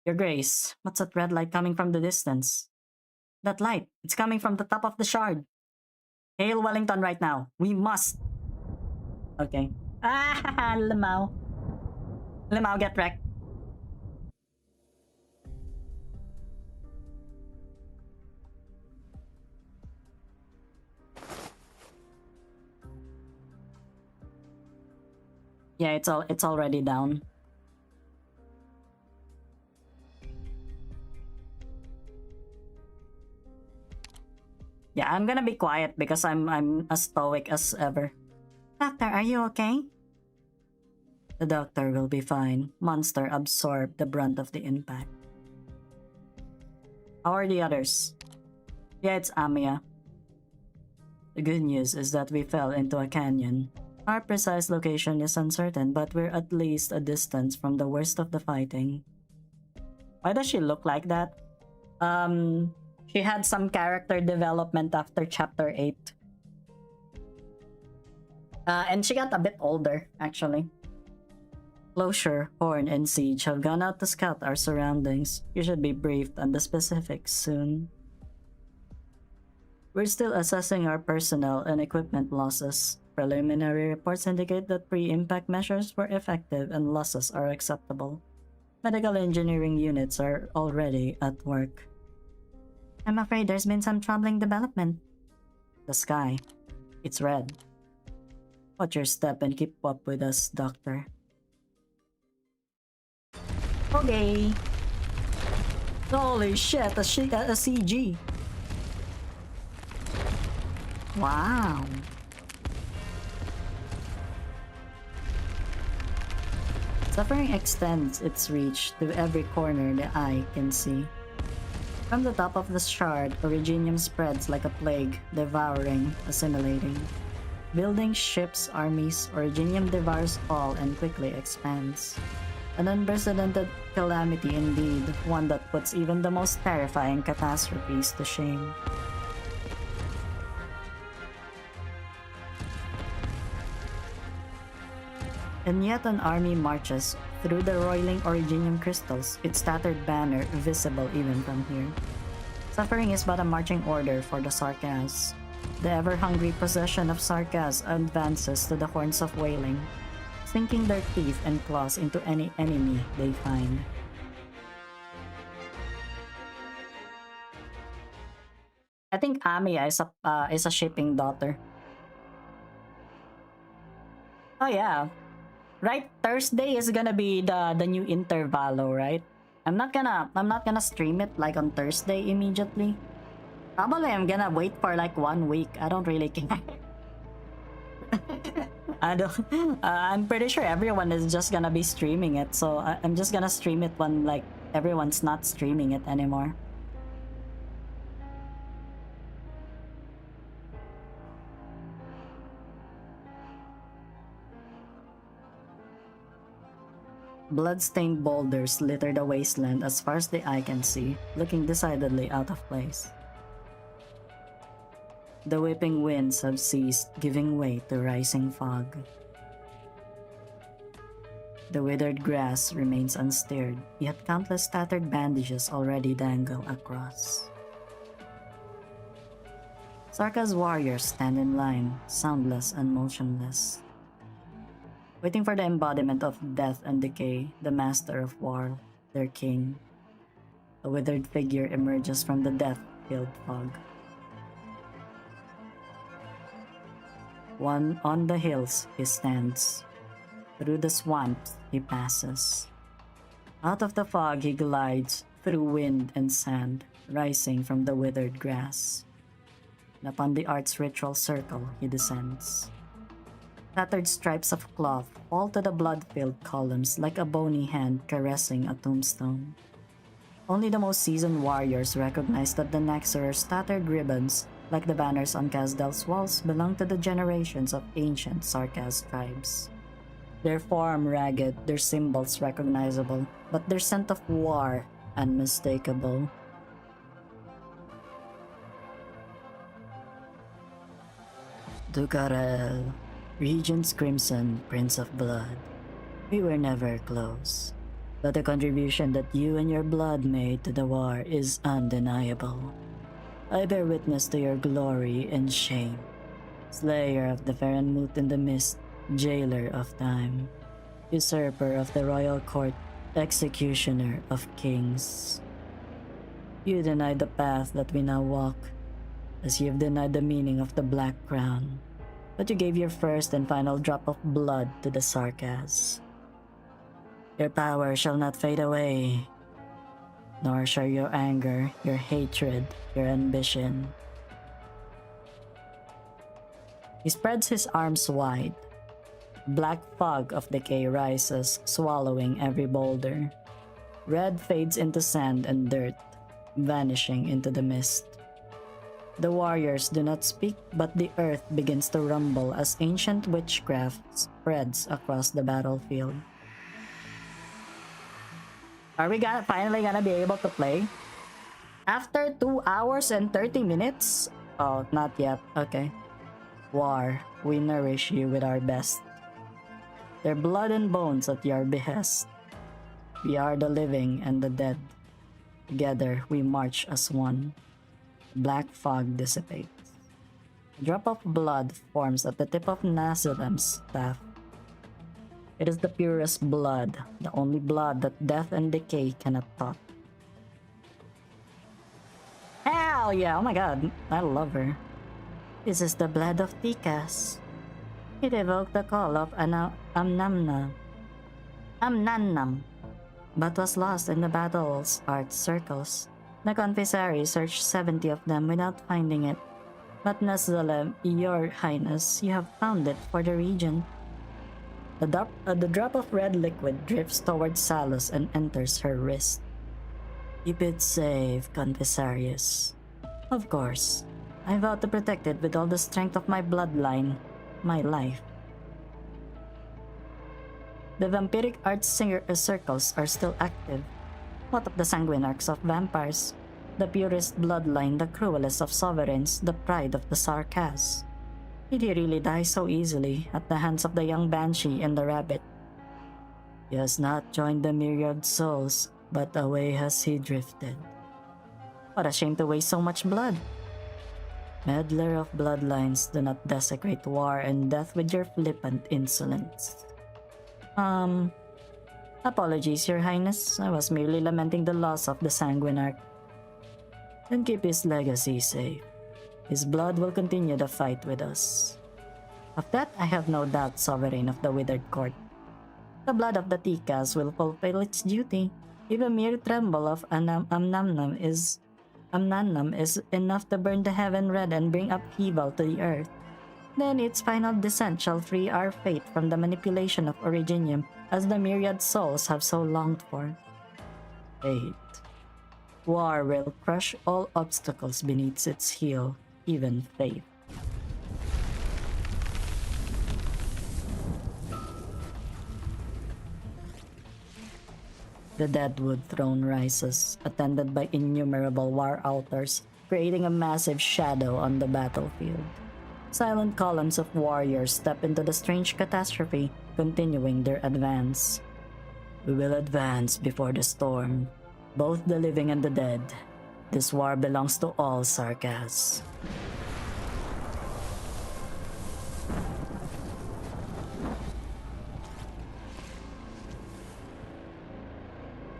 Your Grace, what's that red light coming from the distance? That light, it's coming from the top of the shard. Hail Wellington right now. We must. Okay. Ah, Lemao. Lemao, get wrecked. Yeah, it's already down. Yeah, I'm gonna be quiet because I'm as stoic as ever. Doctor, are you okay? The doctor will be fine. Monster absorbed the brunt of the impact. How are the others? Yeah, it's Amia. The good news is that we fell into a canyon. Our precise location is uncertain, but we're at least a distance from the worst of the fighting. Why does she look like that? She had some character development after chapter 8. And she got a bit older, actually. Closure, Horn, and Siege have gone out to scout our surroundings. You should be briefed on the specifics soon. We're still assessing our personnel and equipment losses. Preliminary reports indicate that pre-impact measures were effective and losses are acceptable. Medical engineering units are already at work. I'm afraid there's been some troubling development. The sky. It's red. Watch your step and keep up with us, Doctor. Okay. Holy shit, a CG. Wow. Suffering extends its reach to every corner the eye can see. From the top of the shard, Originium spreads like a plague, devouring, assimilating. Buildings, ships, armies, Originium devours all and quickly expands. An unprecedented calamity indeed, one that puts even the most terrifying catastrophes to shame. And yet an army marches through the roiling originium crystals, its tattered banner visible even from here. Suffering is but a marching order for the Sarkaz. The ever-hungry possession of Sarkaz advances to the horns of wailing, sinking their teeth and claws into any enemy they find. I think Amiya is a shipping daughter. Oh yeah, right. Thursday is gonna be the new Intervalo, right? I'm not gonna stream it like on Thursday immediately. Probably I'm gonna wait for like 1 week. I don't really care. I don't. I'm pretty sure everyone is just gonna be streaming it, so I'm just gonna stream it when like everyone's not streaming it anymore. Blood-stained boulders litter the wasteland as far as the eye can see, looking decidedly out of place. The whipping winds have ceased, giving way to rising fog. The withered grass remains unstirred, yet countless tattered bandages already dangle across. Sarka's warriors stand in line, soundless and motionless. Waiting for the embodiment of death and decay, the master of war, their king. A withered figure emerges from the death-filled fog. One on the hills he stands. Through the swamps he passes. Out of the fog he glides, through wind and sand, rising from the withered grass. And upon the art's ritual circle he descends. Tattered stripes of cloth fall to the blood-filled columns like a bony hand caressing a tombstone. Only the most seasoned warriors recognize that the Nexerer's tattered ribbons, like the banners on Kasdel's walls, belong to the generations of ancient Sarkaz tribes. Their form ragged, their symbols recognizable, but their scent of war unmistakable. Dukarel, Regent's Crimson, Prince of Blood. We were never close, but the contribution that you and your blood made to the war is undeniable. I bear witness to your glory and shame. Slayer of the Farenmut in the Mist, Jailer of Time, Usurper of the Royal Court, Executioner of Kings. You denied the path that we now walk, as you've denied the meaning of the Black Crown. But you gave your first and final drop of blood to the Sarkaz. Your power shall not fade away, nor shall your anger, your hatred, your ambition. He spreads his arms wide. Black fog of decay rises, swallowing every boulder. Red fades into sand and dirt, vanishing into the mist. The warriors do not speak, but the earth begins to rumble as ancient witchcraft spreads across the battlefield. Are we finally gonna be able to play? After 2 hours and 30 minutes? Oh, not yet. Okay. War, we nourish you with our best. Their blood and bones at your behest. We are the living and the dead. Together we march as one. Black fog dissipates. A drop of blood forms at the tip of Nasadam's staff. It is the purest blood, the only blood that death and decay cannot touch. Hell yeah, oh my god, I love her. This is the blood of Tikas. It evoked the call of Amnannam, but was lost in the battle's art circles. The Confessary searched 70 of them without finding it. But Nazalem, your highness, you have found it for the region. The drop of red liquid drifts towards Salus and enters her wrist. Keep it safe, Confessarius. Of course. I vow to protect it with all the strength of my bloodline, my life. The vampiric art circles are still active. What of the sanguinarchs of vampires? The purest bloodline, the cruelest of sovereigns, the pride of the Sarkaz. Did he really die so easily at the hands of the young banshee and the rabbit? He has not joined the myriad souls, but away has he drifted. What a shame to waste so much blood. Meddler of bloodlines, do not desecrate war and death with your flippant insolence. Apologies, Your Highness. I was merely lamenting the loss of the Sanguinarch. And keep his legacy safe. His blood will continue the fight with us. Of that I have no doubt, Sovereign of the Withered Court. The blood of the Tikas will fulfill its duty. If a mere tremble of Amnamnam is enough to burn the heaven red and bring upheaval to the earth, then its final descent shall free our fate from the manipulation of Originium, as the myriad souls have so longed for. Fate. War will crush all obstacles beneath its heel, even faith. The Deadwood throne rises, attended by innumerable war altars, creating a massive shadow on the battlefield. Silent columns of warriors step into the strange catastrophe, continuing their advance. We will advance before the storm, both the living and the dead. This war belongs to all Sarkas.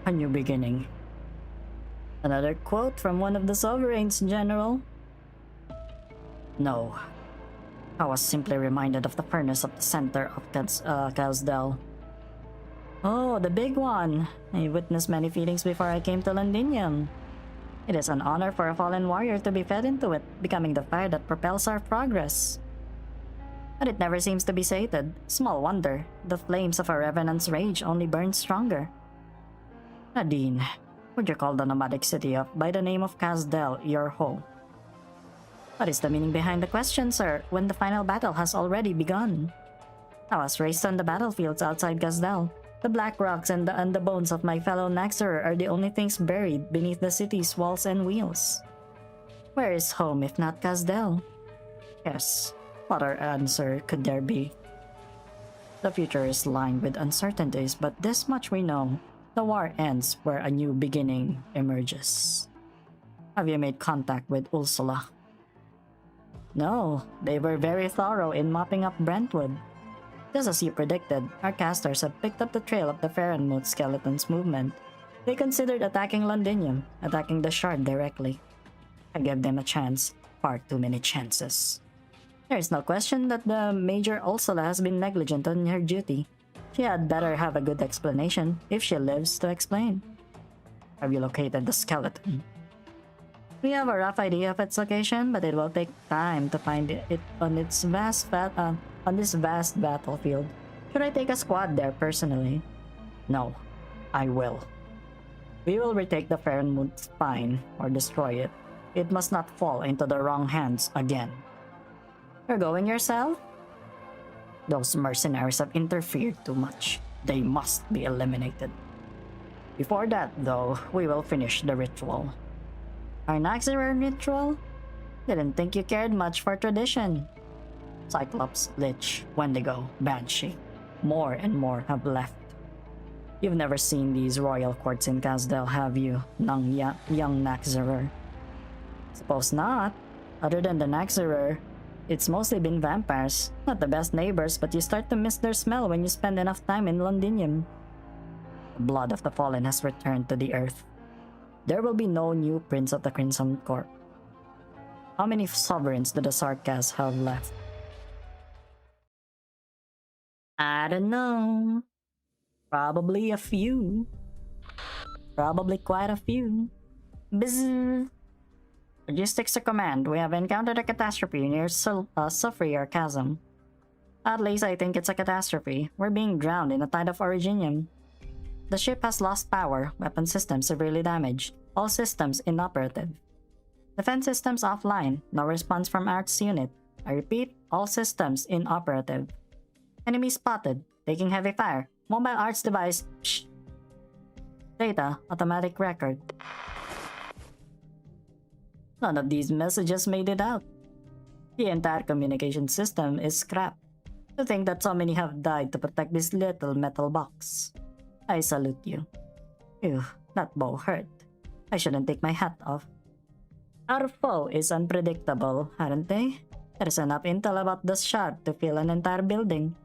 A new beginning. Another quote from one of the sovereigns, General. No. I was simply reminded of the furnace at the center of Kazdel. Oh, the big one. I witnessed many feelings before I came to Londinium. It is an honor for a fallen warrior to be fed into it, becoming the fire that propels our progress. But it never seems to be sated. Small wonder, the flames of a revenant's rage only burn stronger. Nadine, would you call the nomadic city by the name of Kazdel your home? What is the meaning behind the question, sir, when the final battle has already begun? I was raised on the battlefields outside Kazdel. The black rocks and the bones of my fellow Naxxerer are the only things buried beneath the city's walls and wheels. Where is home if not Kazdel? Yes, what other answer could there be? The future is lined with uncertainties, but this much we know. The war ends where a new beginning emerges. Have you made contact with Ursula? No, they were very thorough in mopping up Brentwood. Just as you predicted, our casters have picked up the trail of the Farenmoot skeleton's movement. They considered attacking Londinium, attacking the Shard directly. I gave them a chance, far too many chances. There is no question that the Major Ursula has been negligent on her duty. She had better have a good explanation, if she lives to explain. Have you located the skeleton? We have a rough idea of its location, but it will take time to find it on this vast battlefield. Should I take a squad there personally? No, I will. We will retake the Farenmoot spine or destroy it. It must not fall into the wrong hands again. You're going yourself? Those mercenaries have interfered too much. They must be eliminated. Before that, though, we will finish the ritual. Our Naxxerer ritual? Didn't think you cared much for tradition. Cyclops, Lich, Wendigo, Banshee. More and more have left. You've never seen these royal courts in Kazdel, have you, young Naxxerer? Suppose not. Other than the Naxxerer, it's mostly been vampires. Not the best neighbors, but you start to miss their smell when you spend enough time in Londinium. The blood of the fallen has returned to the earth. There will be no new Prince of the Crimson Court. How many sovereigns do the Sarkas have left? I don't know. Probably a few. Probably quite a few. Bzzz. Logistics to command. We have encountered a catastrophe near Sulfurier Chasm. At least I think it's a catastrophe. We're being drowned in a tide of Originium. The ship has lost power, weapon systems severely damaged, all systems inoperative. Defense systems offline, no response from Arts unit. I repeat, all systems inoperative. Enemy spotted, taking heavy fire. Mobile arts device, shh. Data, automatic record. None of these messages made it out. The entire communication system is scrapped. To think that so many have died to protect this little metal box. I salute you. Ew, that bow hurt. I shouldn't take my hat off. Our foe is unpredictable, aren't they? There's enough intel about the shard to fill an entire building.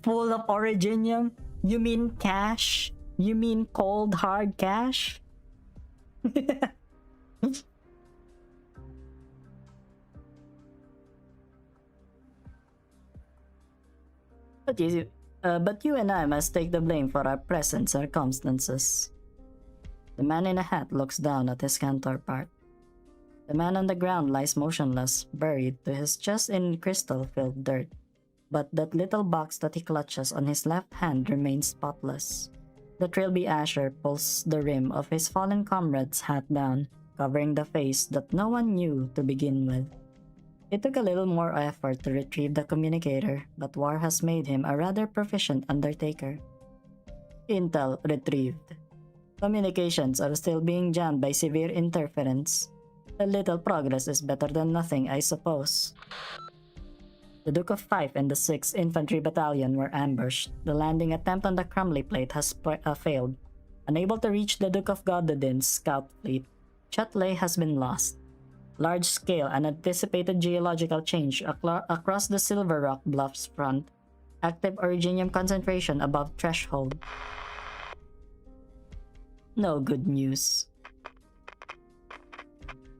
Full of originium? You mean cash? You mean cold hard cash? But you and I must take the blame for our present circumstances. The man in a hat looks down at his counterpart. The man on the ground lies motionless, buried to his chest in crystal-filled dirt. But that little box that he clutches on his left hand remains spotless. The Trilby Asher pulls the rim of his fallen comrade's hat down, covering the face that no one knew to begin with. It took a little more effort to retrieve the communicator, but war has made him a rather proficient undertaker. Intel retrieved. Communications are still being jammed by severe interference. A little progress is better than nothing, I suppose. The Duke of Fife and the 6th Infantry Battalion were ambushed. The landing attempt on the Crumley Plate has failed. Unable to reach the Duke of Gododin's scout fleet, Chutley has been lost. Large-scale unanticipated geological change across the Silver Rock Bluffs front. Active originium concentration above threshold. No good news.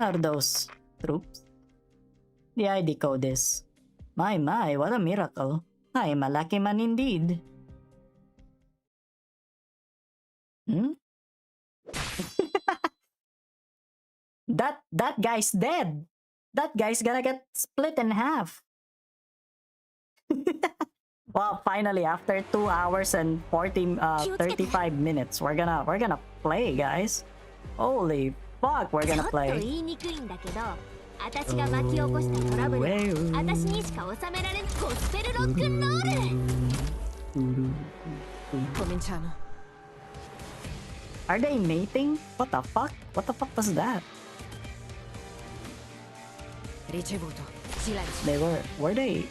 Are those troops? The ID code is... My, what a miracle. I am a lucky man indeed. That guy's dead. That guy's gonna get split in half. Well, finally, after 2 hours and 35 minutes, we're gonna play, guys. Holy fuck, we're gonna play. 私が巻き起こしたトラブルは私にしか収められんゴスペルロックンロール Cominciamo. Are they mating? What the fuck? What the fuck was that? Ricevuto. Silenzio. They were they?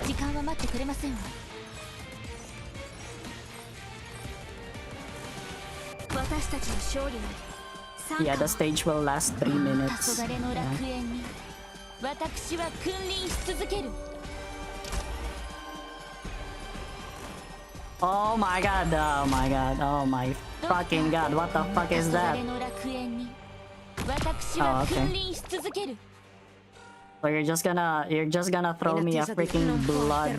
時間は待ってくれませんわ私たちの勝利まで Yeah, the stage will last 3 minutes. 憧れの楽園に私は君臨し続ける Oh my god, oh my god, oh my fucking god, what the fuck is that? 憧れの楽園に私は君臨し続ける So you're just gonna throw me a freaking blood,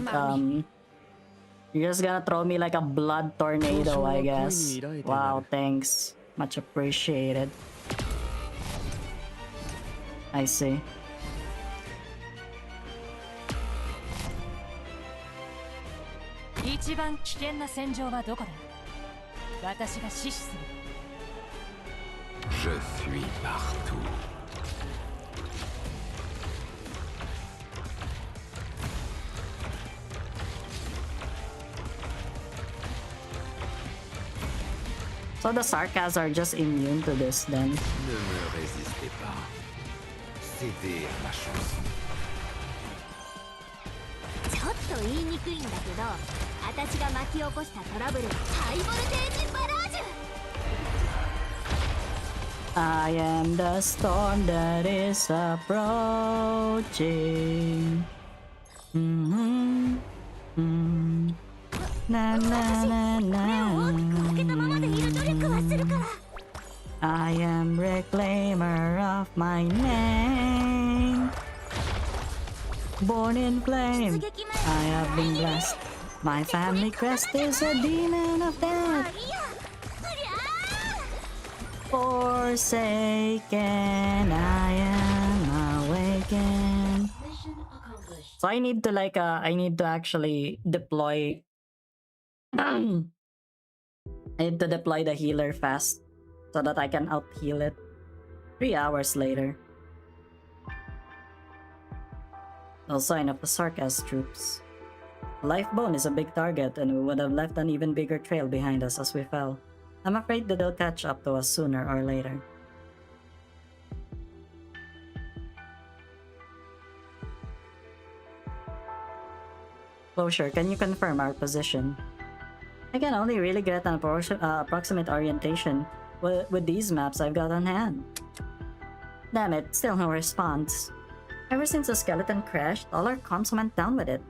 you're just gonna throw me like a blood tornado, I guess. Wow, thanks. Much appreciated. I see. Je suis partout. So the Sarkas are just immune to this then. Ne me résistez pas. Cédez à ma chanson. ちょっと言いにくいんだけど私が巻き起こしたトラブルはハイボルテージバラージュ I am the storm that is approaching. Na na na na. I am reclaimer of my name. Born in flame, I have been blessed. My family crest is a demon of death. Forsaken, I am awakened. So I need to I need to actually deploy. I need to deploy the healer fast so that I can out heal it. 3 hours later. No sign of the Sarkas troops. Lifebone is a big target and we would have left an even bigger trail behind us as we fell. I'm afraid that they'll catch up to us sooner or later. Closure, can you confirm our position? I can only really get an approximate orientation with these maps I've got on hand. Damn it, still no response. Ever since the skeleton crashed, all our comms went down with it.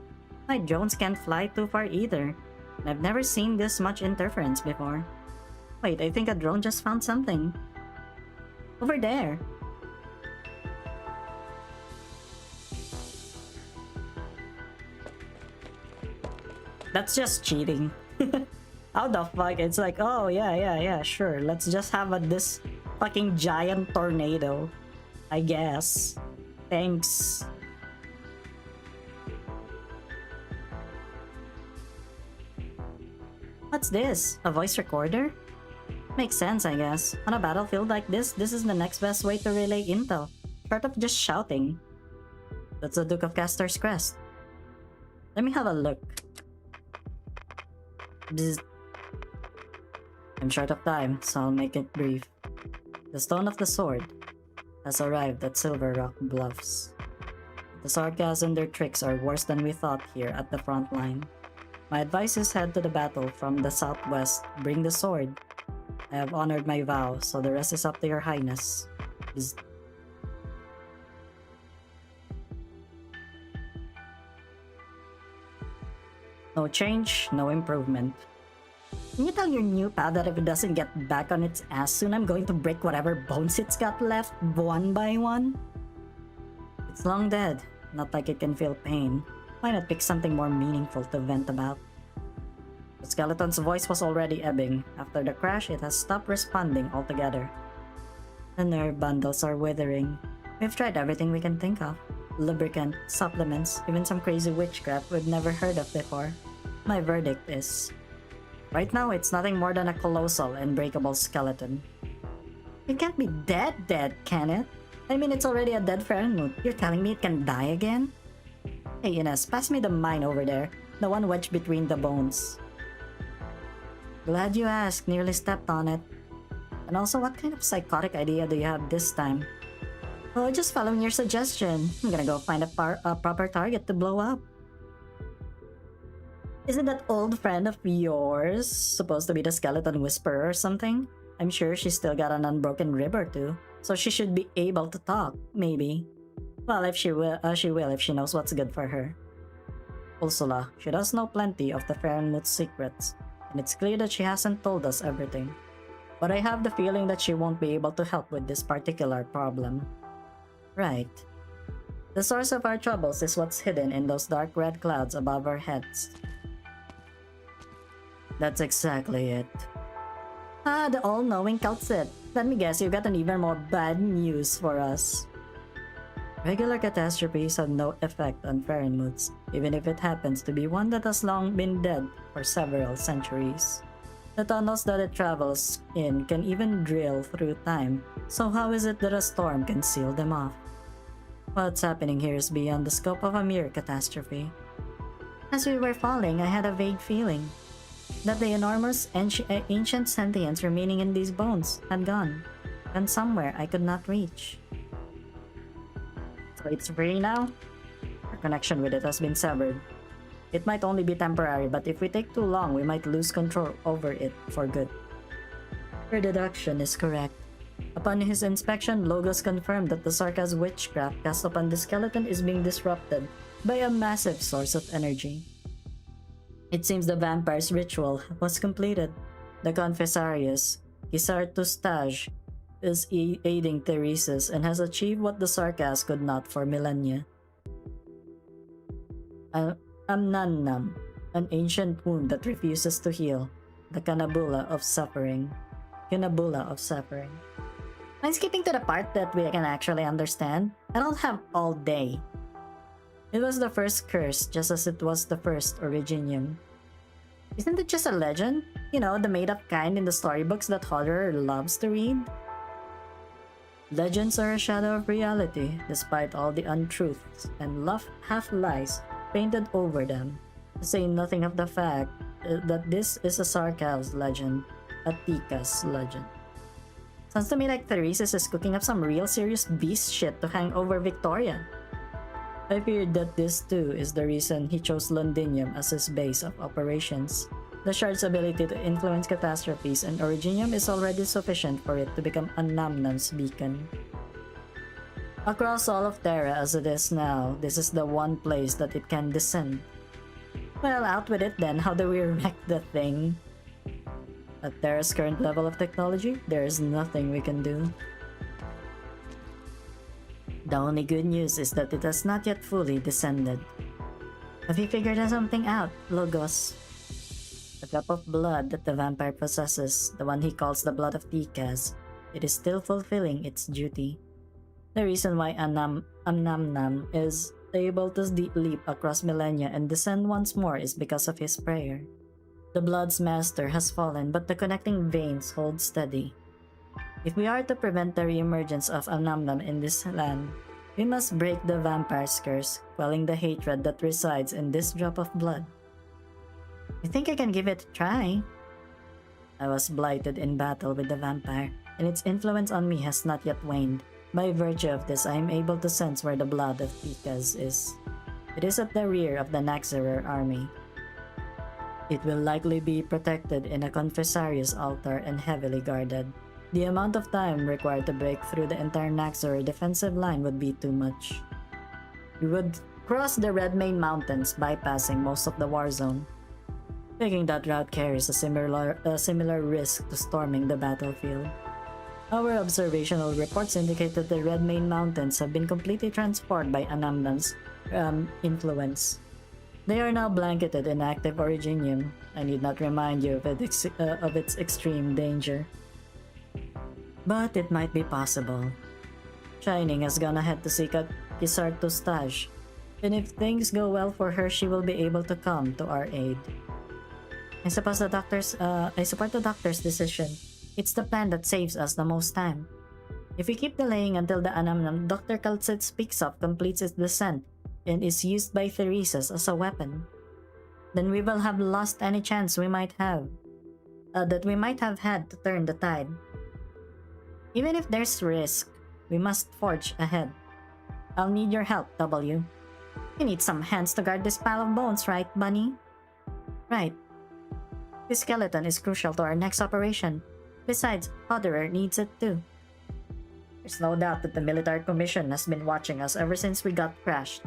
My drones can't fly too far either. And I've never seen this much interference before. Wait, I think a drone just found something. Over there. That's just cheating. How the fuck? It's like, oh yeah, sure. Let's just have this fucking giant tornado. I guess. Thanks. What's this? A voice recorder? Makes sense, I guess. On a battlefield like this is the next best way to relay intel, short of just shouting. That's the Duke of Castor's crest. Let me have a look. Bzz. I'm short of time, so I'll make it brief. The Stone of the Sword has arrived at Silver Rock Bluffs. The sarcasm and their tricks are worse than we thought here at the front line. My advice is head to the battle from the southwest. Bring the sword. I have honored my vow, so the rest is up to your highness. Bzz. No change, no improvement. Can you tell your new pal that if it doesn't get back on its ass soon, I'm going to break whatever bones it's got left one by one? It's long dead, not like it can feel pain. Why not pick something more meaningful to vent about? The skeleton's voice was already ebbing. After the crash, it has stopped responding altogether. The nerve bundles are withering. We've tried everything we can think of. Lubricant, supplements, even some crazy witchcraft we've never heard of before. My verdict is... right now, it's nothing more than a colossal and breakable skeleton. It can't be dead, can it? I mean, it's already a dead Fahrenheit. You're telling me it can die again? Hey, Ines, pass me the mine over there. The one wedged between the bones. Glad you asked. Nearly stepped on it. And also, what kind of psychotic idea do you have this time? Oh, just following your suggestion. I'm gonna go find a proper target to blow up. Isn't that old friend of yours supposed to be the skeleton whisperer or something? I'm sure she's still got an unbroken rib or two, so she should be able to talk, maybe. Well, if she will if she knows what's good for her. Ursula, she does know plenty of the Fahrenmut's secrets, and it's clear that she hasn't told us everything. But I have the feeling that she won't be able to help with this particular problem. Right. The source of our troubles is what's hidden in those dark red clouds above our heads. That's exactly it. Ah, the all-knowing cultsit. Let me guess, you've got an even more bad news for us. Regular catastrophes have no effect on Fahrenmutz, even if it happens to be one that has long been dead for several centuries. The tunnels that it travels in can even drill through time, so how is it that a storm can seal them off? What's happening here is beyond the scope of a mere catastrophe. As we were falling, I had a vague feeling that the enormous ancient sentience remaining in these bones had gone somewhere I could not reach. So it's free now? Our connection with it has been severed. It might only be temporary, but if we take too long, we might lose control over it for good. Your deduction is correct. Upon his inspection, Logos confirmed that the Sarka's witchcraft cast upon the skeleton is being disrupted by a massive source of energy. It seems the vampire's ritual was completed. The Confessarius, Kisartustaj, is aiding Theresis and has achieved what the Sarkas could not for millennia. Amnannam, an ancient wound that refuses to heal. The Canabula of Suffering. I'm skipping to the part that we can actually understand. I don't have all day. It was the first curse, just as it was the first Originium. Isn't it just a legend? You know, the made-up kind in the storybooks that Hodder loves to read? Legends are a shadow of reality, despite all the untruths and half-lies painted over them, to say nothing of the fact that this is a Sarkav's legend, a Tika's legend. Sounds to me like Theresis is cooking up some real serious beast shit to hang over Victoria. I feared that this too is the reason he chose Londinium as his base of operations. The shard's ability to influence catastrophes and Originium is already sufficient for it to become a Namnam's beacon. Across all of Terra as it is now, this is the one place that it can descend. Well, out with it then. How do we wreck the thing? At Terra's current level of technology, there is nothing we can do. The only good news is that it has not yet fully descended. Have you figured something out, Logos? The cup of blood that the vampire possesses, the one he calls the blood of Tikas, it is still fulfilling its duty. The reason why Namnam is able to leap across millennia and descend once more is because of his prayer. The blood's master has fallen, but the connecting veins hold steady. If we are to prevent the re-emergence of Namnam in this land, we must break the vampire's curse, quelling the hatred that resides in this drop of blood. You think I can give it a try? I was blighted in battle with the vampire, and its influence on me has not yet waned. By virtue of this, I am able to sense where the blood of Tikas is. It is at the rear of the Naxxerer army. It will likely be protected in a confessarius altar and heavily guarded. The amount of time required to break through the entire Naxxerer defensive line would be too much. We would cross the Redmane Mountains, bypassing most of the war zone. Taking that route carries a similar risk to storming the battlefield. Our observational reports indicate that the Redmane Mountains have been completely transformed by Anamnam's influence. They are now blanketed in active Originium. I need not remind you of its extreme danger. But it might be possible. Shining has gone ahead to seek out Kisarto's stash, and if things go well for her, she will be able to come to our aid. I support the doctor's decision. It's the plan that saves us the most time. If we keep delaying until the Anamnam Dr. Kaltsit speaks of completes its descent and is used by Theresis as a weapon, then we will have lost any chance we might have had to turn the tide. Even if there's risk, we must forge ahead. I'll need your help, W. You need some hands to guard this pile of bones, right, Bunny? Right. This skeleton is crucial to our next operation. Besides, Hodderer needs it too. There's no doubt that the military commission has been watching us ever since we got crashed.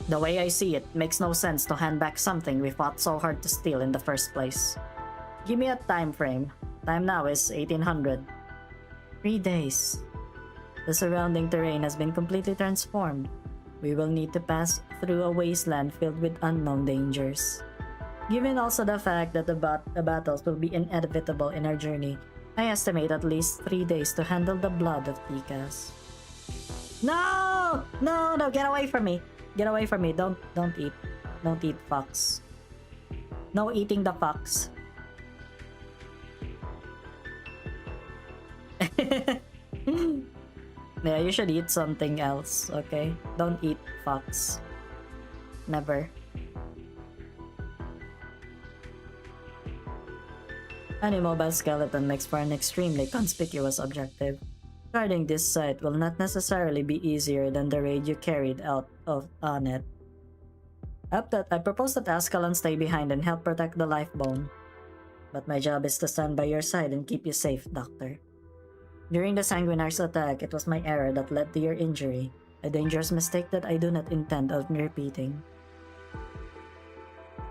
The way I see it, makes no sense to hand back something we fought so hard to steal in the first place. Give me a time frame. Time now is 1800. 3 days. The surrounding terrain has been completely transformed. We will need to pass through a wasteland filled with unknown dangers. Given also the fact that the battles will be inevitable in our journey, I estimate at least 3 days to handle the blood of Tikas. No! No, no, get away from me! Get away from me, don't eat. Don't eat fox. No eating the fox. Yeah, you should eat something else, okay? Don't eat fox. Never. An immobile skeleton makes for an extremely conspicuous objective. Guarding this site will not necessarily be easier than the raid you carried out on it. I propose that Ascalon stay behind and help protect the lifebone. But my job is to stand by your side and keep you safe, Doctor. During the Sanguinar's attack, it was my error that led to your injury, a dangerous mistake that I do not intend on repeating.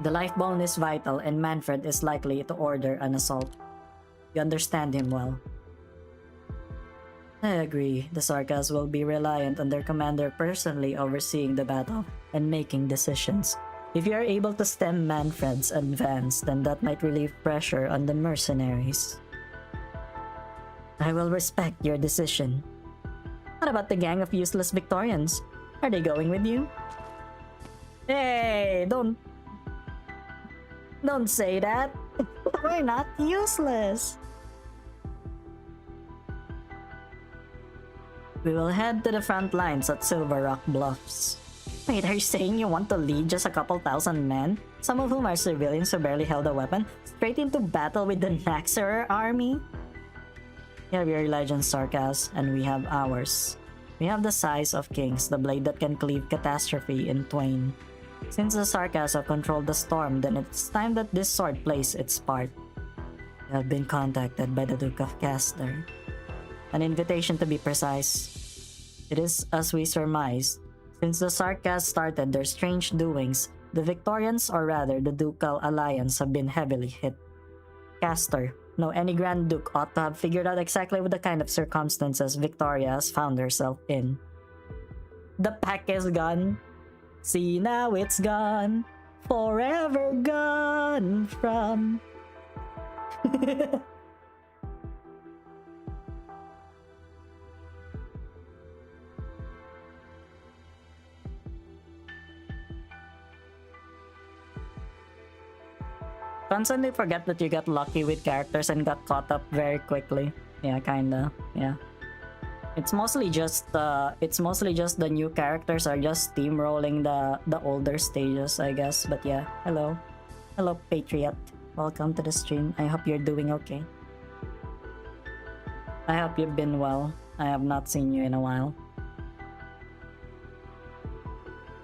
The lifebone is vital and Manfred is likely to order an assault. You understand him well. I agree, the Sarkas will be reliant on their commander personally overseeing the battle and making decisions. If you are able to stem Manfred's advance, then that might relieve pressure on the mercenaries. I will respect your decision. What about the gang of useless Victorians? Are they going with you? Hey, don't say that. We're not useless. We will head to the front lines at Silver Rock Bluffs. Wait, are you saying you want to lead just a couple thousand men, some of whom are civilians who barely held a weapon, straight into battle with the Naxxerer army? You have your legends, Sarkas, and we have ours. We have the size of kings, the blade that can cleave catastrophe in twain. Since the Sarkas have controlled the storm, then it's time that this sword plays its part. You have been contacted by the Duke of Castor. An invitation to be precise. It is as we surmised. Since the Sarkas started their strange doings, the Victorians, or rather the Ducal Alliance, have been heavily hit. Castor, no, any Grand Duke ought to have figured out exactly what the kind of circumstances Victoria has found herself in. The pack is gone. See, now it's gone. Forever gone from... Constantly forget that you got lucky with characters and got caught up very quickly. Yeah, kinda. Yeah. It's mostly just the new characters are just steamrolling the older stages, I guess. But yeah, hello. Hello, Patriot. Welcome to the stream. I hope you're doing okay. I hope you've been well. I have not seen you in a while.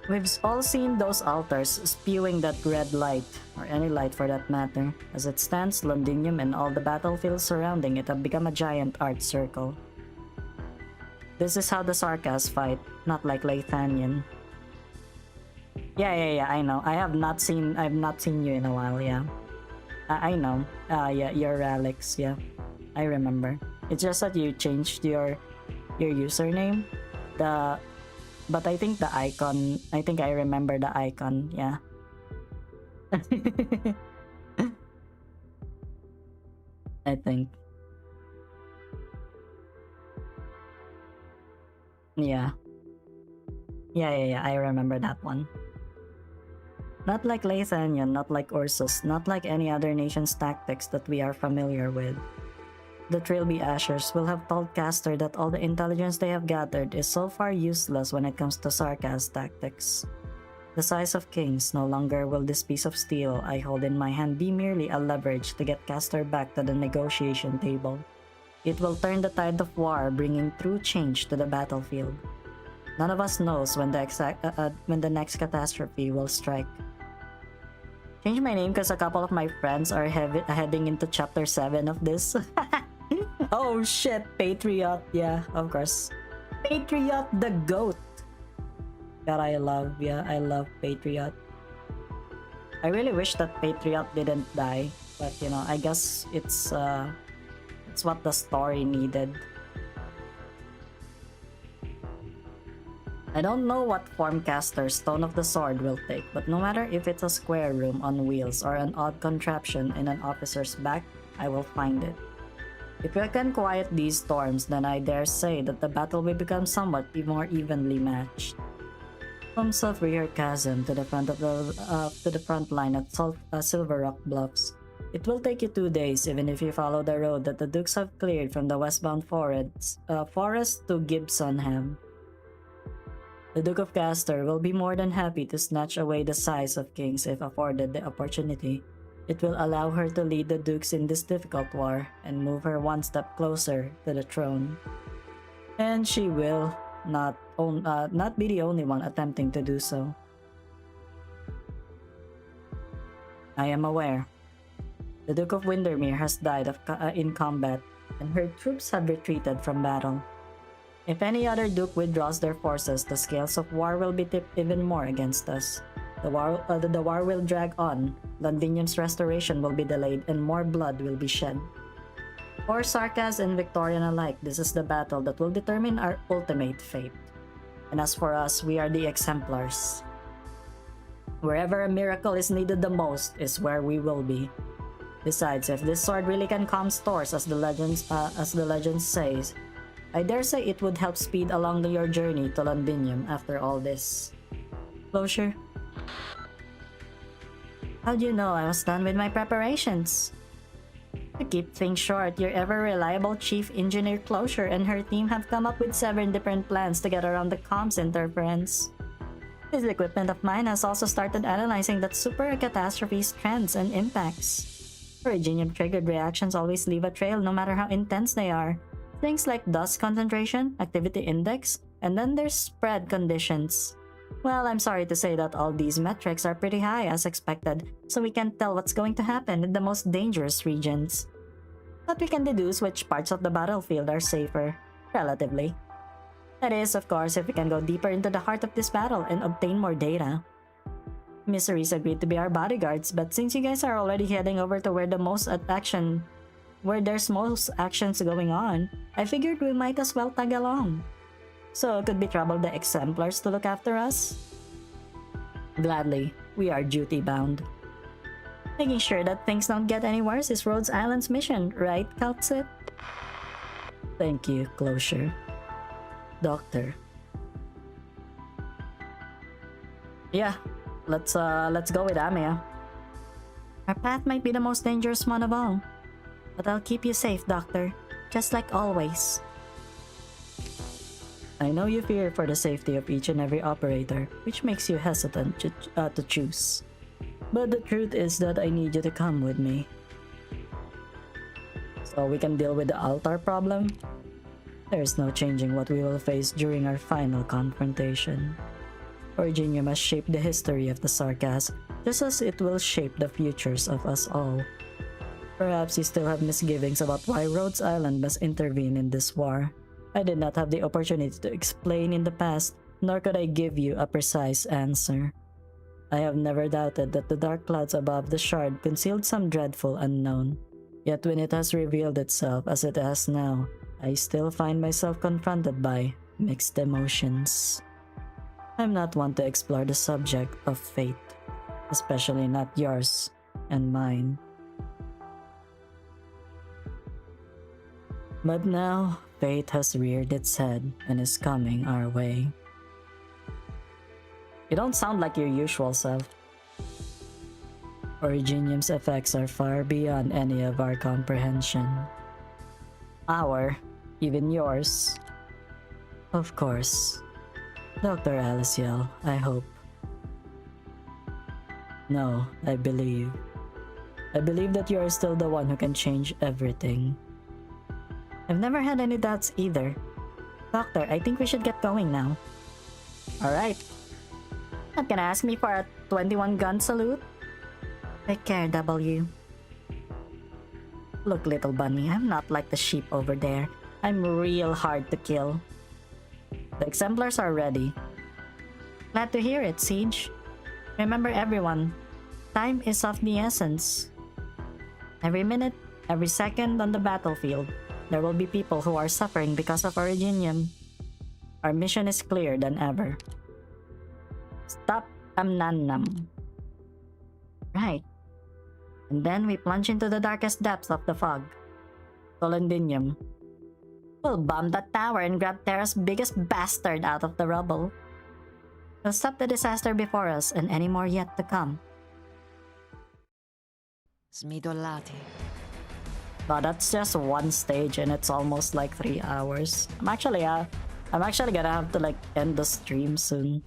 We've all seen those altars spewing that red light, or any light for that matter. As it stands, Londinium and all the battlefields surrounding it have become a giant art circle. This is how the Sarkas fight, not like Lathanian. Yeah, I know. I've not seen you in a while, yeah. I know. Yeah, you're Alex, yeah. I remember. It's just that you changed your username. But I think the icon, I think I remember the icon, yeah. I think. Yeah. Yeah, I remember that one. Not like Lathanian, not like Ursus, not like any other nation's tactics that we are familiar with. The Trilby Ashers will have told Castor that all the intelligence they have gathered is so far useless when it comes to Sarkas tactics. The size of kings, no longer will this piece of steel I hold in my hand be merely a leverage to get Castor back to the negotiation table. It will turn the tide of war, bringing true change to the battlefield. None of us knows when the next catastrophe will strike. Change my name because a couple of my friends are heading into chapter 7 of this. Oh shit, Patriot, yeah, of course. Patriot the GOAT. That I love Patriot. I really wish that Patriot didn't die, but you know, I guess it's what the story needed. I don't know what form Castor's Stone of the Sword will take, but no matter if it's a square room on wheels or an odd contraption in an officer's back, I will find it. If we can quiet these storms, then I dare say that the battle will become somewhat more evenly matched. From Silver Chasm to the front line at Silver Rock Bluffs. It will take you 2 days, even if you follow the road that the Dukes have cleared from the westbound forest to Gibsonham. The Duke of Castor will be more than happy to snatch away the size of kings if afforded the opportunity. It will allow her to lead the Dukes in this difficult war and move her one step closer to the throne. And she will not be the only one attempting to do so. I am aware. The Duke of Windermere has died in combat, and her troops have retreated from battle. If any other Duke withdraws their forces, the scales of war will be tipped even more against us. The war will drag on, Londinium's restoration will be delayed, and more blood will be shed. For Sarkas and Victorian alike, this is the battle that will determine our ultimate fate. And as for us, we are the exemplars. Wherever a miracle is needed the most is where we will be. Besides, if this sword really can calm stores, as the legends says, I dare say it would help speed along your journey to Londinium after all this. Closure? How do you know I was done with my preparations? To keep things short, your ever-reliable Chief Engineer Closure and her team have come up with 7 different plans to get around the comms interference. This equipment of mine has also started analyzing that super catastrophe's trends and impacts. Originium-triggered reactions always leave a trail no matter how intense they are. Things like dust concentration, activity index, and then there's spread conditions. Well, I'm sorry to say that all these metrics are pretty high as expected, so we can't tell what's going to happen in the most dangerous regions. But we can deduce which parts of the battlefield are safer, relatively. That is, of course, if we can go deeper into the heart of this battle and obtain more data. Miseries agreed to be our bodyguards, but since you guys are already heading over to where there's most actions going on, I figured we might as well tag along. So could we trouble the exemplars to look after us? Gladly, we are duty bound. Making sure that things don't get any worse is Rhodes Island's mission, right, Kaltsit? Thank you, Closure. Doctor. Yeah, let's go with Amiya. Our path might be the most dangerous one of all, but I'll keep you safe, Doctor, just like always. I know you fear for the safety of each and every operator, which makes you hesitant to choose. But the truth is that I need you to come with me. So we can deal with the altar problem? There is no changing what we will face during our final confrontation. Virginia must shape the history of the Sarkas, just as it will shape the futures of us all. Perhaps you still have misgivings about why Rhodes Island must intervene in this war. I did not have the opportunity to explain in the past, nor could I give you a precise answer. I have never doubted that the dark clouds above the shard concealed some dreadful unknown. Yet when it has revealed itself as it has now, I still find myself confronted by mixed emotions. I'm not one to explore the subject of fate, especially not yours and mine. But now, fate has reared its head and is coming our way. You don't sound like your usual self. Originium's effects are far beyond any of our comprehension. Even yours. Of course. Dr. Alyssciel, I hope. No, I believe. I believe that you are still the one who can change everything. I've never had any doubts either. Doctor, I think we should get going now. Alright. Not gonna ask me for a 21 gun salute? Take care, W. Look, little bunny, I'm not like the sheep over there. I'm real hard to kill. The exemplars are ready. Glad to hear it, Siege. Remember everyone, time is of the essence. Every minute, every second on the battlefield, there will be people who are suffering because of Originium. Our mission is clearer than ever. Stop Amnannam. Right. And then we plunge into the darkest depths of the fog. Solendinium. We'll bomb that tower and grab Terra's biggest bastard out of the rubble. We'll stop the disaster before us and any more yet to come. Smidolati. But that's just one stage and it's almost like 3 hours. I'm actually gonna have to like end the stream soon.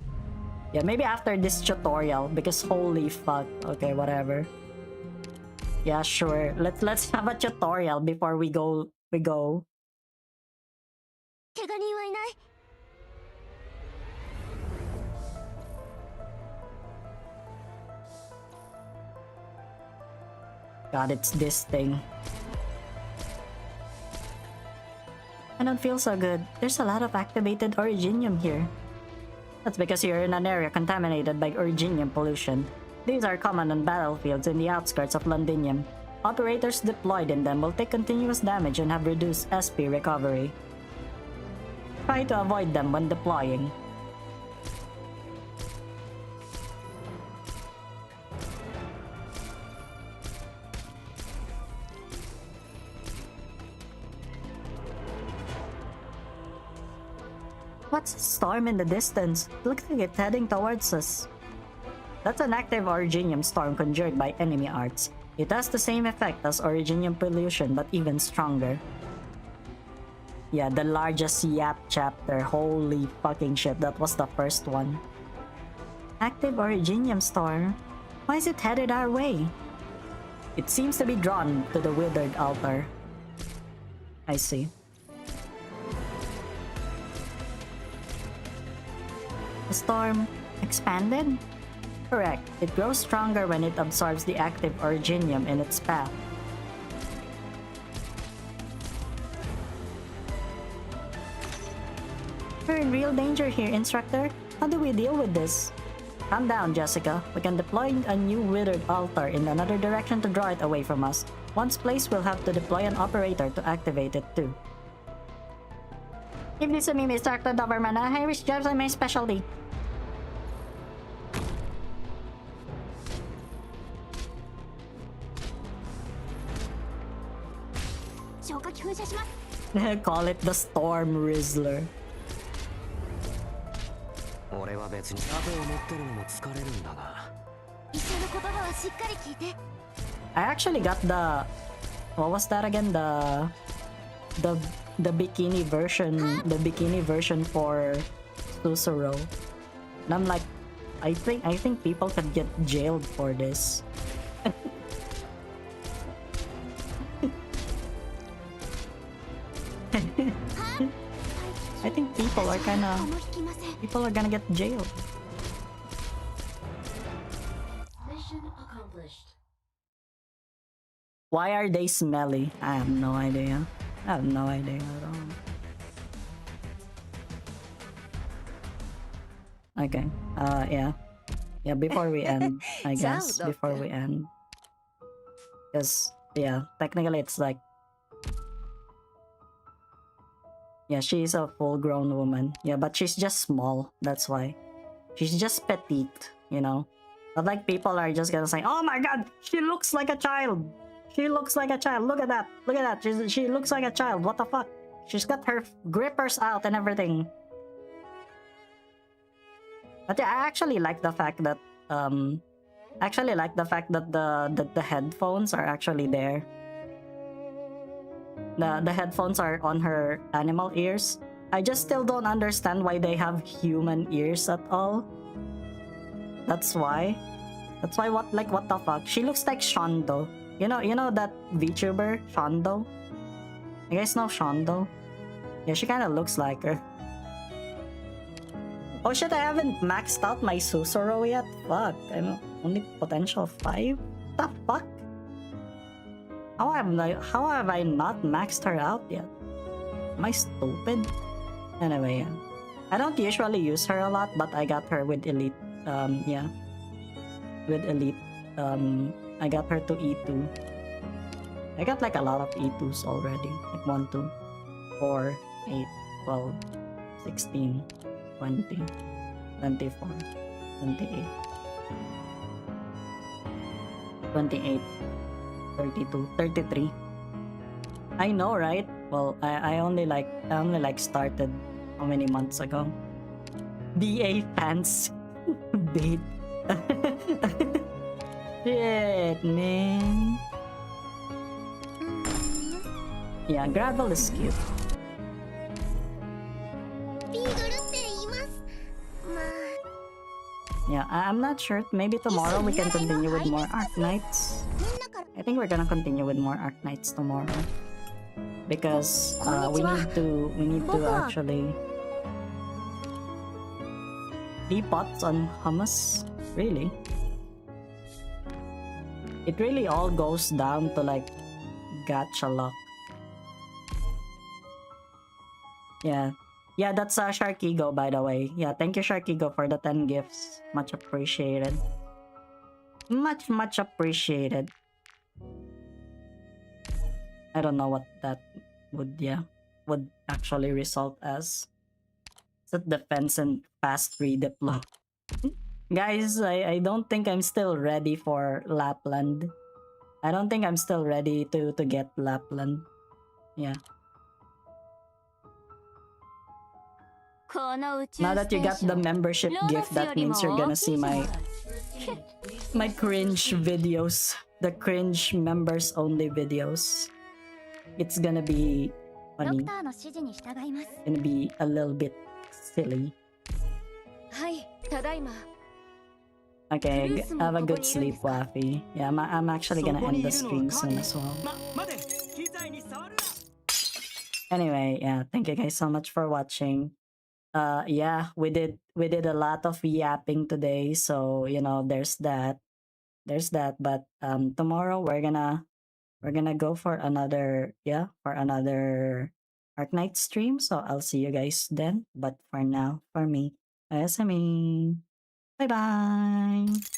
Yeah, maybe after this tutorial because holy fuck. Okay, whatever. Yeah, sure. Let's have a tutorial before we go. God, it's this thing. I don't feel so good. There's a lot of activated Originium here. That's because you're in an area contaminated by Originium pollution. These are common on battlefields in the outskirts of Londinium. Operators deployed in them will take continuous damage and have reduced SP recovery. Try to avoid them when deploying. What's a storm in the distance? Looks like it's heading towards us. That's an active Originium storm conjured by enemy arts. It has the same effect as Originium pollution but even stronger. Yeah, the largest Yap chapter. Holy fucking shit, that was the first one. Active Originium storm? Why is it headed our way? It seems to be drawn to the withered altar. I see. The storm Expanded? Correct. It grows stronger when it absorbs the active originium in its path. We're in real danger here, Instructor. How do we deal with this? Calm down, Jessica. We can deploy a new withered altar in another direction to draw it away from us. Once placed, we'll have to deploy an operator to activate it too. Give this to me, Mr. Doberman. High-risk jobs are my specialty. Call it the Storm Rizzler. 俺は別に盾を持ってるのも疲れるんだが。医者の言葉はしっかり聞いて。I actually got the... What was that again? The bikini version. The bikini version for Susuro. And I'm like, I think people could get jailed for this. I think people are gonna get jailed. Mission accomplished. Why are they smelly? I have no idea. I have no idea at all. Okay. Yeah. Yeah, before we end, I guess. Before we end. Because, yeah, technically it's like... Yeah, she's a full-grown woman. Yeah, but she's just small. That's why. She's just petite, you know? But like, people are just gonna say, oh my god, she looks like a child! She looks like a child. Look at that. Look at that. She looks like a child. What the fuck? She's got her grippers out and everything. But yeah, I actually like the fact that the headphones are actually there. The headphones are on her animal ears. I just still don't understand why they have human ears at all. That's why. What the fuck? She looks like Shondo. You know that VTuber Shondo? You guys know Shondo? Yeah, she kind of looks like her. Oh shit, I haven't maxed out my Susuro yet. Fuck, I'm only potential 5? The fuck? How have I not maxed her out yet? Am I stupid? Anyway, yeah. I don't usually use her a lot, but I got her with Elite. Yeah. With Elite. I got her to E2. I got like a lot of E2s already. Like 1, 2, 4, 8, 12, 16, 20, 24, 28, 28, 32, 33. I know, right? Well, I only started how many months ago? DA fans bait. Shit, man. Yeah, gravel is cute. Yeah, I'm not sure. Maybe tomorrow we can continue with more Arknights. I think we're gonna continue with more Arknights tomorrow. Because we need to actually pots on hummus. Really? It really all goes down to like gacha luck. Yeah. Yeah, that's Sharkigo, by the way. Yeah, thank you, Sharkigo, for the 10 gifts. Much appreciated. Much appreciated. I don't know what that would actually result as. Is it defense and fast redeploy? Guys, I don't think I'm still ready for Lapland. I don't think I'm still ready to get Lapland. Yeah. Now that you got the membership gift, that means you're gonna see my cringe videos. The cringe members only videos. It's gonna be funny. It's gonna be a little bit silly. Okay, have a good sleep, Waffy. Yeah, I'm actually gonna end the stream soon as well. Anyway, yeah, thank you guys so much for watching. yeah, we did a lot of yapping today, so you know there's that. But tomorrow we're gonna go for another, yeah, for another Arknight stream. So I'll see you guys then. But for now, for me, ayasami. Bye bye.